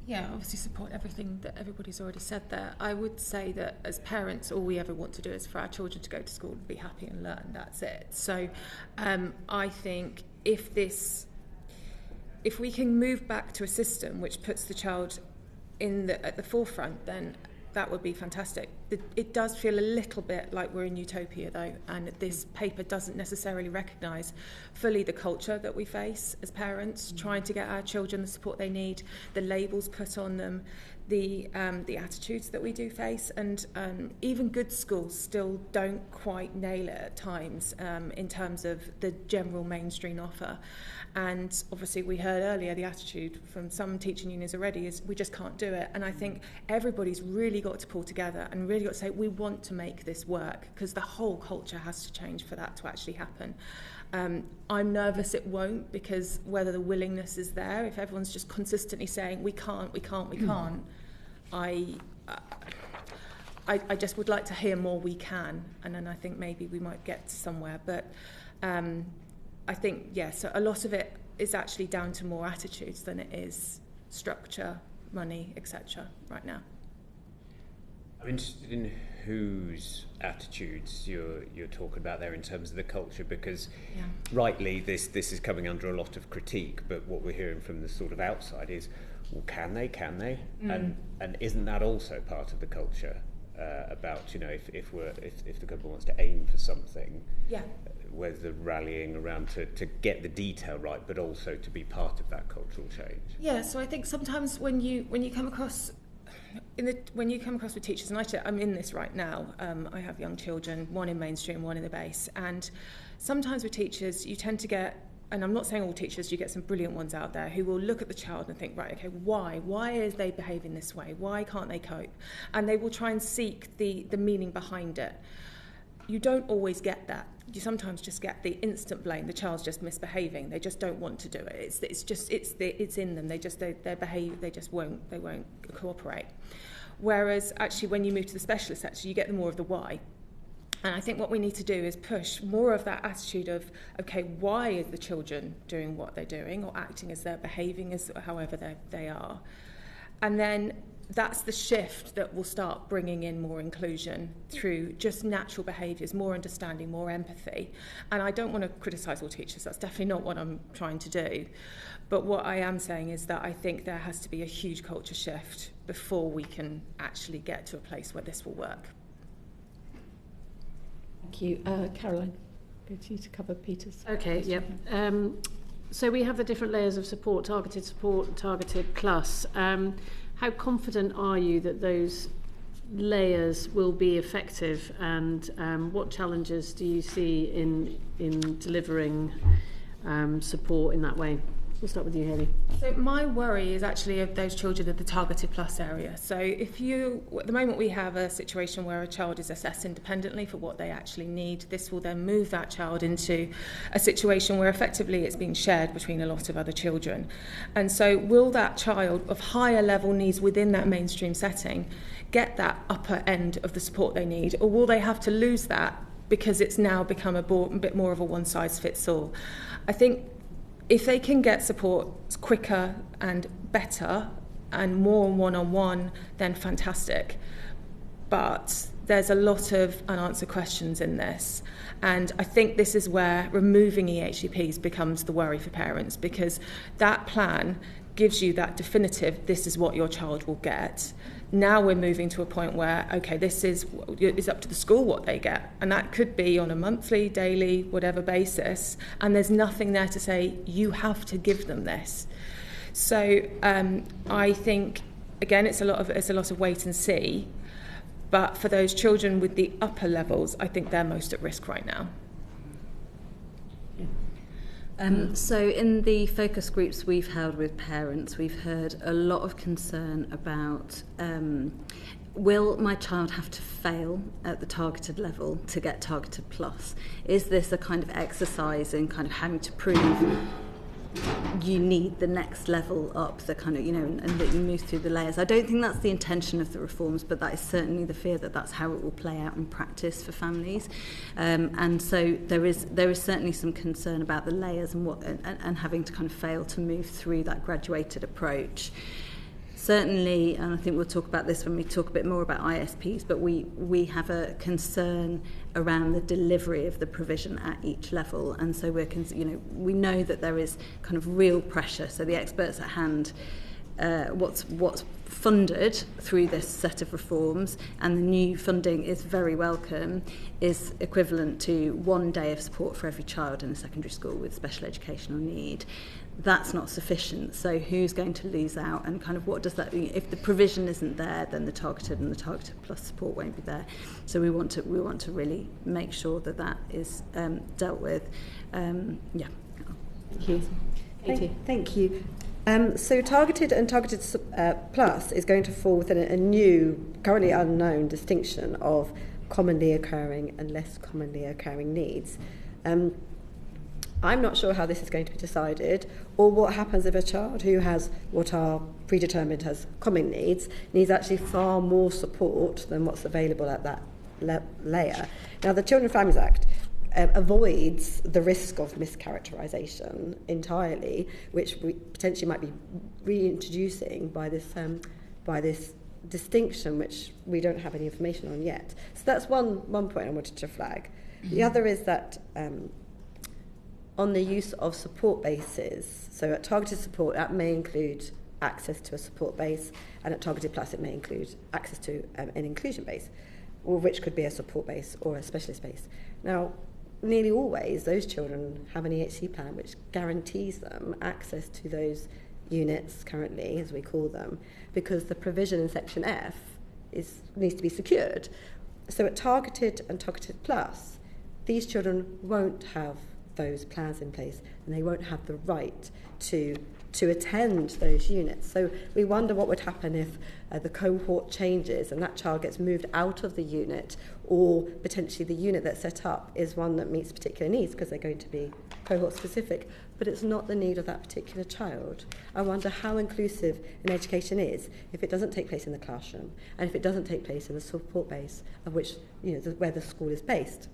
Yeah, obviously support everything that everybody's already said there. I would say that as parents, all we ever want to do is for our children to go to school and be happy and learn. That's it. So I think if we can move back to a system which puts the child at the forefront, then that would be fantastic. It does feel a little bit like we're in utopia, though, and this paper doesn't necessarily recognise fully the culture that we face as parents, trying to get our children the support they need, the labels put on them, the attitudes that we do face, and even good schools still don't quite nail it at times in terms of the general mainstream offer. And obviously we heard earlier the attitude from some teaching unions already is we just can't do it. And I think everybody's really got to pull together and really got to say we want to make this work, because the whole culture has to change for that to actually happen. I'm nervous it won't, because whether the willingness is there, if everyone's just consistently saying we can't, I just would like to hear more we can, and then I think maybe we might get somewhere. But I think, yes, so a lot of it is actually down to more attitudes than it is structure, money, etc. right now. I'm interested in whose attitudes you're talking about there in terms of the culture, because rightly this is coming under a lot of critique, but what we're hearing from the sort of outside is, well, can they? And isn't that also part of the culture? About, you know, if the government wants to aim for something, whether the rallying around to get the detail right, but also to be part of that cultural change. Yeah, so I think sometimes when you come across with teachers, and I'm in this right now, I have young children, one in mainstream, one in the base, and sometimes with teachers you tend to get, and I'm not saying all teachers, you get some brilliant ones out there who will look at the child and think, right, okay, why is they behaving this way? Why can't they cope? And they will try and seek the meaning behind it. You don't always get that. You sometimes just get the instant blame. The child's just misbehaving. They just don't want to do it. It's in them. They behave. They won't cooperate. Whereas actually, when you move to the specialist section, you get more of the why. And I think what we need to do is push more of that attitude of, okay, why is the children doing what they're doing or acting as they're behaving as however they are? And then that's the shift that will start bringing in more inclusion through just natural behaviours, more understanding, more empathy. And I don't want to criticise all teachers. That's definitely not what I'm trying to do. But what I am saying is that I think there has to be a huge culture shift before we can actually get to a place where this will work. Thank you. Caroline, go to you to cover Peter's. Okay, yep. So we have the different layers of support, targeted plus. How confident are you that those layers will be effective, and what challenges do you see in delivering support in that way? We'll start with you, Hayley. So my worry is actually of those children in the targeted plus area. So at the moment we have a situation where a child is assessed independently for what they actually need. This will then move that child into a situation where effectively it's being shared between a lot of other children. And so will that child of higher level needs within that mainstream setting get that upper end of the support they need, or will they have to lose that because it's now become a bit more of a one-size-fits-all? I think if they can get support quicker and better and more one-on-one, then fantastic. But there's a lot of unanswered questions in this. And I think this is where removing EHCPs becomes the worry for parents, because that plan gives you that definitive, this is what your child will get. Now we're moving to a point where, okay, it's up to the school what they get. And that could be on a monthly, daily, whatever basis. And there's nothing there to say, you have to give them this. So I think, again, it's a lot of wait and see. But for those children with the upper levels, I think they're most at risk right now. So in the focus groups we've held with parents, we've heard a lot of concern about will my child have to fail at the targeted level to get targeted plus? Is this a kind of exercise in kind of having to prove you need the next level up, the kind of, and that you move through the layers? I don't think that's the intention of the reforms, but that is certainly the fear that that's how it will play out in practice for families. And so there is certainly some concern about the layers and having to kind of fail to move through that graduated approach. Certainly, and I think we'll talk about this when we talk a bit more about ISPs, but we have a concern around the delivery of the provision at each level, and so we know that there is kind of real pressure. So the experts at hand, what's funded through this set of reforms, and the new funding is very welcome, is equivalent to 1 day of support for every child in a secondary school with special educational need. That's not sufficient. So who's going to lose out, and kind of what does that mean? If the provision isn't there, then the targeted and the targeted plus support won't be there. So we want to really make sure that that is dealt with. Yeah. Thank you. So targeted and targeted plus is going to fall within a new, currently unknown distinction of commonly occurring and less commonly occurring needs. I'm not sure how this is going to be decided, or what happens if a child who has what are predetermined as common needs actually far more support than what's available at that layer. Now, the Children and Families Act avoids the risk of mischaracterisation entirely, which we potentially might be reintroducing by this distinction, which we don't have any information on yet. So that's one point I wanted to flag. The other is that on the use of support bases, so at targeted support, that may include access to a support base, and at targeted plus, it may include access to an inclusion base, or which could be a support base or a specialist base. Now, nearly always, those children have an EHC plan which guarantees them access to those units currently, as we call them, because the provision in Section F needs to be secured. So at targeted and targeted plus, these children won't have those plans in place, and they won't have the right to attend those units. So we wonder what would happen if the cohort changes and that child gets moved out of the unit, or potentially the unit that's set up is one that meets particular needs because they're going to be cohort specific, but it's not the need of that particular child. I wonder how inclusive an education is if it doesn't take place in the classroom, and if it doesn't take place in the support base of which, where the school is based.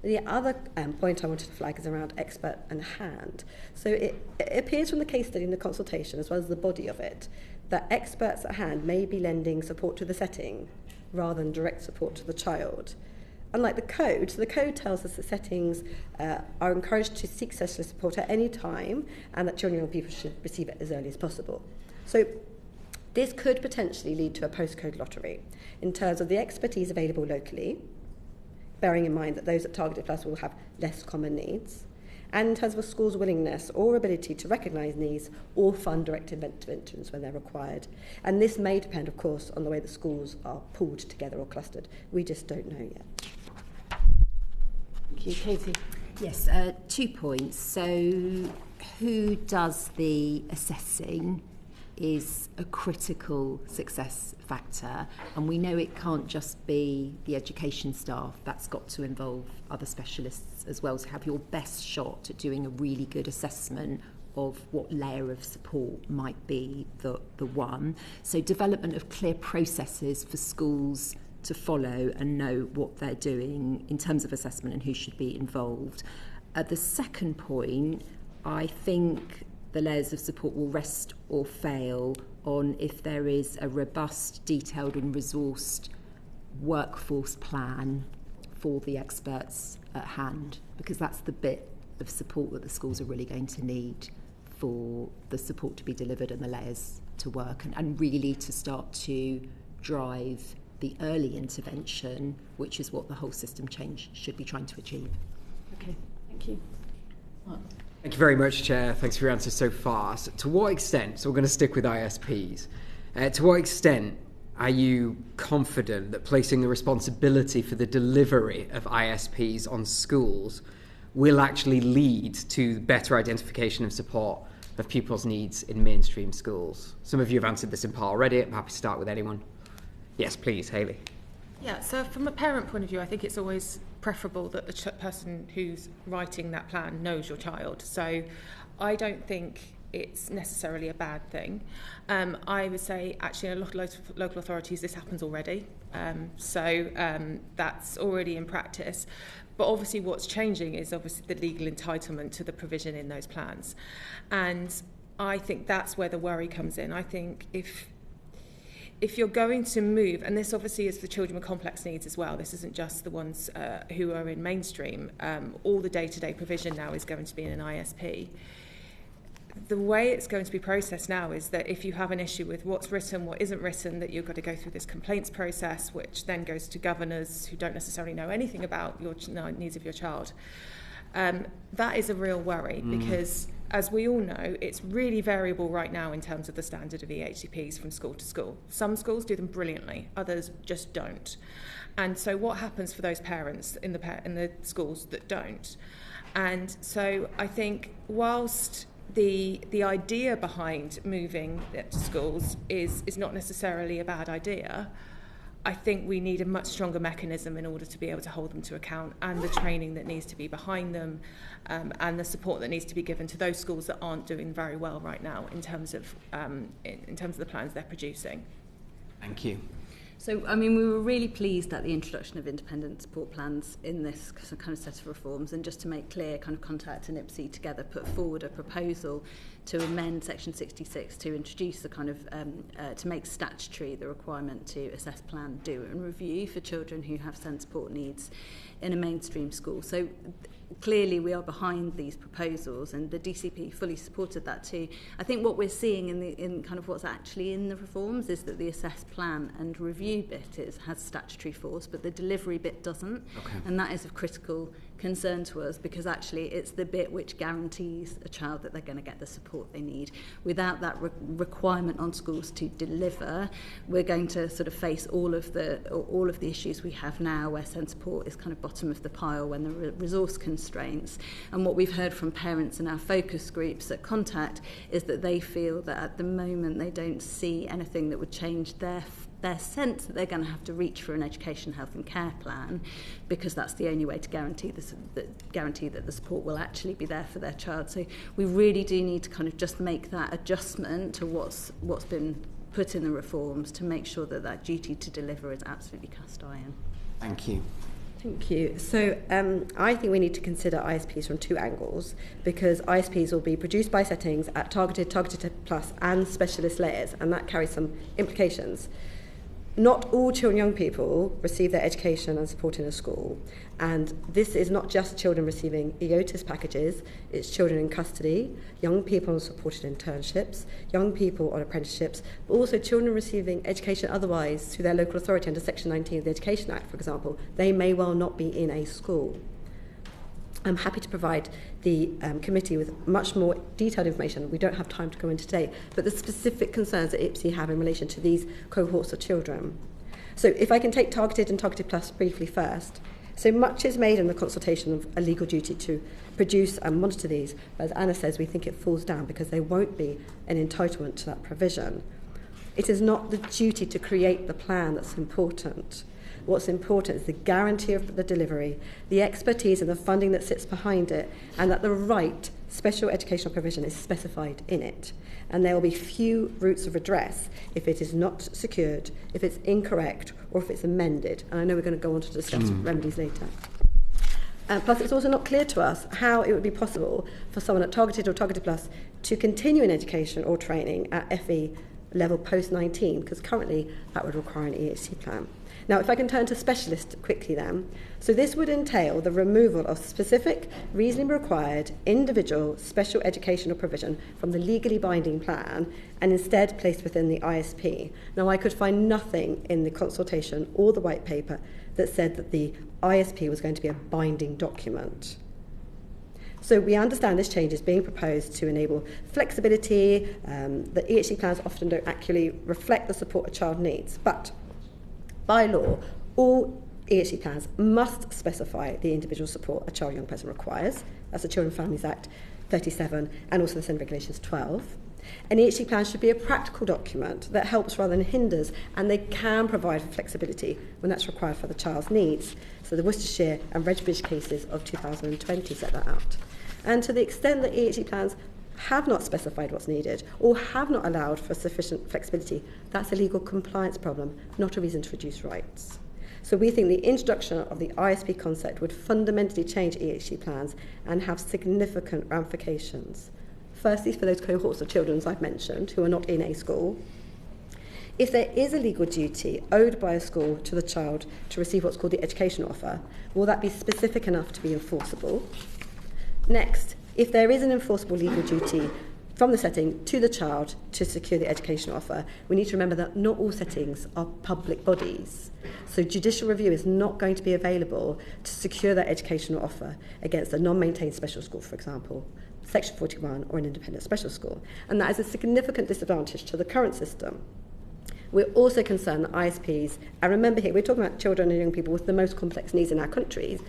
The other point I wanted to flag is around expert and hand. So it appears from the case study and the consultation, as well as the body of it, that experts at hand may be lending support to the setting rather than direct support to the child. Unlike the code, so the code tells us that settings are encouraged to seek specialist support at any time, and that children and young people should receive it as early as possible. So This could potentially lead to a postcode lottery in terms of the expertise available locally, bearing in mind that those at targeted classes will have less common needs, and in terms of a school's willingness or ability to recognise needs or fund direct interventions when they're required. And this may depend, of course, on the way the schools are pulled together or clustered. We just don't know yet. Thank you, Katie. Yes, 2 points. So who does the assessing is a critical success factor, and we know it can't just be the education staff. That's got to involve other specialists as well to have your best shot at doing a really good assessment of what layer of support might be the one. So development of clear processes for schools to follow and know what they're doing in terms of assessment and who should be involved. At the second point, I think the layers of support will rest or fail on if there is a robust, detailed and resourced workforce plan for the experts at hand, because that's the bit of support that the schools are really going to need for the support to be delivered and the layers to work, and really to start to drive the early intervention, which is what the whole system change should be trying to achieve. Okay, thank you. Thank you very much, Chair. Thanks for your answers so far. So to what extent, so we're going to stick with ISPs, to what extent are you confident that placing the responsibility for the delivery of ISPs on schools will actually lead to better identification and support of pupils' needs in mainstream schools? Some of you have answered this in part already. I'm happy to start with anyone. Yes, please, Hayley. Yeah, so from a parent point of view, I think it's always preferable that the person who's writing that plan knows your child. So I don't think it's necessarily a bad thing. I would say actually in a lot of local authorities this happens already. So that's already in practice. But obviously what's changing is obviously the legal entitlement to the provision in those plans. And I think that's where the worry comes in. I think if you're going to move, and this obviously is the children with complex needs as well, this isn't just the ones who are in mainstream, all the day-to-day provision now is going to be in an ISP. The way it's going to be processed now is that if you have an issue with what's written, what isn't written, that you've got to go through this complaints process, which then goes to governors who don't necessarily know anything about your needs of your child. That is a real worry because, as we all know, it's really variable right now in terms of the standard of EHCPs from school to school. Some schools do them brilliantly, others just don't. And so what happens for those parents in the schools that don't? And so I think whilst the idea behind moving it to schools is not necessarily a bad idea, I think we need a much stronger mechanism in order to be able to hold them to account, and the training that needs to be behind them, and the support that needs to be given to those schools that aren't doing very well right now in terms of the plans they're producing. Thank you. So, I mean, we were really pleased at the introduction of independent support plans in this kind of set of reforms, and just to make clear, kind of Contact and IPSI together put forward a proposal to amend Section 66 to introduce the kind of, to make statutory the requirement to assess, plan, do and review for children who have SEND support needs in a mainstream school. So clearly we are behind these proposals, and the DCP fully supported that too. I think what we're seeing in kind of what's actually in the reforms is that the assess, plan and review bit has statutory force, but the delivery bit doesn't. Okay. And that is of critical concern to us, because actually it's the bit which guarantees a child that they're going to get the support they need. Without that requirement on schools to deliver, we're going to sort of face all of the issues we have now, where SEND support is kind of bottom of the pile when the resource constraints. And what we've heard from parents in our focus groups at Contact is that they feel that at the moment they don't see anything that would change their sense that they're going to have to reach for an education, health and care plan, because that's the only way to guarantee that the support will actually be there for their child. So we really do need to kind of just make that adjustment to what's been put in the reforms to make sure that that duty to deliver is absolutely cast iron. Thank you. Thank you. So I think we need to consider ISPs from two angles, because ISPs will be produced by settings at targeted plus and specialist layers, and that carries some implications. Not all children and young people receive their education and support in a school, and this is not just children receiving EOTIS packages, it's children in custody, young people on supported internships, young people on apprenticeships, but also children receiving education otherwise through their local authority under Section 19 of the Education Act, for example. They may well not be in a school. I'm happy to provide the committee with much more detailed information. We don't have time to go into today, but the specific concerns that IPSI have in relation to these cohorts of children. So if I can take targeted and targeted plus briefly first. So much is made in the consultation of a legal duty to produce and monitor these, but as Anna says, we think it falls down because there won't be an entitlement to that provision. It is not the duty to create the plan that's important. What's important is the guarantee of the delivery, the expertise and the funding that sits behind it, and that the right special educational provision is specified in it. And there will be few routes of redress if it is not secured, if it's incorrect, or if it's amended. And I know we're going to go on to discuss remedies later. Plus, it's also not clear to us how it would be possible for someone at Targeted or Targeted Plus to continue in education or training at FE level post-19, because currently that would require an EHC plan. Now, if I can turn to specialist quickly then. So this would entail the removal of specific, reasonably required, individual special educational provision from the legally binding plan and instead placed within the ISP. Now, I could find nothing in the consultation or the white paper that said that the ISP was going to be a binding document. So we understand this change is being proposed to enable flexibility. The EHC plans often don't accurately reflect the support a child needs, but by law, all EHC plans must specify the individual support a child or young person requires. That's the Children and Families Act 37 and also the Senate Regulations 12. An EHC plan should be a practical document that helps rather than hinders, and they can provide for flexibility when that's required for the child's needs. So the Worcestershire and Redbridge cases of 2020 set that out. And to the extent that EHC plans have not specified what's needed or have not allowed for sufficient flexibility, that's a legal compliance problem, not a reason to reduce rights. So we think the introduction of the ISP concept would fundamentally change EHC plans and have significant ramifications. Firstly, for those cohorts of children, as I've mentioned, who are not in a school. If there is a legal duty owed by a school to the child to receive what's called the educational offer, will that be specific enough to be enforceable? Next, if there is an enforceable legal duty from the setting to the child to secure the educational offer, we need to remember that not all settings are public bodies. So judicial review is not going to be available to secure that educational offer against a non-maintained special school, for example, Section 41 or an independent special school. And that is a significant disadvantage to the current system. We're also concerned that ISPs, and remember here, we're talking about children and young people with the most complex needs in our countries,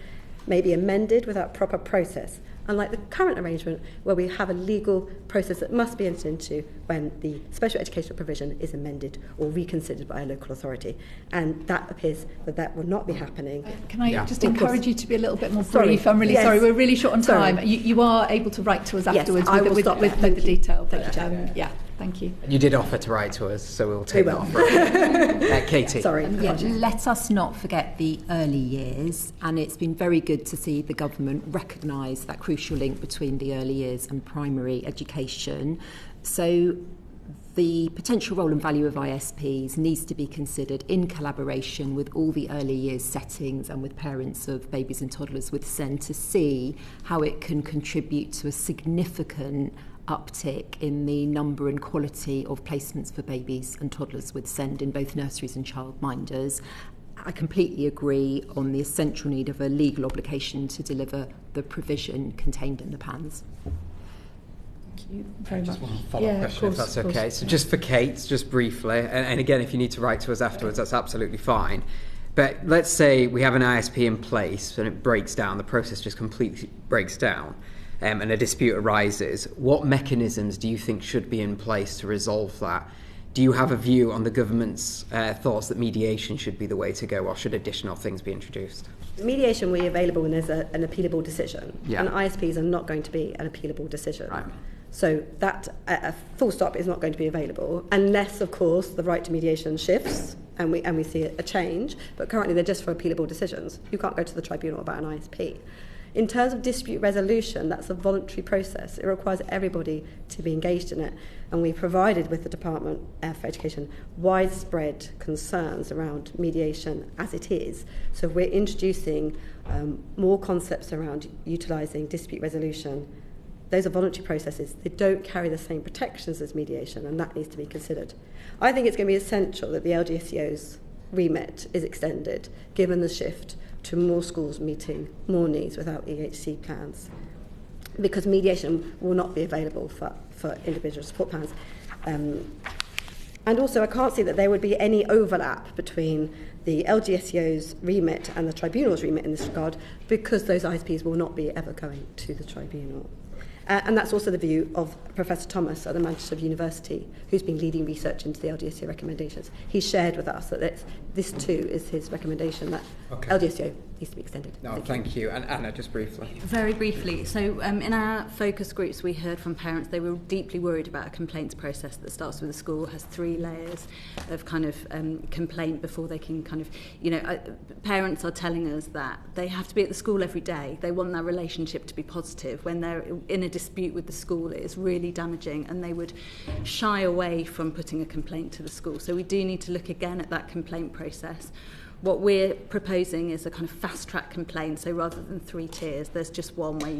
may be amended without proper process, unlike the current arrangement where we have a legal process that must be entered into when the special educational provision is amended or reconsidered by a local authority. And that appears that that will not be happening. Can I just encourage you to be a little bit more brief? I'm really sorry, we're really short on time. You are able to write to us afterwards with the detail. Yeah, thank you. You did offer to write to us, so we'll take that offer. Katie. Sorry. Let us not forget the early years, and it's been very good to see the government recognise that crucial link between the early years and primary education. So the potential role and value of ISPs needs to be considered in collaboration with all the early years settings and with parents of babies and toddlers with SEND to see how it can contribute to a significant uptick in the number and quality of placements for babies and toddlers with SEND in both nurseries and childminders. I completely agree on the essential need of a legal obligation to deliver the provision contained in the PANS. Thank you very much. Just one follow-up question, if that's okay. So just for Kate, just briefly, and again, if you need to write to us afterwards, that's absolutely fine. But let's say we have an ISP in place and it breaks down, the process just completely breaks down, and a dispute arises. What mechanisms do you think should be in place to resolve that? Do you have a view on the government's thoughts that mediation should be the way to go, or should additional things be introduced? Mediation will be available when there's an appealable decision, and ISPs are not going to be an appealable decision. Right. So that a full stop is not going to be available unless, of course, the right to mediation shifts and we see a change. But currently they're just for appealable decisions. You can't go to the tribunal about an ISP. In terms of dispute resolution, that's a voluntary process. It requires everybody to be engaged in it. And we provided with the Department for Education widespread concerns around mediation as it is. So we're introducing more concepts around utilising dispute resolution. Those are voluntary processes. They don't carry the same protections as mediation, and that needs to be considered. I think it's going to be essential that the LGSEO's remit is extended, given the shift to more schools meeting more needs without EHC plans, because mediation will not be available for individual support plans. And also, I can't see that there would be any overlap between the LGSEO's remit and the tribunal's remit in this regard, because those ISPs will not be ever going to the tribunal. And that's also the view of Professor Thomas at the Manchester University, who's been leading research into the LGSEO recommendations. He shared with us that this too is his recommendation, that LGSEO needs to be extended. No, thank you. And Anna, just briefly. Very briefly. So in our focus groups, we heard from parents they were deeply worried about a complaints process that starts with the school, has 3 layers of kind of complaint before they can kind of, parents are telling us that they have to be at the school every day. They want that relationship to be positive. When they're in a dispute with the school, it is really damaging, and they would shy away from putting a complaint to the school. So we do need to look again at that complaint process. What we're proposing is a kind of fast-track complaint, so rather than 3 tiers, there's just one where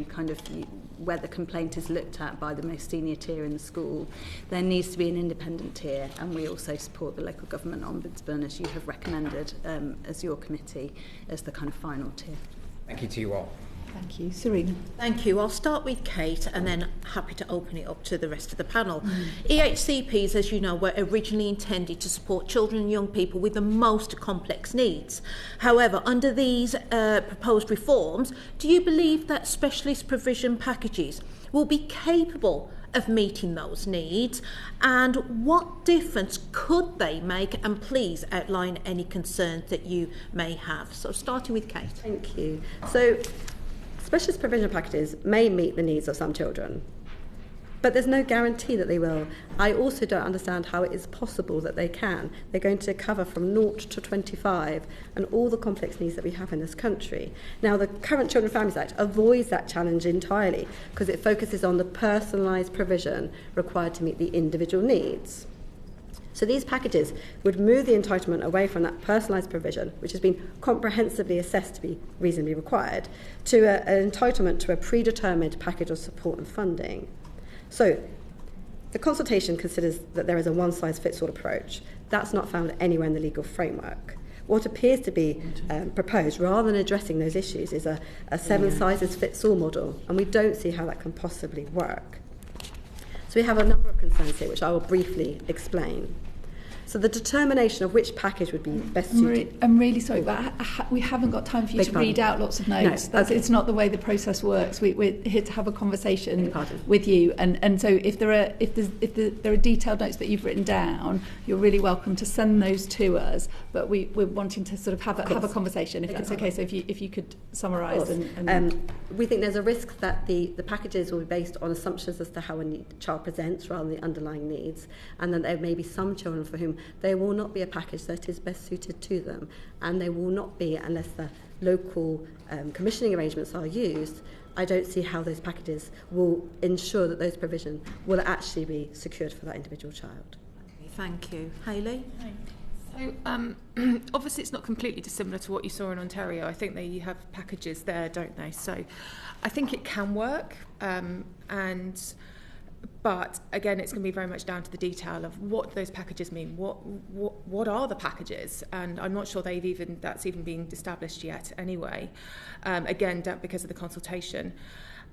where the complaint is looked at by the most senior tier in the school. There needs to be an independent tier, and we also support the local government ombudsman, as you have recommended, as your committee, as the kind of final tier. Thank you to you all. Thank you. Serena. Thank you. I'll start with Kate and then happy to open it up to the rest of the panel. EHCPs, as you know, were originally intended to support children and young people with the most complex needs. However, under these proposed reforms, do you believe that specialist provision packages will be capable of meeting those needs, and what difference could they make? And please outline any concerns that you may have. So starting with Kate. Thank you. So specialist provision packages may meet the needs of some children, but there's no guarantee that they will. I also don't understand how it is possible that they can. They're going to cover from 0 to 25 and all the complex needs that we have in this country. Now, the current Children and Families Act avoids that challenge entirely because it focuses on the personalised provision required to meet the individual needs. So these packages would move the entitlement away from that personalised provision, which has been comprehensively assessed to be reasonably required, to an entitlement to a predetermined package of support and funding. So the consultation considers that there is a one-size-fits-all approach. That's not found anywhere in the legal framework. What appears to be proposed, rather than addressing those issues, is a seven-sizes-fits-all model, and we don't see how that can possibly work. So we have a number of concerns here, which I will briefly explain. So the determination of which package would be best suited. I'm really sorry, but we haven't got time for you to read out lots of notes. No, it's not the way the process works. We're here to have a conversation with you, and so if there are detailed notes that you've written down, you're really welcome to send those to us. But we're wanting to sort of have a conversation, if that's okay. So if you could summarise and we think there's a risk that the packages will be based on assumptions as to how a child presents rather than the underlying needs, and then there may be some children for whom there will not be a package that is best suited to them, and they will not be unless the local commissioning arrangements are used. I don't see how those packages will ensure that those provisions will actually be secured for that individual child. Okay, thank you. Hayley? So, obviously it's not completely dissimilar to what you saw in Ontario. I think you have packages there, don't they? So I think it can work, but again, it's going to be very much down to the detail of what those packages mean. What are the packages? And I'm not sure that's even being established yet. Anyway, again, because of the consultation.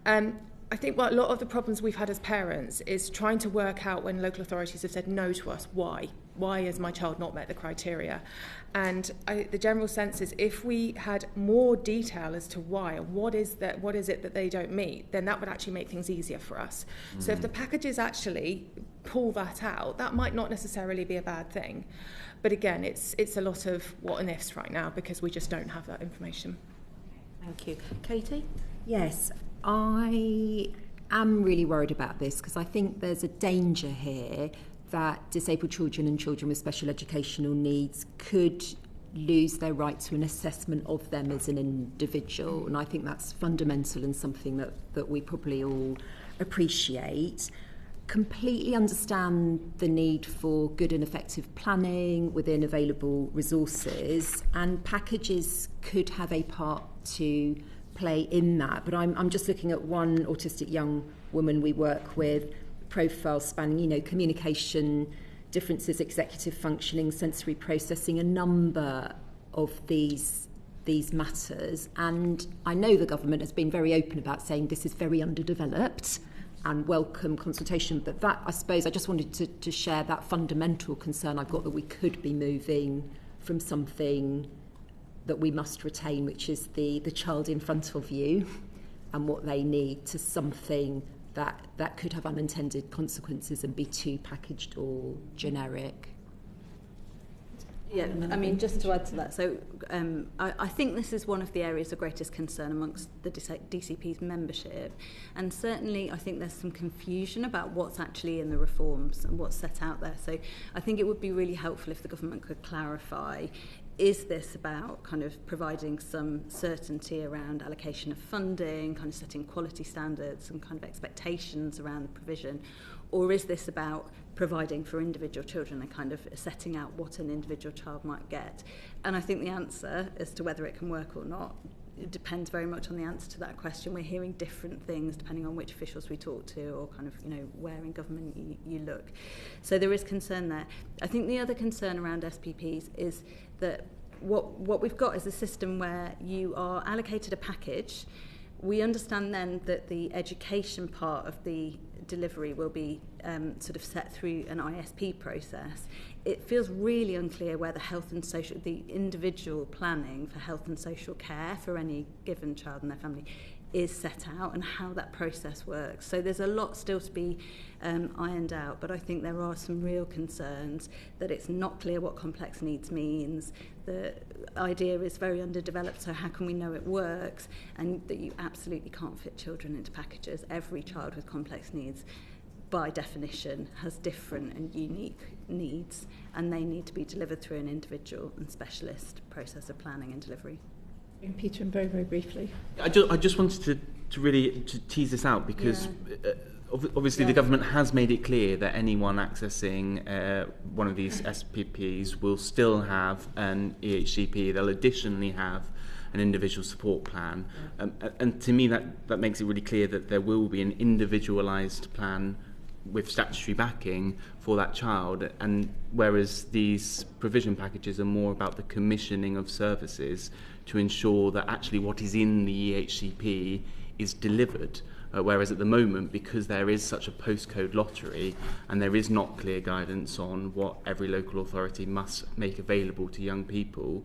I think a lot of the problems we've had as parents is trying to work out when local authorities have said no to us, why? Why has my child not met the criteria? And the general sense is if we had more detail as to why, and what is it that they don't meet, then that would actually make things easier for us. So if the packages actually pull that out, that might not necessarily be a bad thing. But again, it's a lot of what and ifs right now because we just don't have that information. Thank you. Katie? Yes. I am really worried about this because I think there's a danger here that disabled children and children with special educational needs could lose their right to an assessment of them as an individual. And I think that's fundamental and something that we probably all appreciate. Completely understand the need for good and effective planning within available resources, and packages could have a part to play in that. But I'm just looking at one autistic young woman we work with, profile spanning, communication differences, executive functioning, sensory processing, a number of these matters. And I know the government has been very open about saying this is very underdeveloped and welcome consultation, but that, I suppose, I just wanted to share that fundamental concern I've got, that we could be moving from something that we must retain, which is the child in front of you and what they need, to something that could have unintended consequences and be too packaged or generic. Yeah, I mean, just to add to that, so I think this is one of the areas of greatest concern amongst the DCP's membership, and certainly I think there's some confusion about what's actually in the reforms and what's set out there. So I think it would be really helpful if the government could clarify, is this about kind of providing some certainty around allocation of funding, kind of setting quality standards and kind of expectations around the provision, or is this about providing for individual children and kind of setting out what an individual child might get? And I think the answer as to whether it can work or not, it depends very much on the answer to that question. We're hearing different things depending on which officials we talk to, or kind of, where in government you look. So there is concern there. I think the other concern around SPPs is that what we've got is a system where you are allocated a package. We understand then that the education part of the delivery will be sort of set through an ISP process. It feels really unclear where the individual planning for health and social care for any given child and their family is set out, and how that process works. So there's a lot still to be ironed out, but I think there are some real concerns that it's not clear what complex needs means. The idea is very underdeveloped, so how can we know it works? And that you absolutely can't fit children into packages. Every child with complex needs, by definition, has different and unique needs, and they need to be delivered through an individual and specialist process of planning and delivery. Peter, and very, very briefly. I just wanted to really tease this out, because obviously the government has made it clear that anyone accessing one of these SPPs will still have an EHCP. They'll additionally have an individual support plan. And to me that makes it really clear that there will be an individualised plan with statutory backing for that child, and whereas these provision packages are more about the commissioning of services to ensure that actually what is in the EHCP is delivered, whereas at the moment, because there is such a postcode lottery and there is not clear guidance on what every local authority must make available to young people,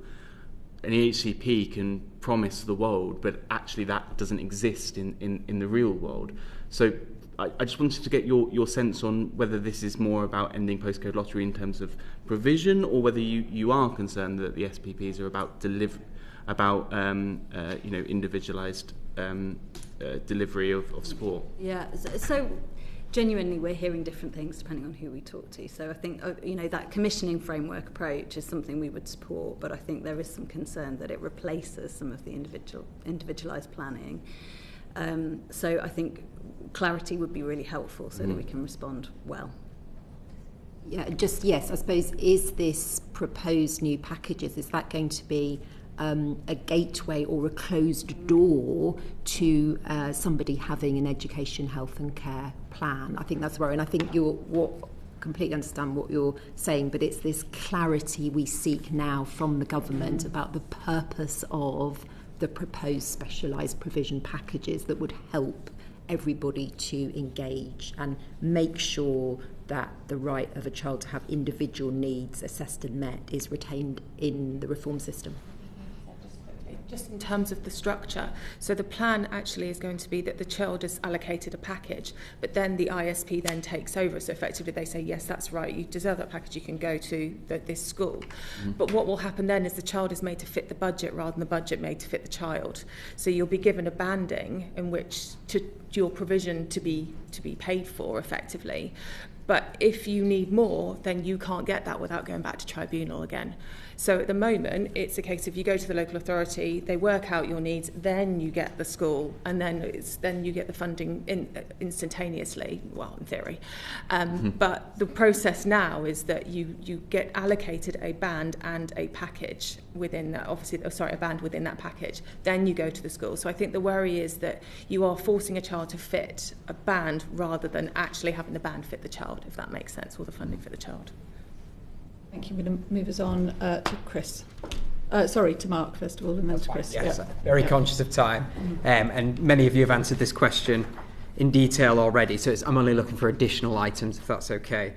an EHCP can promise the world, but actually that doesn't exist in the real world. So I just wanted to get your sense on whether this is more about ending postcode lottery in terms of provision, or whether you are concerned that the SPPs are about individualised delivery of support. Yeah, so genuinely we're hearing different things depending on who we talk to. So I think that commissioning framework approach is something we would support, but I think there is some concern that it replaces some of the individualised planning. So I think clarity would be really helpful so that we can respond well. Yeah, yes, I suppose, is this proposed new packages, is that going to be a gateway or a closed door to somebody having an education, health and care plan? I think that's where, and I think completely understand what you're saying, but it's this clarity we seek now from the government about the purpose of the proposed specialised provision packages that would help everybody to engage and make sure that the right of a child to have individual needs assessed and met is retained in the reform system. Just in terms of the structure, so the plan actually is going to be that the child is allocated a package, but then the ISP then takes over. So effectively they say, yes, that's right, you deserve that package, you can go to this school. But what will happen then is the child is made to fit the budget rather than the budget made to fit the child. So you'll be given a banding in which your provision to be to be paid for effectively. But if you need more, then you can't get that without going back to tribunal again. So at the moment, it's a case of you go to the local authority, they work out your needs, then you get the school, and then you get the funding instantaneously, well, in theory. But the process now is that you get allocated a band and a package within that, a band within that package. Then you go to the school. So I think the worry is that you are forcing a child to fit a band rather than actually having the band fit the child, if that makes sense, or the funding for the child. Thank you. I'm going to move us on to Chris. To Mark, first of all, and then to Chris. Yes, very conscious of time. And many of you have answered this question in detail already, so I'm only looking for additional items, if that's okay.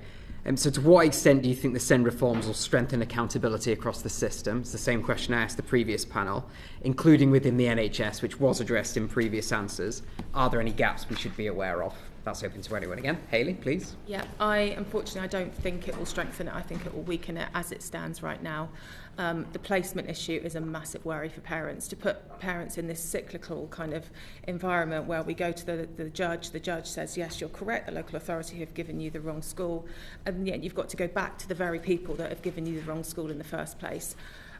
So to what extent do you think the SEND reforms will strengthen accountability across the system? It's the same question I asked the previous panel, including within the NHS, which was addressed in previous answers. Are there any gaps we should be aware of? That's open to anyone again. Hayley, please. Yeah, unfortunately, I don't think it will strengthen it. I think it will weaken it as it stands right now. The placement issue is a massive worry for parents. To put parents in this cyclical kind of environment where we go to the judge says, yes, you're correct, the local authority have given you the wrong school, and yet you've got to go back to the very people that have given you the wrong school in the first place.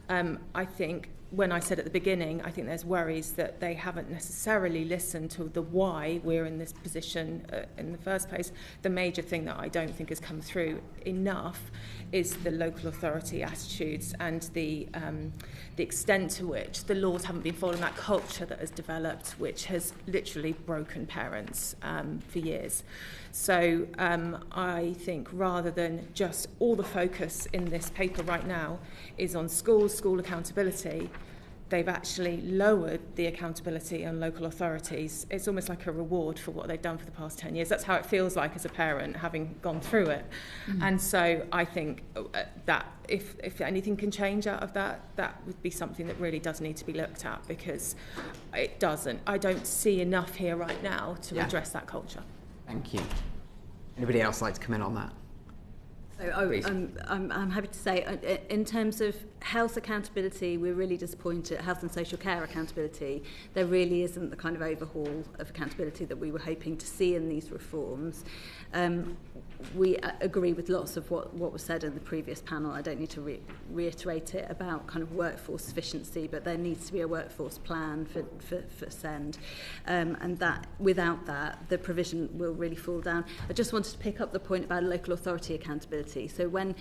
I think when I said at the beginning, I think there's worries that they haven't necessarily listened to the why we're in this position in the first place. The major thing that I don't think has come through enough is the local authority attitudes and the extent to which the laws haven't been following that culture that has developed, which has literally broken parents for years. So I think rather than just all the focus in this paper right now is on school accountability, they've actually lowered the accountability on local authorities. It's almost like a reward for what they've done for the past 10 years. That's how it feels like as a parent, having gone through it. And so I think that if anything can change out of that, that would be something that really does need to be looked at, because it doesn't. I don't see enough here right now to address that culture. Thank you. Anybody else like to come in on that? So I'm happy to say, in terms of health accountability, we're really disappointed. Health and social care accountability, there really isn't the kind of overhaul of accountability that we were hoping to see in these reforms. We agree with lots of what was said in the previous panel. I don't need to reiterate it about kind of workforce sufficiency, but there needs to be a workforce plan for SEND, and that without that, the provision will really fall down. I just wanted to pick up the point about local authority accountability. So when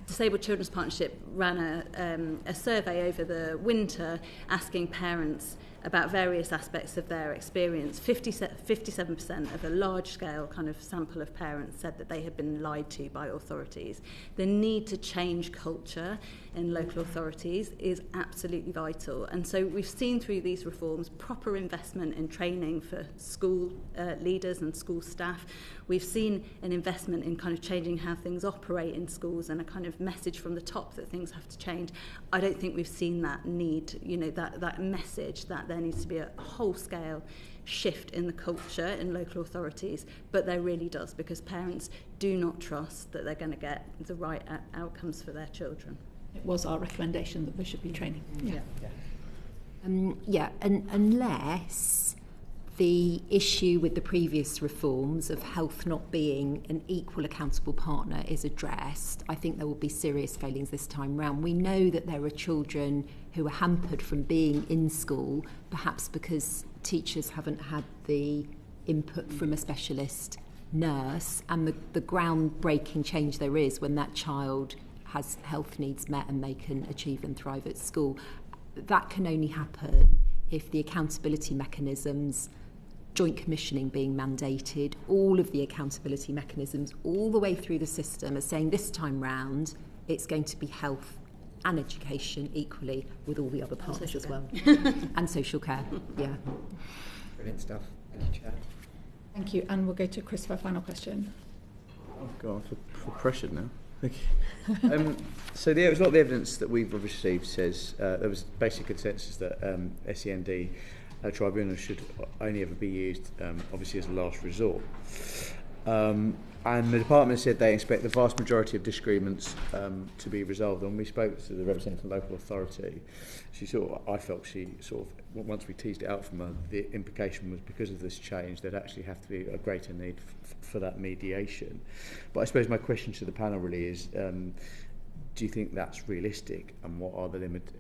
Disabled Children's Partnership ran a survey over the winter asking parents about various aspects of their experience, 57% of a large-scale kind of sample of parents said that they had been lied to by authorities. The need to change culture in local authorities is absolutely vital. And so we've seen through these reforms proper investment in training for school leaders and school staff. We've seen an investment in kind of changing how things operate in schools and a kind of message from the top that things have to change. I don't think we've seen that need, that message that there needs to be a whole-scale shift in the culture in local authorities, but there really does, because parents do not trust that they're going to get the right outcomes for their children. It was our recommendation that there should be training. And unless the issue with the previous reforms of health not being an equal accountable partner is addressed, I think there will be serious failings this time round. We know that there are children who are hampered from being in school, perhaps because teachers haven't had the input from a specialist nurse, and the groundbreaking change there is when that child has health needs met and they can achieve and thrive at school. That can only happen if the accountability mechanisms, joint commissioning being mandated, all of the accountability mechanisms all the way through the system are saying this time round it's going to be health and education equally with all the other partners as well. And social care, Brilliant stuff. Thank you, Chair. Thank you, and we'll go to Chris for a final question. Oh God, for pressure now. Thank you. So a lot of the evidence that we've received says there was basic consensus that SEND tribunals should only ever be used, obviously, as a last resort. And the department said they expect the vast majority of disagreements to be resolved. And we spoke to the representative of the local authority. I felt she once we teased it out from her, the implication was because of this change, there'd actually have to be a greater need for that mediation. But I suppose my question to the panel really is, do you think that's realistic, and what are the limits?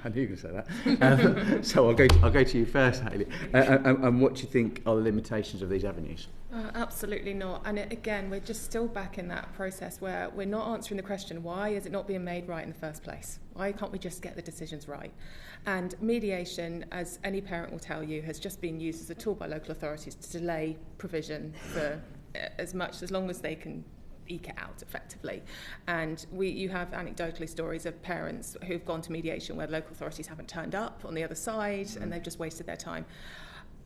I knew you were going to say that. So I'll go to you first, Hayley. And what do you think are the limitations of these avenues? Absolutely not. And again, we're just still back in that process where we're not answering the question, why is it not being made right in the first place? Why can't we just get the decisions right? And mediation, as any parent will tell you, has just been used as a tool by local authorities to delay provision for as long as they can eke it out effectively. And you have anecdotally stories of parents who've gone to mediation where local authorities haven't turned up on the other side and they've just wasted their time.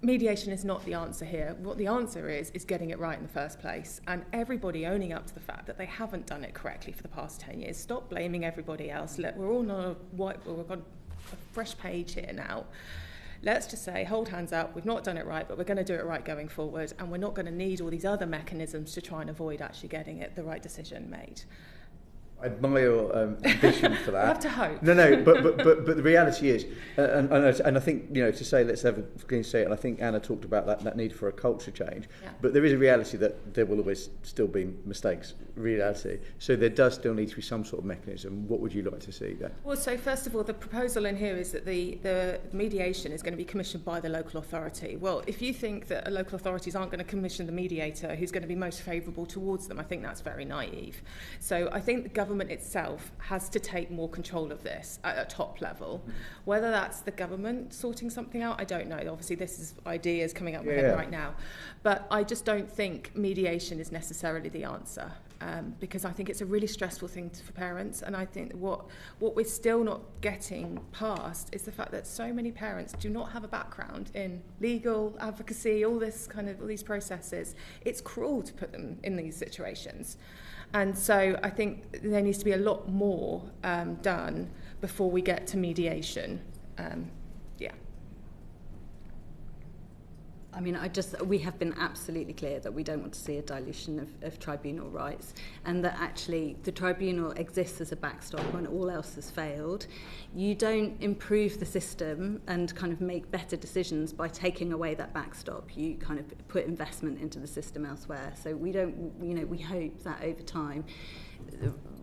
Mediation is not the answer here. What the answer is getting it right in the first place, and everybody owning up to the fact that they haven't done it correctly for the past 10 years. Stop blaming everybody else. We're all on we've got a fresh page here now. Let's just say, hold hands up, we've not done it right, but we're going to do it right going forward, and we're not going to need all these other mechanisms to try and avoid actually getting the right decision made. I admire your ambition for that. I have to hope. No, but the reality is, and I think, to say let's have a clean slate, and I think Anna talked about that need for a culture change. Yeah. But there is a reality that there will always still be mistakes. Reality. So there does still need to be some sort of mechanism. What would you like to see there? Well, so first of all, the proposal in here is that the mediation is going to be commissioned by the local authority. Well, if you think that local authorities aren't going to commission the mediator who's going to be most favourable towards them, I think that's very naive. So I think the government itself has to take more control of this at a top level. Whether that's the government sorting something out, I don't know. Obviously, this is ideas coming up with my head right now. But I just don't think mediation is necessarily the answer. Because I think it's a really stressful thing for parents, and I think what we're still not getting past is the fact that so many parents do not have a background in legal advocacy, all these processes. It's cruel to put them in these situations, and so I think there needs to be a lot more done before we get to mediation. I mean, we have been absolutely clear that we don't want to see a dilution of tribunal rights, and that actually the tribunal exists as a backstop when all else has failed. You don't improve the system and kind of make better decisions by taking away that backstop. You kind of put investment into the system elsewhere. So we hope that over time,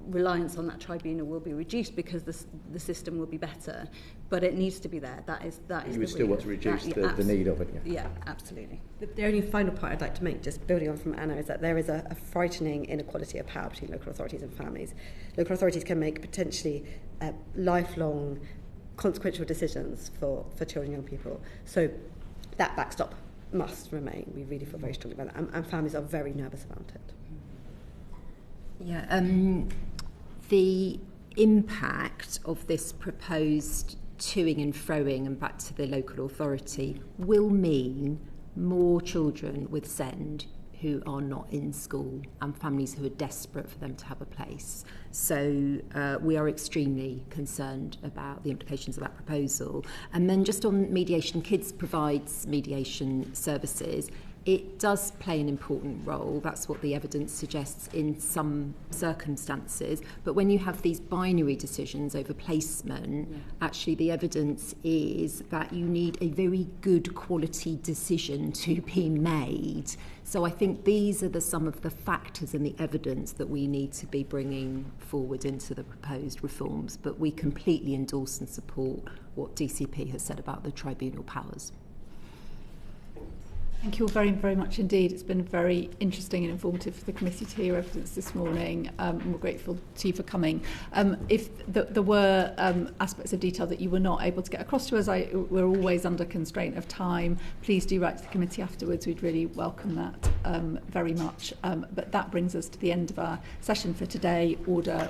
reliance on that tribunal will be reduced because the system will be better, but it needs to be there. That is. You would still want to reduce the need of it. Yeah, absolutely. The only final point I'd like to make, just building on from Anna, is that there is a frightening inequality of power between local authorities and families. Local authorities can make potentially lifelong consequential decisions for children and young people. So that backstop must remain. We really feel very strongly about that, and families are very nervous about it. Yeah, the impact of this proposed toing and froing and back to the local authority will mean more children with SEND who are not in school and families who are desperate for them to have a place. So we are extremely concerned about the implications of that proposal. And then just on mediation, Kids provides mediation services. It does play an important role. That's what the evidence suggests in some circumstances. But when you have these binary decisions over placement, actually the evidence is that you need a very good quality decision to be made. So I think these are some of the factors and the evidence that we need to be bringing forward into the proposed reforms. But we completely endorse and support what DCP has said about the tribunal powers. Thank you all very, very much indeed. It's been very interesting and informative for the committee to hear evidence this morning. We're grateful to you for coming. If there were aspects of detail that you were not able to get across to us, we're always under constraint of time. Please do write to the committee afterwards. We'd really welcome that very much. But that brings us to the end of our session for today. Order.